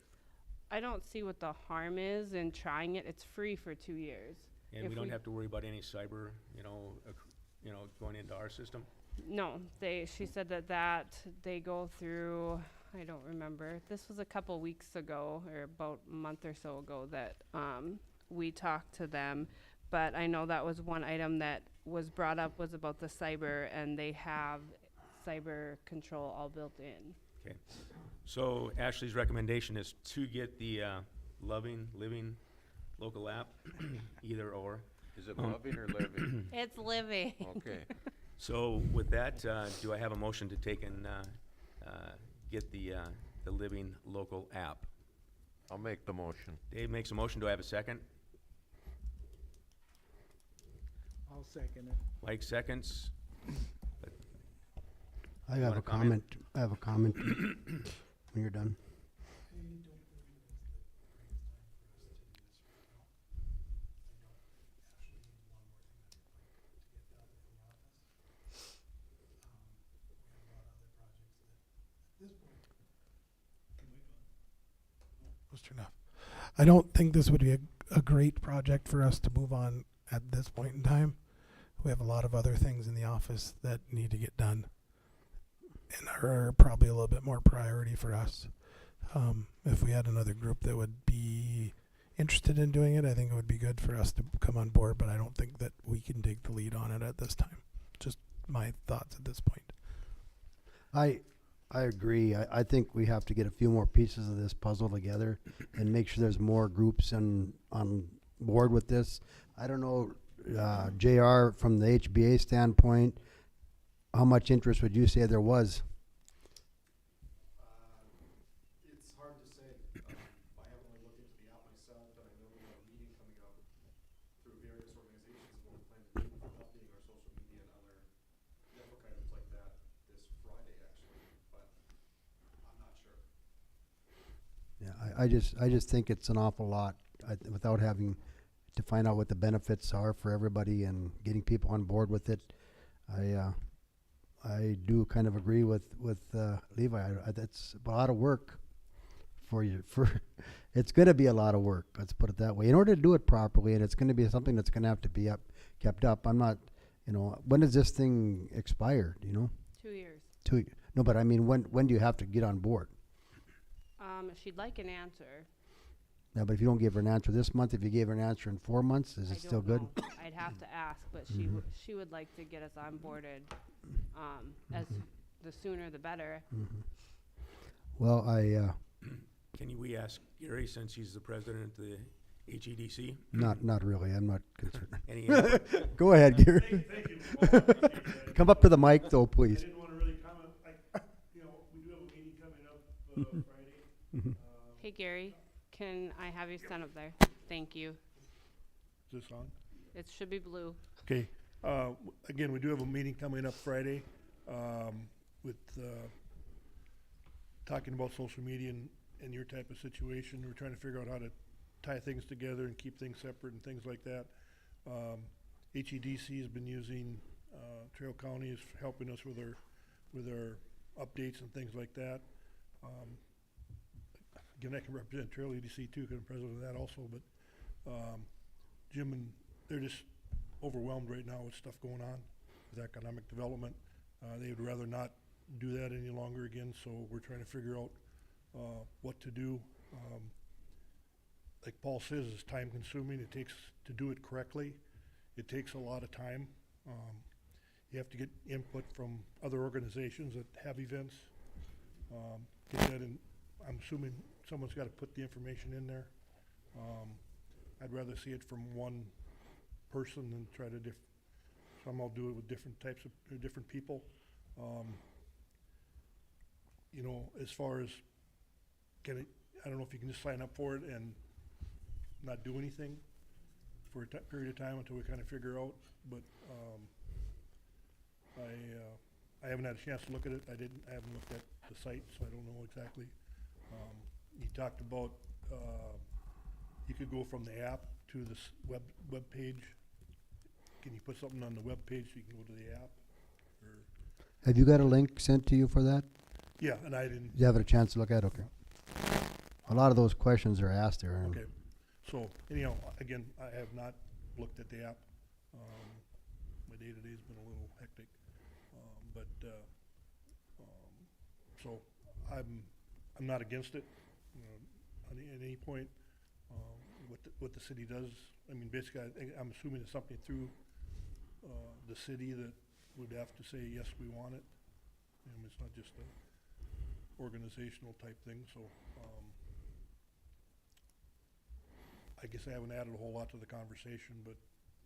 I don't see what the harm is in trying it. It's free for 2 years. And If we don't we- have to worry about any cyber, going into our system? No, she said that they go through, I don't remember. This was a couple weeks ago, or about a month or so ago, that we talked to them. But I know that was one item that was brought up, was about the cyber, and they have cyber control all built in. Okay. So Ashley's recommendation is to get the living local app, either or. Is it loving or living? It's living. Okay. So with that, do I have a motion to take and get the living local app? I'll make the motion. Dave makes a motion. Do I have a second? I'll second it. Mike seconds. I have wanna a comment? comment, I have a comment when you're done. Let's turn off. I don't think this would be a great project for us to move on at this point in time. We have a lot of other things in the office that need to get done and are probably a little bit more priority for us. If we had another group that would be interested in doing it, I think it would be good for us to come on board, but I don't think that we can take the lead on it at this time. Just my thoughts at this point. I agree. I think we have to get a few more pieces of this puzzle together and make sure there's more groups on board with this. I don't know, JR, from the HBA standpoint, how much interest would you say there was? It's hard to say. I haven't really looked into the app myself, but I know we have a meeting coming up through various organizations and what we plan to do for updating our social media and other network items like that this Friday, actually, but I'm not sure. Yeah, I just think it's an awful lot, without having to find out what the benefits are for everybody and getting people on board with it. I do kind of agree with Levi. That's a lot of work for you. It's going to be a lot of work. Let's put it that way. In order to do it properly, and it's going to be something that's going to have to be kept up. I'm not, when does this thing expire? Do you know? 2 years. No, but I mean, when do you have to get on board? If she'd like an answer, Yeah, but if you don't give her an answer this month, if you gave her an answer in 4 months, is I it still don't good? know. I'd have to ask, but she would like to get us onboarded, as the sooner the better. Well, We ask Gary, since he's the president of the HEDC? not really. I'm not concerned. Any input? Go ahead, Gary. Thank you. Well, I appreciate that. Come up to the mic, though, I please. didn't want to really comment, we do have a meeting coming up Friday. Hey, Gary, can I have you stand up there? Thank you. Is this on? It should be blue. Okay, again, we do have a meeting coming up Friday, with, talking about social media and your type of situation. We're trying to figure out how to tie things together and keep things separate and things like that. HEDC has been using, Trail County is helping us with our updates and things like that. Again, I can represent Trail EDC too, because I'm president of that also, but, Jim and they're just overwhelmed right now with stuff going on with economic development. They would rather not do that any longer again, so we're trying to figure out what to do. Like Paul says, it's time consuming. It takes, to do it correctly, it takes a lot of time. You have to get input from other organizations that have events. Get that in, I'm assuming someone's got to put the information in there. I'd rather see it from one person than try to somehow do it with different types of, different people. As far as, I don't know if you can just sign up for it and not do anything for a period of time until we kind of figure out, but, I haven't had a chance to look at it. I haven't looked at the site, so I don't know exactly. You talked about, you could go from the app to this web page. Can you put something on the web page so you can go to the app? Or, Have you got a link sent to you for that? yeah, and I didn't. You have a chance to look at it? Okay. A lot of those questions are asked there. Okay, so anyhow, again, I have not looked at the app. My day-to-day's been a little hectic, so I'm not against it, at any point. What the city does, I mean, basically, I'm assuming it's something through the city that would have to say, yes, we want it. It's not just a organizational type thing, so I guess I haven't added a whole lot to the conversation, but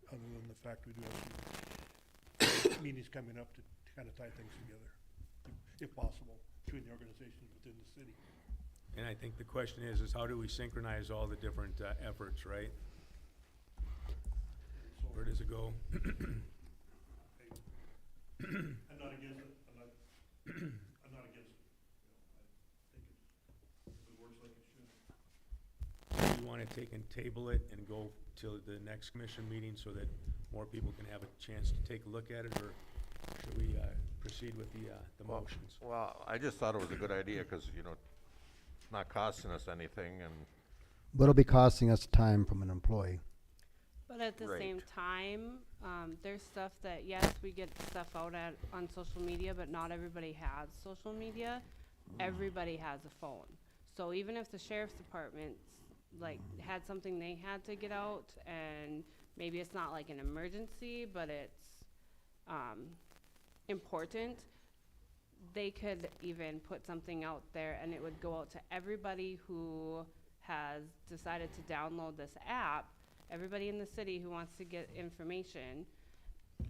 other than the fact we do have some meetings coming up to kind of tie things together, if possible, between the organizations within the city. And I think the question is how do we synchronize all the different efforts, right? So Where does it go? I'm not against it. I'm not against it. I think it works like it should. Do you want to take and table it and go till the next commission meeting so that more people can have a chance to take a look at it, or should we proceed with the motions? Well, I just thought it was a good idea, because, it's not costing us anything, and But it'll be costing us time from an employee. But at the Right. same time, there's stuff that, yes, we get stuff out on social media, but not everybody has social media. Everybody has a phone. So even if the sheriff's department, had something they had to get out, and maybe it's not like an emergency, but it's, important, they could even put something out there and it would go out to everybody who has decided to download this app, everybody in the city who wants to get information,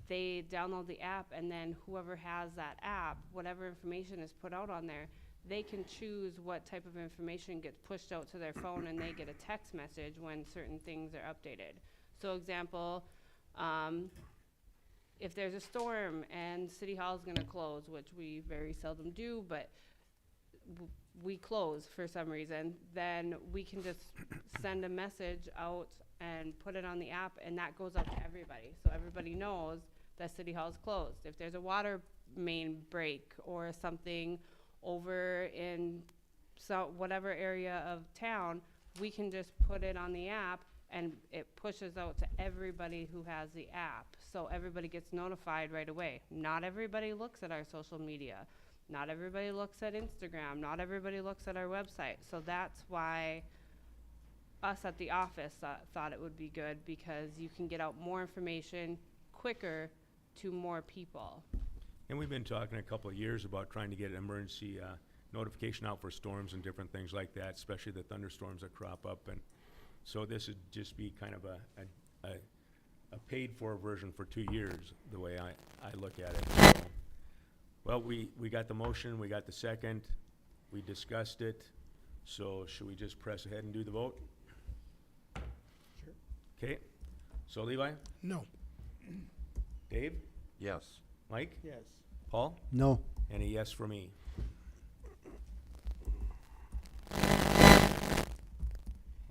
they download the app, and then whoever has that app, whatever information is put out on there, they can choose what type of information gets pushed out to their phone, and they get a text message when certain things are updated. So example, if there's a storm and City Hall is gonna close, which we very seldom do, but we close for some reason, then we can just send a message out and put it on the app, and that goes out to everybody. So everybody knows that City Hall is closed. If there's a water main break or something over in whatever area of town, we can just put it on the app and it pushes out to everybody who has the app. So everybody gets notified right away. Not everybody looks at our social media. Not everybody looks at Instagram. Not everybody looks at our website. So that's why us at the office thought it would be good, because you can get out more information quicker to more people. And we've been talking a couple of years about trying to get an emergency notification out for storms and different things like that, especially the thunderstorms that crop up. And so this would just be kind of a paid-for version for 2 years, the way I look at it. So, well, we got the motion, we got the second, we discussed it. So should we just press ahead and do the vote? Sure. Okay. So Levi? No. Dave? Yes. Mike? Yes. Paul? No. And a yes for me.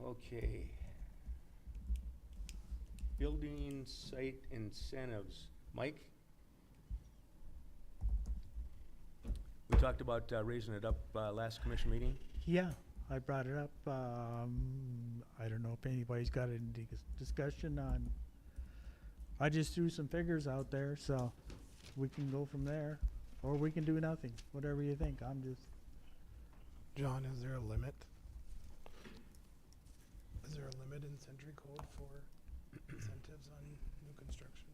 Okay. Building site incentives. Mike? We talked about raising it up last commission meeting. Yeah, I brought it up. I don't know if anybody's got any discussion on, I just threw some figures out there, so we can go from there, or we can do nothing, whatever you think. I'm just, John, is there a limit? Is there a limit in Century Code for incentives on new construction?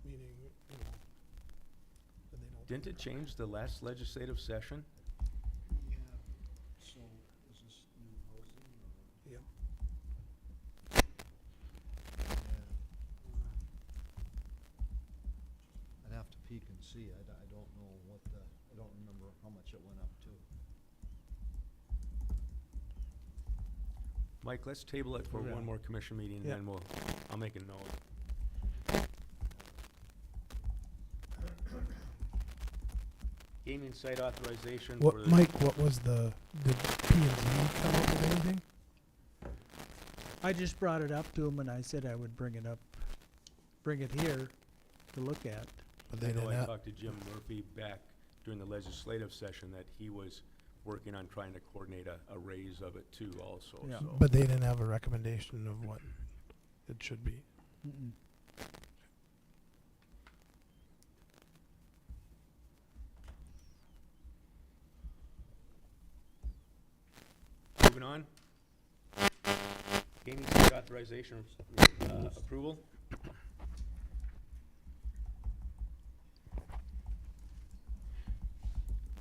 Meaning, you know, that they don't. Didn't it change the last legislative session? Yeah, so is this new housing or? Yep. I'd have to peek and see. I don't know what I don't remember how much it went up to. Mike, let's table it for Yeah. one more commission meeting, and Yeah. then I'll make a note. Gaming site authorization for What, the. Mike, what was did P&Z come up with anything? I just brought it up to him and I said I would bring it here to look at. But I they know didn't I have, talked to Jim Murphy back during the legislative session that he was working on trying to coordinate a raise of it too also, Yeah. so. but they didn't have a recommendation of what it should be. Mm-mm. Moving on. Gaming site authorization, approval.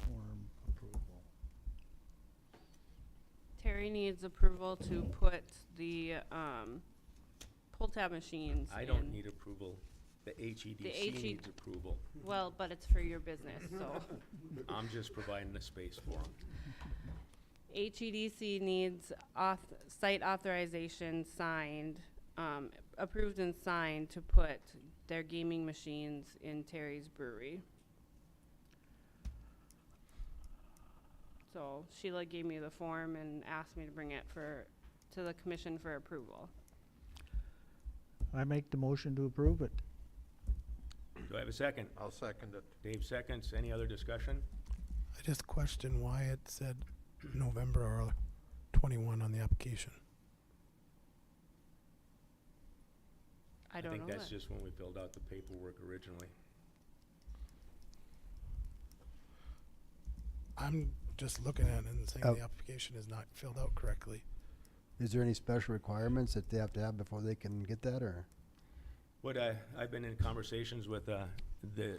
Form approval. Terry needs approval to put the, pull tab machines I don't in. need approval. The HEDC HED needs approval. Well, but it's for your business, so. I'm just providing the space for them. HEDC needs site authorization signed, approved and signed to put their gaming machines in Terry's brewery. So Sheila gave me the form and asked me to bring it to the commission for approval. I make the motion to approve it. Do I have a second? I'll second it. Dave seconds. Any other discussion? I just question why it said November or 21 on the application. I don't know think that's that. just when we filled out the paperwork originally. I'm just looking at it and saying Oh. the application is not filled out correctly. Is there any special requirements that they have to have before they can get that, or? I've been in conversations with the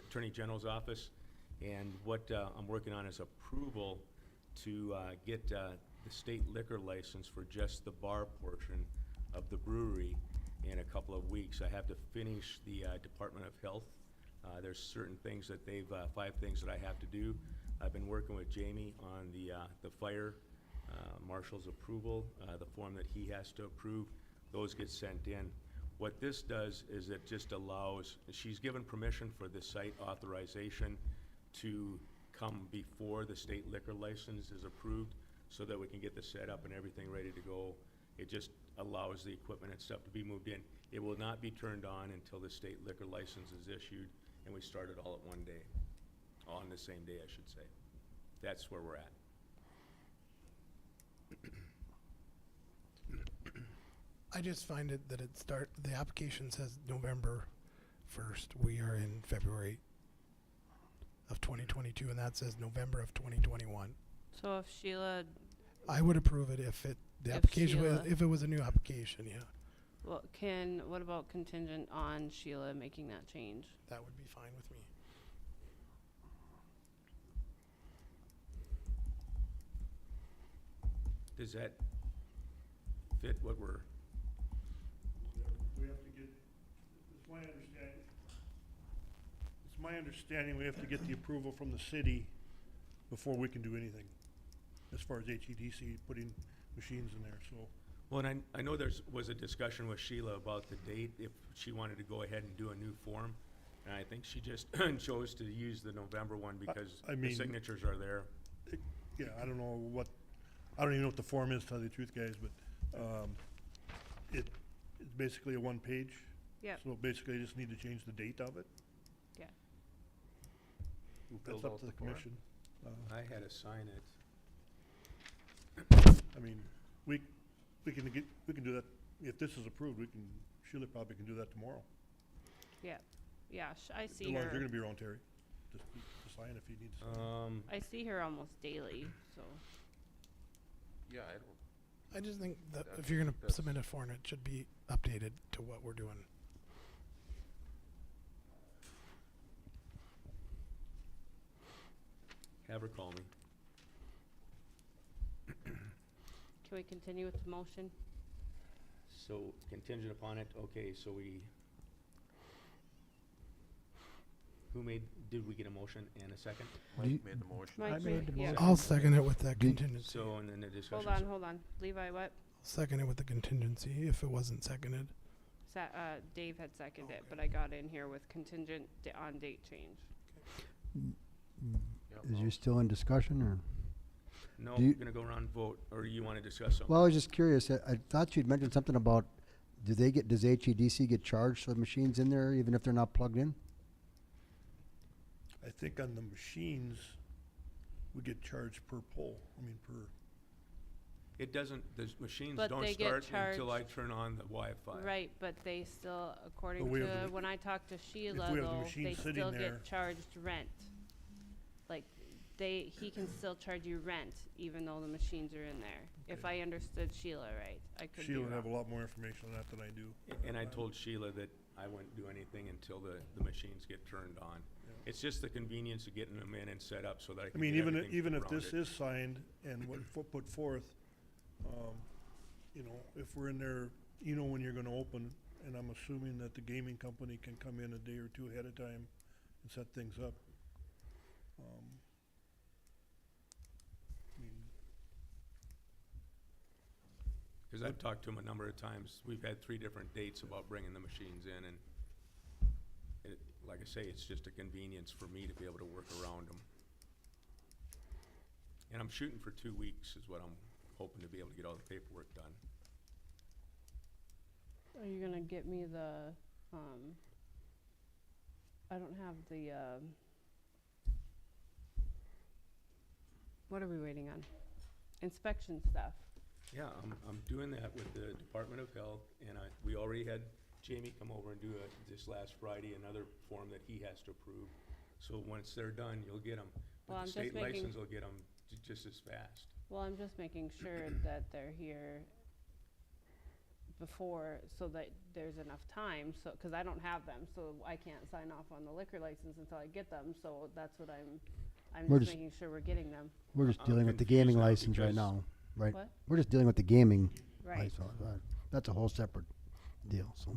Attorney General's office, and what I'm working on is approval to get the state liquor license for just the bar portion of the brewery in a couple of weeks. I have to finish the Department of Health. There's certain things that 5 things that I have to do. I've been working with Jamie on the fire marshal's approval, the form that he has to approve. Those get sent in. What this does is it just allows, she's given permission for the site authorization to come before the state liquor license is approved, so that we can get the setup and everything ready to go. It just allows the equipment and stuff to be moved in. It will not be turned on until the state liquor license is issued, and we start it all at one day, on the same day, I should say. That's where we're at. I just find it that the application says November 1st. We are in February of 2022, and that says November of 2021. So if Sheila, I would approve it if it was a new application, yeah. what about contingent on Sheila making that change? That would be fine with me. Does that fit what we're, We have to get, it's my understanding we have to get the approval from the city before we can do anything, as far as HEDC putting machines in there, so. well, and I know was a discussion with Sheila about the date, if she wanted to go ahead and do a new form. And I think she just chose to use the November one because I the mean, signatures are there. Yeah, I don't even know what the form is, to tell you the truth, guys, but, it's basically a one page. Yep. So basically, I just need to change the date of it. Yeah. Who That's filled up out to the form? commission. I had to sign it. I mean, we can do that, if this is approved, Sheila probably can do that tomorrow. Yeah, yeah, I As see long as you're her, gonna be around, Terry, just to sign if you need to sign. I see her almost daily, so. Yeah, I just think that That's- if you're going to that's- submit a form, it should be updated to what we're doing. Have her call me. Can we continue with the motion? So contingent upon it, okay, so did we get a motion and a second? Do you- Mike made the motion. Mike I made the yeah. motion. I'll second it with that Do- contingency. So, and then the discussion. Hold on. Levi, what? Second it with the contingency if it wasn't seconded. Dave had seconded it, but I got in here with contingent on date change. Yep, Is I'll- you still in discussion, or? No, Do you- we're gonna go around and vote, or you wanna discuss something? Well, I was just curious, I thought you'd mentioned something about, does HEDC get charged for the machines in there, even if they're not plugged in? I think on the machines, we get charged per pole, It doesn't, the machines But don't they get start until I charged. turn on the Wi-Fi. Right, but they still, according But we have to, the- when I talked to Sheila, we have the though, machine they sitting still there- get charged rent. Like, he can still charge you rent even though the machines are in there. If Okay. I understood Sheila right, I could be Sheila would have a wrong. lot more information on that than I do. And I told Sheila that I wouldn't do anything until the machines get turned on. Yeah. It's just the convenience of getting them in and set up so that I I can mean, get everything even if around this it. is signed and put forth, if we're in there, when you're gonna open, and I'm assuming that the gaming company can come in a day or two ahead of time and set things up. I mean, Cause I've talked to him a number of times. We've had 3 different dates about bringing the machines in, and like I say, it's just a convenience for me to be able to work around them. And I'm shooting for 2 weeks is what I'm hoping to be able to get all the paperwork done. Are you gonna get me the, I don't have the, what are we waiting on? Inspection stuff. Yeah, I'm doing that with the Department of Health, and we already had Jamie come over and do this last Friday, another form that he has to approve. So once they're done, you'll get them. Well, But I'm the just state making- license will get them just as fast. Well, I'm just making sure that they're here before, so that there's enough time, so, cause I don't have them, so I can't sign off on the liquor license until I get them, so that's what I'm We're just just- making sure we're getting them. We're just I'm dealing with the confused gaming now license right because- now, right? What? We're just dealing with the gaming Right. license. That's a whole separate deal, so.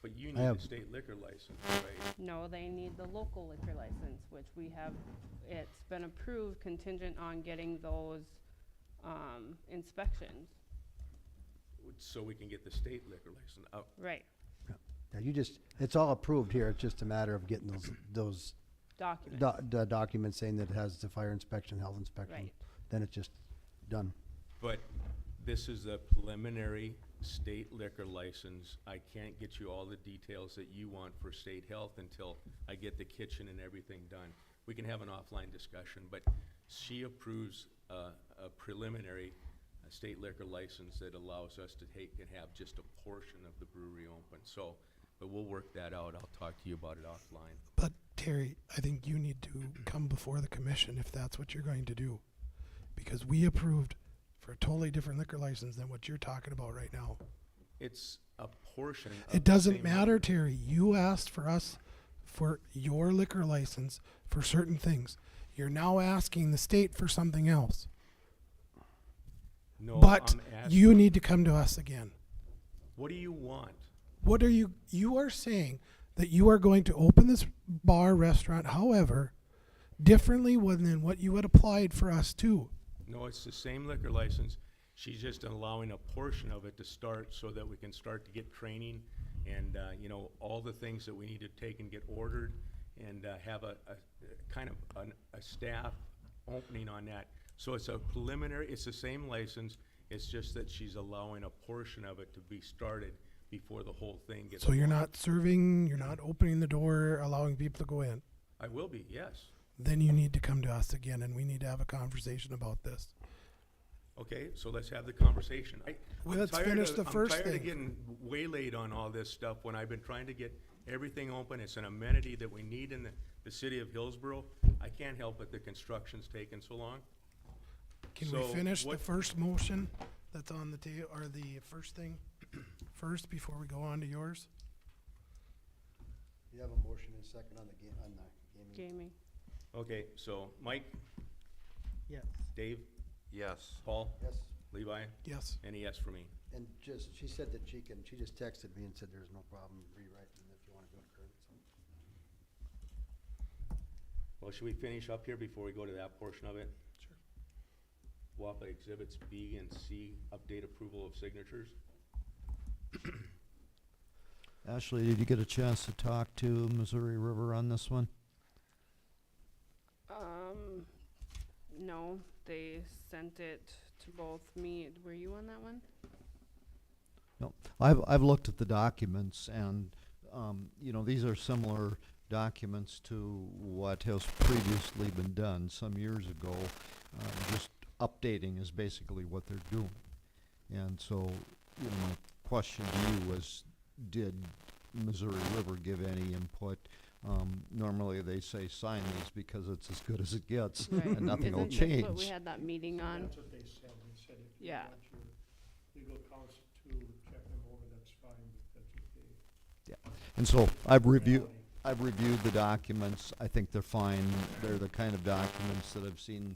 But you I need have- a state liquor license, right? No, they need the local liquor license, which we have, it's been approved contingent on getting those, inspections. So we can get the state liquor license out. Right. Yeah, it's all approved here. It's just a matter of getting those Documents. documents saying that it has the fire inspection, health inspection. Right. Then it's just done. But this is a preliminary state liquor license. I can't get you all the details that you want for state health until I get the kitchen and everything done. We can have an offline discussion, but she approves a preliminary state liquor license that allows us to take and have just a portion of the brewery open. So, but we'll work that out. I'll talk to you about it offline. But Terry, I think you need to come before the commission if that's what you're going to do. Because we approved for a totally different liquor license than what you're talking about right now. It's a portion of It the doesn't same matter, liquor. Terry. You asked for us for your liquor license for certain things. You're now asking the state for something else. No, But I'm asking, you need to come to us again. what do you want? What are you are saying that you are going to open this bar, restaurant, however, differently than what you had applied for us to. No, it's the same liquor license. She's just allowing a portion of it to start so that we can start to get training and, you know, all the things that we need to take and get ordered and have a kind of a staff opening on that. So it's a preliminary, it's the same license, it's just that she's allowing a portion of it to be started before the whole thing gets. So you're not serving, you're not opening the door, allowing people to go in. I will be, yes. Then you need to come to us again and we need to have a conversation about this. Okay, so let's have the conversation. Well, let's finish the first I'm tired of thing. getting waylaid on all this stuff when I've been trying to get everything open. It's an amenity that we need in the city of Hillsboro. I can't help it, the construction's taken so long. Can we So finish the what- first motion that's on the table, or the first thing first before we go on to yours? You have a motion and a second on the gaming. Gaming. Okay, so Mike, Yes. Dave, Yes. Paul, Yes, Levi, Yes. and a yes for me. and she said that she just texted me and said there's no problem rewriting if you wanna do it current, so. Well, should we finish up here before we go to that portion of it? Sure. WAPA exhibits B and C, update approval of signatures. Ashley, did you get a chance to talk to Missouri River on this one? No, they sent it to both me. Were you on that one? No, I've looked at the documents and, you know, these are similar documents to what has previously been done some years ago. Just updating is basically what they're doing. And so, you know, my question to you was, did Missouri River give any input? Normally they say sign these because it's as good as it gets Right. and nothing will Isn't this what we change. had that meeting on? That's what they said. They said if you Yeah. want your legal counsel to check them over, that's fine, but that's what they. And so I've reviewed, reality. I've reviewed the documents. I think they're fine. They're the kind of documents that I've seen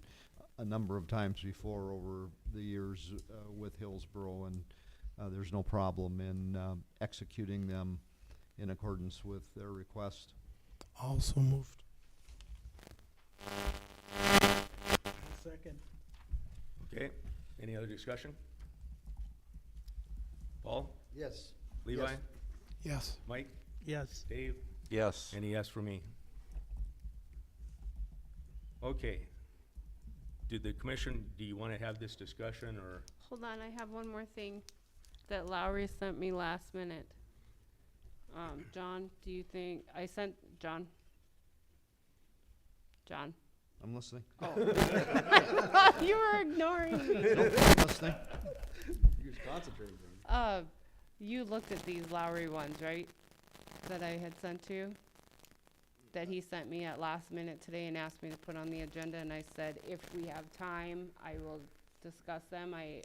a number of times before over the years with Hillsboro, and there's no problem in executing them in accordance with their request. Also moved. Second. Okay, any other discussion? Paul, Yes. Levi, Yes. Yes. Mike, Yes. Dave, Yes. and a yes for me. Okay. Did the commission, do you want to have this discussion, or? Hold on, I have one more thing that Lowry sent me last minute. John, do you think, I sent, John? John? I'm listening. Oh. I thought you were ignoring me. I'm listening. You're concentrating. You looked at these Lowry ones, right? That I had sent to you? That he sent me at last minute today and asked me to put on the agenda, and I said, if we have time, I will discuss them. I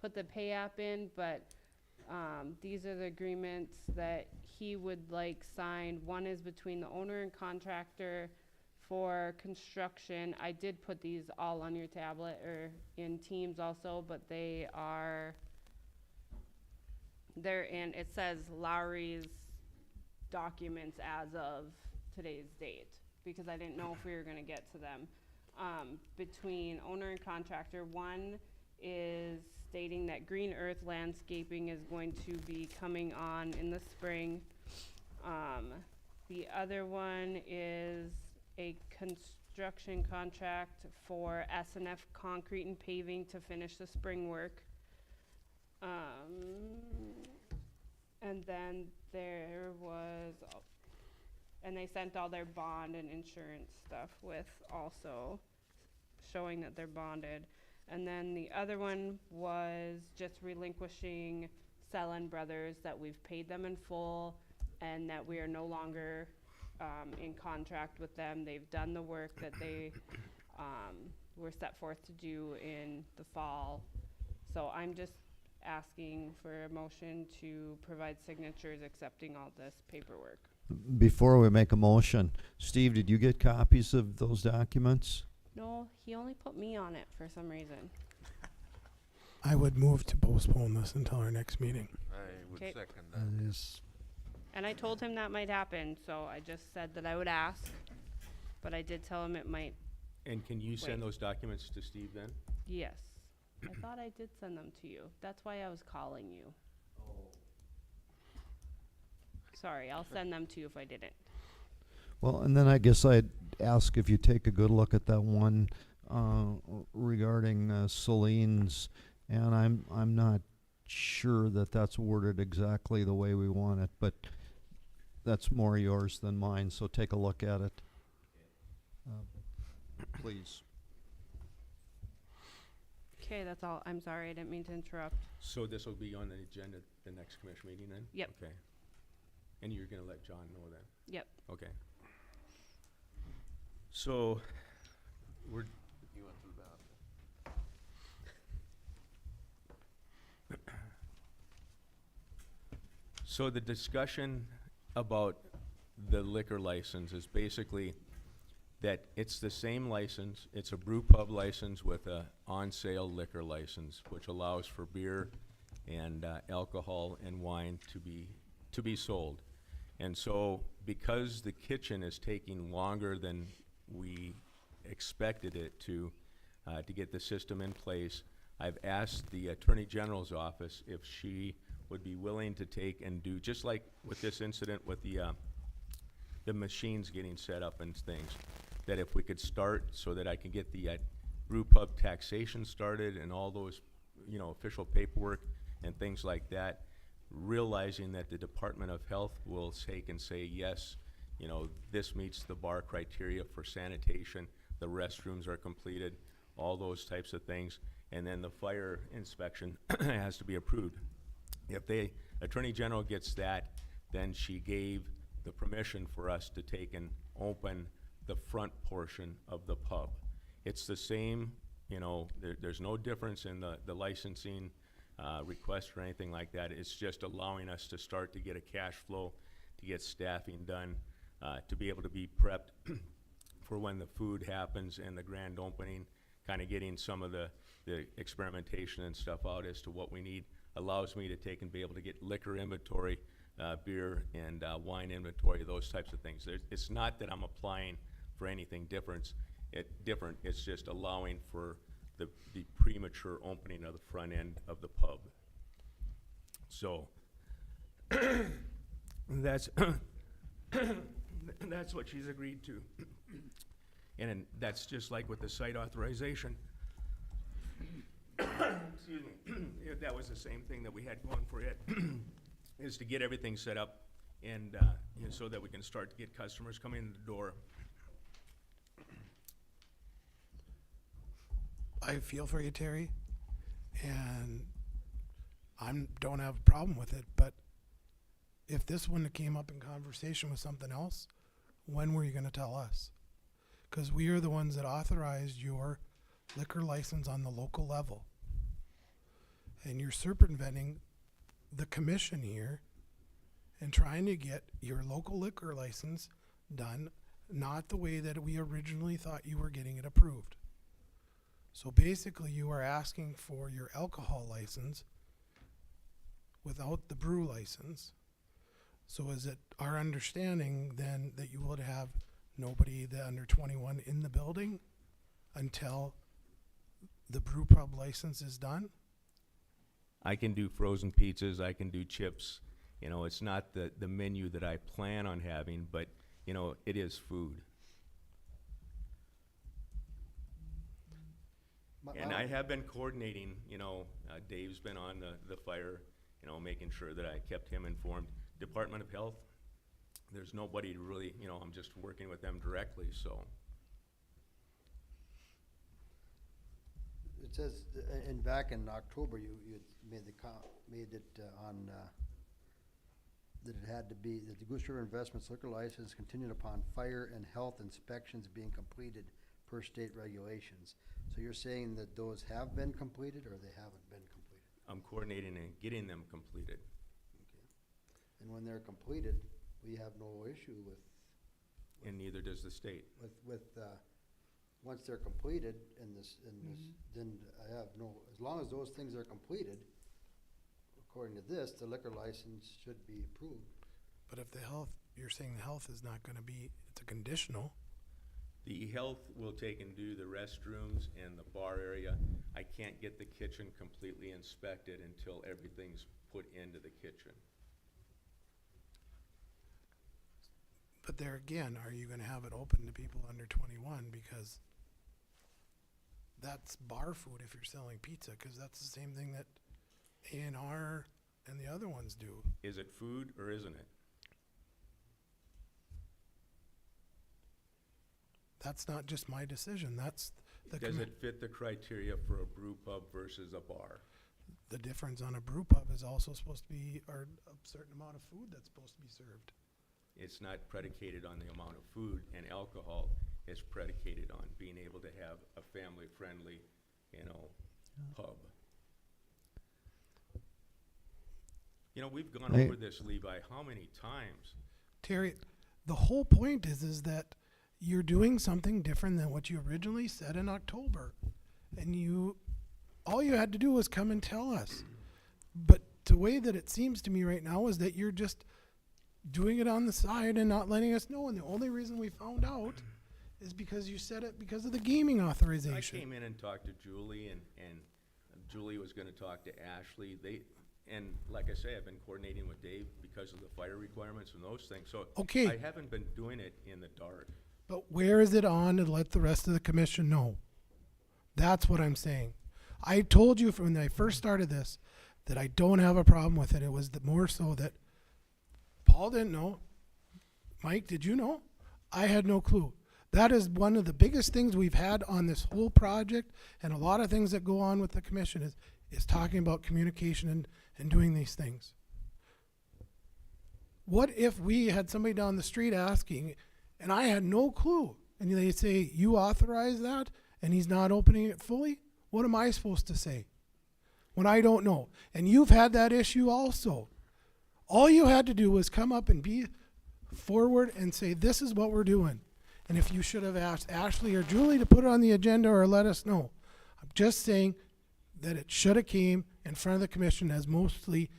put the pay app in, but, these are the agreements that he would like signed. One is between the owner and contractor for construction. I did put these all on your tablet or in Teams also, but they're in, it says Lowry's documents as of today's date, because I didn't know if we were gonna get to them. Between owner and contractor, one is stating that Green Earth Landscaping is going to be coming on in the spring. The other one is a construction contract for S&F Concrete and Paving to finish the spring work. And then there was, and they sent all their bond and insurance stuff with also showing that they're bonded. And then the other one was just relinquishing Sellen Brothers, that we've paid them in full and that we are no longer in contract with them. They've done the work that they were set forth to do in the fall. So I'm just asking for a motion to provide signatures accepting all this paperwork. Before we make a motion, Steve, did you get copies of those documents? No, he only put me on it for some reason. I would move to postpone this until our next meeting. I would 'Kay. second that. Is- And I told him that might happen, so I just said that I would ask. But I did tell him it might, And can you send Wait. those documents to Steve then? yes. I thought I did send them to you. That's why I was calling you. Sorry, I'll send them to you if I didn't. Well, and then I guess I'd ask if you take a good look at that one regarding Celine's, and I'm not sure that that's worded exactly the way we want it, but that's more yours than mine, so take a look at it. Please. Okay, that's all. I'm sorry, I didn't mean to interrupt. So this will be on the agenda at the next commission meeting then? Yep. Okay. And you're gonna let John know then? Yep. Okay. So, we're, You went through that. so the discussion about the liquor license is basically that it's the same license, it's a brew pub license with a on-sale liquor license, which allows for beer and alcohol and wine to be sold. And so, because the kitchen is taking longer than we expected it to get the system in place, I've asked the Attorney General's office if she would be willing to take and do, just like with this incident with the machines getting set up and things, that if we could start so that I can get the brew pub taxation started and all those, you know, official paperwork and things like that, realizing that the Department of Health will take and say, yes, you know, this meets the bar criteria for sanitation, the restrooms are completed, all those types of things, and then the fire inspection has to be approved. If the Attorney General gets that, then she gave the permission for us to take and open the front portion of the pub. It's the same, you know, there's no difference in the licensing request or anything like that. It's just allowing us to start to get a cash flow, to get staffing done, to be able to be prepped for when the food happens and the grand opening, kind of getting some of the experimentation and stuff out as to what we need, allows me to take and be able to get liquor inventory, beer and wine inventory, those types of things. It's not that I'm applying for anything different. It's just allowing for the premature opening of the front end of the pub. So that's that's what she's agreed to. And then that's just like with the site authorization. Excuse me. That was the same thing that we had going for it, is to get everything set up and you know, so that we can start to get customers coming in the door. I feel for you, Terry, and don't have a problem with it, but if this one came up in conversation with something else, when were you gonna tell us? 'Cause we are the ones that authorized your liquor license on the local level. and you're circumventing the commission here and trying to get your local liquor license done, not the way that we originally thought you were getting it approved. So basically, you are asking for your alcohol license without the brew license. So is it our understanding then that you would have nobody that under 21 in the building until the brew pub license is done? I can do frozen pizzas, I can do chips. You know, it's not the menu that I plan on having, but, you know, it is food. And I have been coordinating, you know, Dave's been on the fire, you know, making sure that I kept him informed. Department of Health, there's nobody to really, you know, I'm just working with them directly, so. It says, and back in October, you made made it on, that it had to be, that the Goose River Investments liquor license contingent upon fire and health inspections being completed per state regulations. So you're saying that those have been completed or they haven't been completed? I'm coordinating and getting them completed. Okay. And when they're completed, we have no issue with, And neither does the state. once they're completed then I have no, as long as those things are completed, according to this, the liquor license should be approved. But if the health, you're saying the health is not gonna be, it's a conditional. The health will take and do the restrooms and the bar area. I can't get the kitchen completely inspected until everything's put into the kitchen. But there again, are you gonna have it open to people under 21? Because that's bar food if you're selling pizza, cause that's the same thing that A&R and the other ones do. Is it food or isn't it? That's not just my decision, that's the Does it fit the criteria for a brew pub versus a bar? the difference on a brew pub is also supposed to be, or a certain amount of food that's supposed to be served. It's not predicated on the amount of food, and alcohol is predicated on being able to have a family-friendly, you know, pub. You know, we've gone over this, Levi, how many times? Terry, the whole point is that you're doing something different than what you originally said in October. And all you had to do was come and tell us. But the way that it seems to me right now is that you're just doing it on the side and not letting us know. And the only reason we found out is because you said it because of the gaming authorization. I came in and talked to Julie, and Julie was gonna talk to Ashley. And like I say, I've been coordinating with Dave because of the fire requirements and those things. So Okay. I haven't been doing it in the dark. But where is it on to let the rest of the commission know? That's what I'm saying. I told you from when I first started this that I don't have a problem with it. It was more so that Paul didn't know. Mike, did you know? I had no clue. That is one of the biggest things we've had on this whole project, and a lot of things that go on with the commission is talking about communication and doing these things. What if we had somebody down the street asking, and I had no clue, and they say, you authorize that, and he's not opening it fully? What am I supposed to say when I don't know? And you've had that issue also. All you had to do was come up and be forward and say, this is what we're doing. And if you should have asked Ashley or Julie to put it on the agenda or let us know. I'm just saying that it should have came in front of the commission as mostly,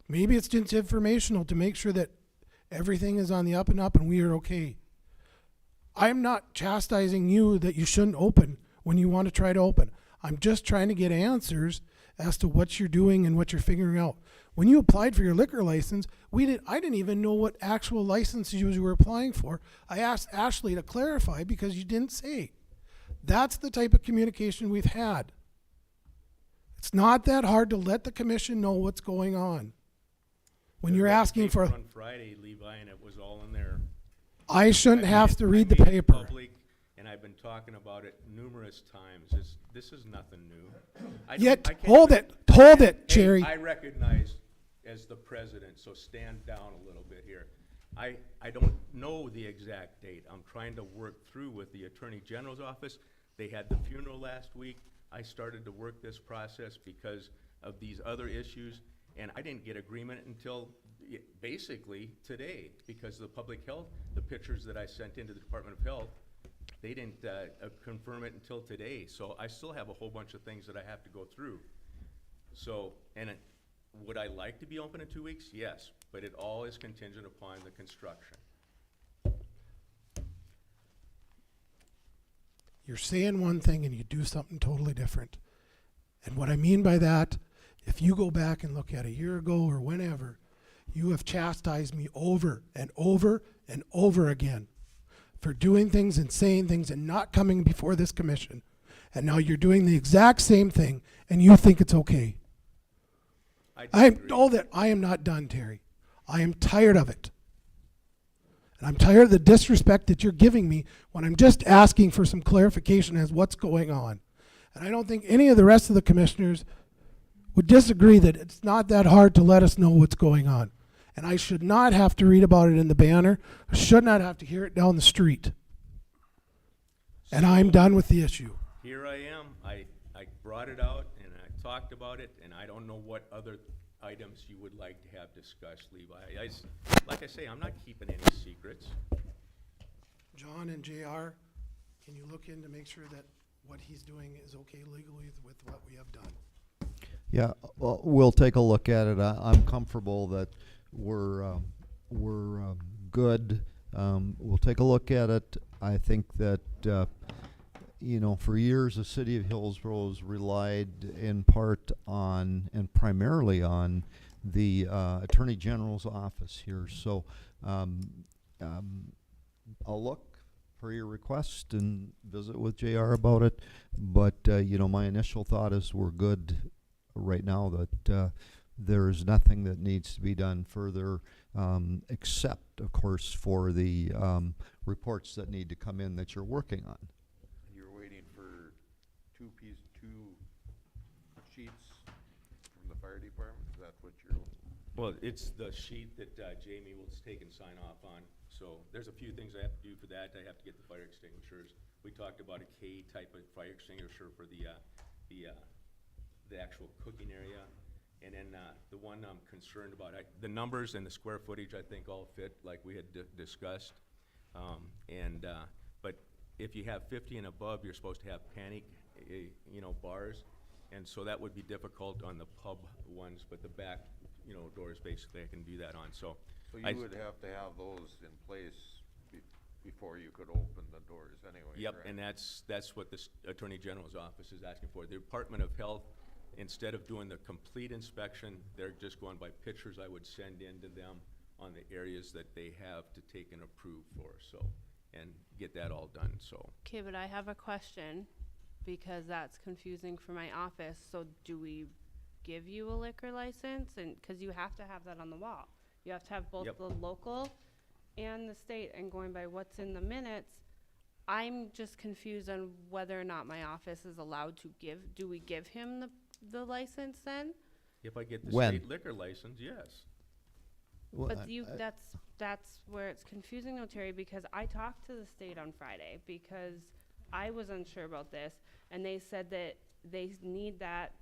maybe it's just informational to make sure that everything is on the up and up and we are okay. I'm not chastising you that you shouldn't open when you want to try to open. I'm just trying to get answers as to what you're doing and what you're figuring out. When you applied for your liquor license, I didn't even know what actual licenses you were applying for. I asked Ashley to clarify because you didn't say. That's the type of communication we've had. It's not that hard to let the commission know what's going on. When you're asking for, On Friday, Levi, and it was all in there. I shouldn't have to read the I made it paper. public, and I've been talking about it numerous times. This is nothing new. Yet, I can't hold even- it, Hey, Jerry. I recognize as the president, so stand down a little bit here. I don't know the exact date. I'm trying to work through with the Attorney General's office. They had the funeral last week. I started to work this process because of these other issues, and I didn't get agreement until basically today, because the public health, the pictures that I sent into the Department of Health, they didn't confirm it until today. So I still have a whole bunch of things that I have to go through. So, would I like to be open in 2 weeks? Yes, but it all is contingent upon the construction. You're saying one thing and you do something totally different. And what I mean by that, if you go back and look at a year ago or whenever, you have chastised me over and over and over again for doing things and saying things and not coming before this commission. And now you're doing the exact same thing and you think it's okay. I know that I am not done, Terry. I am tired of it. And I'm tired of the disrespect that you're giving me when I'm just asking for some clarification as what's going on. And I don't think any of the rest of the commissioners would disagree that it's not that hard to let us know what's going on. And I should not have to read about it in the banner. I should not have to hear it down the street. And I'm done with the issue. Here I am. I brought it out and I talked about it, and I don't know what other items you would like to have discussed, Levi. Like I say, I'm not keeping any secrets. John and JR, can you look in to make sure that what he's doing is okay legally with what we have done? Yeah, well, we'll take a look at it. I'm comfortable that we're good. We'll take a look at it. I think that, for years, the city of Hillsboro has relied in part on, and primarily on, the Attorney General's office here. So I'll look for your request and visit with JR about it. But, my initial thought is we're good right now, that there's nothing that needs to be done further, except, of course, for the reports that need to come in that you're working on. You're waiting for two sheets from the fire department? Is that what you're? Well, it's the sheet that Jamie will take and sign off on. So there's a few things I have to do for that. I have to get the fire extinguishers. We talked about a K type of fire extinguisher for the actual cooking area. And then the one I'm concerned about, the numbers and the square footage, I think all fit like we had discussed. But if you have 50 and above, you're supposed to have panic, bars. And so that would be difficult on the pub ones, but the back, doors, basically, I can do that on. So you would have to have those in place before you could open the doors anyway. Yep, correct? and that's what the Attorney General's office is asking for. The Department of Health, instead of doing the complete inspection, they're just going by pictures I would send in to them on the areas that they have to take and approve for, and get that all done, so. Okay, but I have a question, because that's confusing for my office. So do we give you a liquor license? And, cause you have to have that on the wall. You have to have both Yep. the local and the state, and going by what's in the minutes, I'm just confused on whether or not my office is allowed to do we give him the license then? If I get the When? state liquor license, yes. Well, But that's where it's confusing though, Terry, because I talked to the state on Friday because I was unsure about this, and they said that they need that.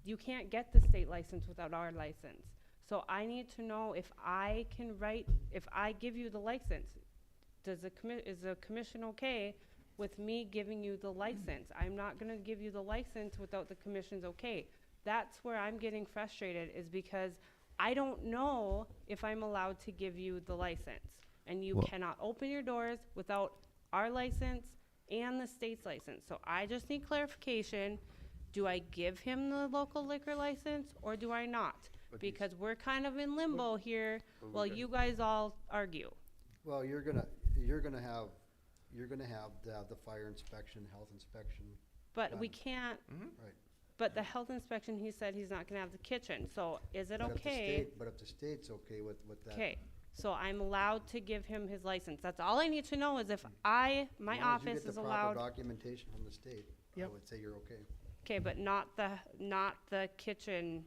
You can't get the state license without our license. So I need to know if I give you the license, is the commission okay with me giving you the license? I'm not gonna give you the license without the commission's okay. That's where I'm getting frustrated, is because I don't know if I'm allowed to give you the license. And you cannot open your doors without our license and the state's license. So I just need clarification. Do I give him the local liquor license or do I not? Because we're kind of in limbo here while you guys all argue. Well, you're gonna have the fire inspection, health inspection. But we can't, Right. but the health inspection, he said he's not gonna have the kitchen. So is it But if the okay? state- But if the state's okay with that. Okay, so I'm allowed to give him his license. That's all I need to know, is if my As long as office you is get the allowed. proper documentation from the state, I Yep. would say you're okay. Okay, but not the kitchen.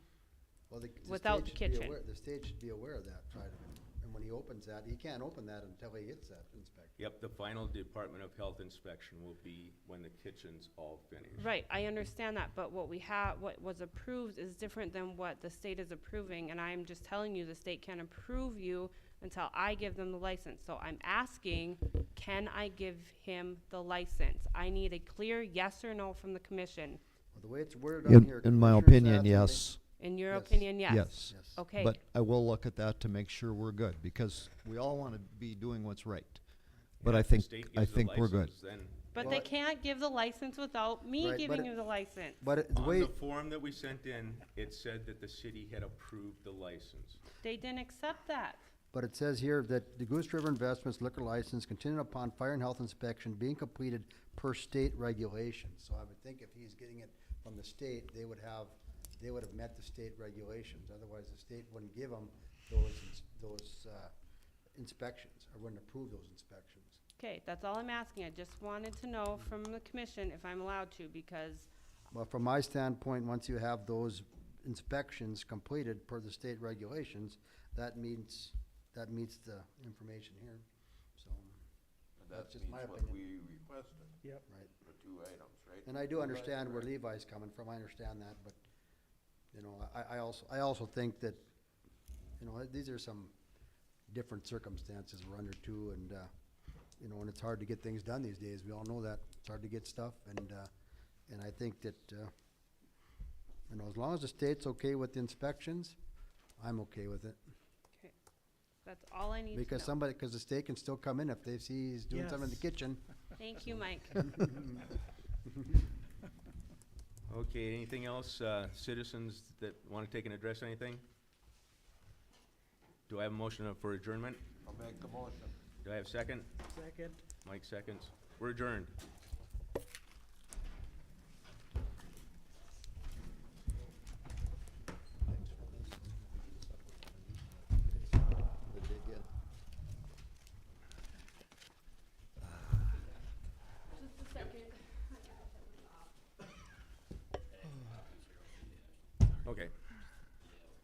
Well, the Without state the should be kitchen. aware- The state should be aware of that side of it. And when he opens that, he can't open that until he gets that inspection. Yep, the final Department of Health inspection will be when the kitchen's all finished. Right, I understand that, but what we have, what was approved is different than what the state is approving, and I'm just telling you, the state can't approve you until I give them the license. So I'm asking, can I give him the license? I need a clear yes or no from the commission. Well, the way it's worded on here. In my Commissioners opinion, have to yes. In your Yes. opinion, yes? Yes. Yes. Okay, But I will look at that to make sure we're good, because we all want to be doing what's right. But And I if the think, state I gives the think we're good. license, then but Well, they can't give the license without me Right, but giving it- you the license. But the on way, the form that we sent in, it said that the city had approved the license. They didn't accept that. but it says here that the Goose River Investments liquor license contingent upon fire and health inspection being completed per state regulations. So I would think if he's getting it from the state, they would have met the state regulations. Otherwise, the state wouldn't give them those inspections, or wouldn't approve those inspections. Okay, that's all I'm asking. I just wanted to know from the commission if I'm allowed to, because Well, from my standpoint, once you have those inspections completed per the state regulations, that meets the information here, so. That's just my opinion. we requested. Yep. Right. The 2 items, right? And I do understand where Levi's coming from, I understand that, but, you know, I also think that, you know, these are some different circumstances we're under too, and, you know, and it's hard to get things done these days, we all know that, it's hard to get stuff, and I think that, you know, as long as the state's okay with the inspections, I'm okay with it. okay, that's all I need to Because know. because the state can still come in if they see he's doing something in the Yes. kitchen. Thank you, Mike. Okay, anything else, citizens that want to take and address anything? Do I have a motion for adjournment? I'll make the motion. Do I have a second? Second. Mike seconds. We're adjourned. Just a second. Okay.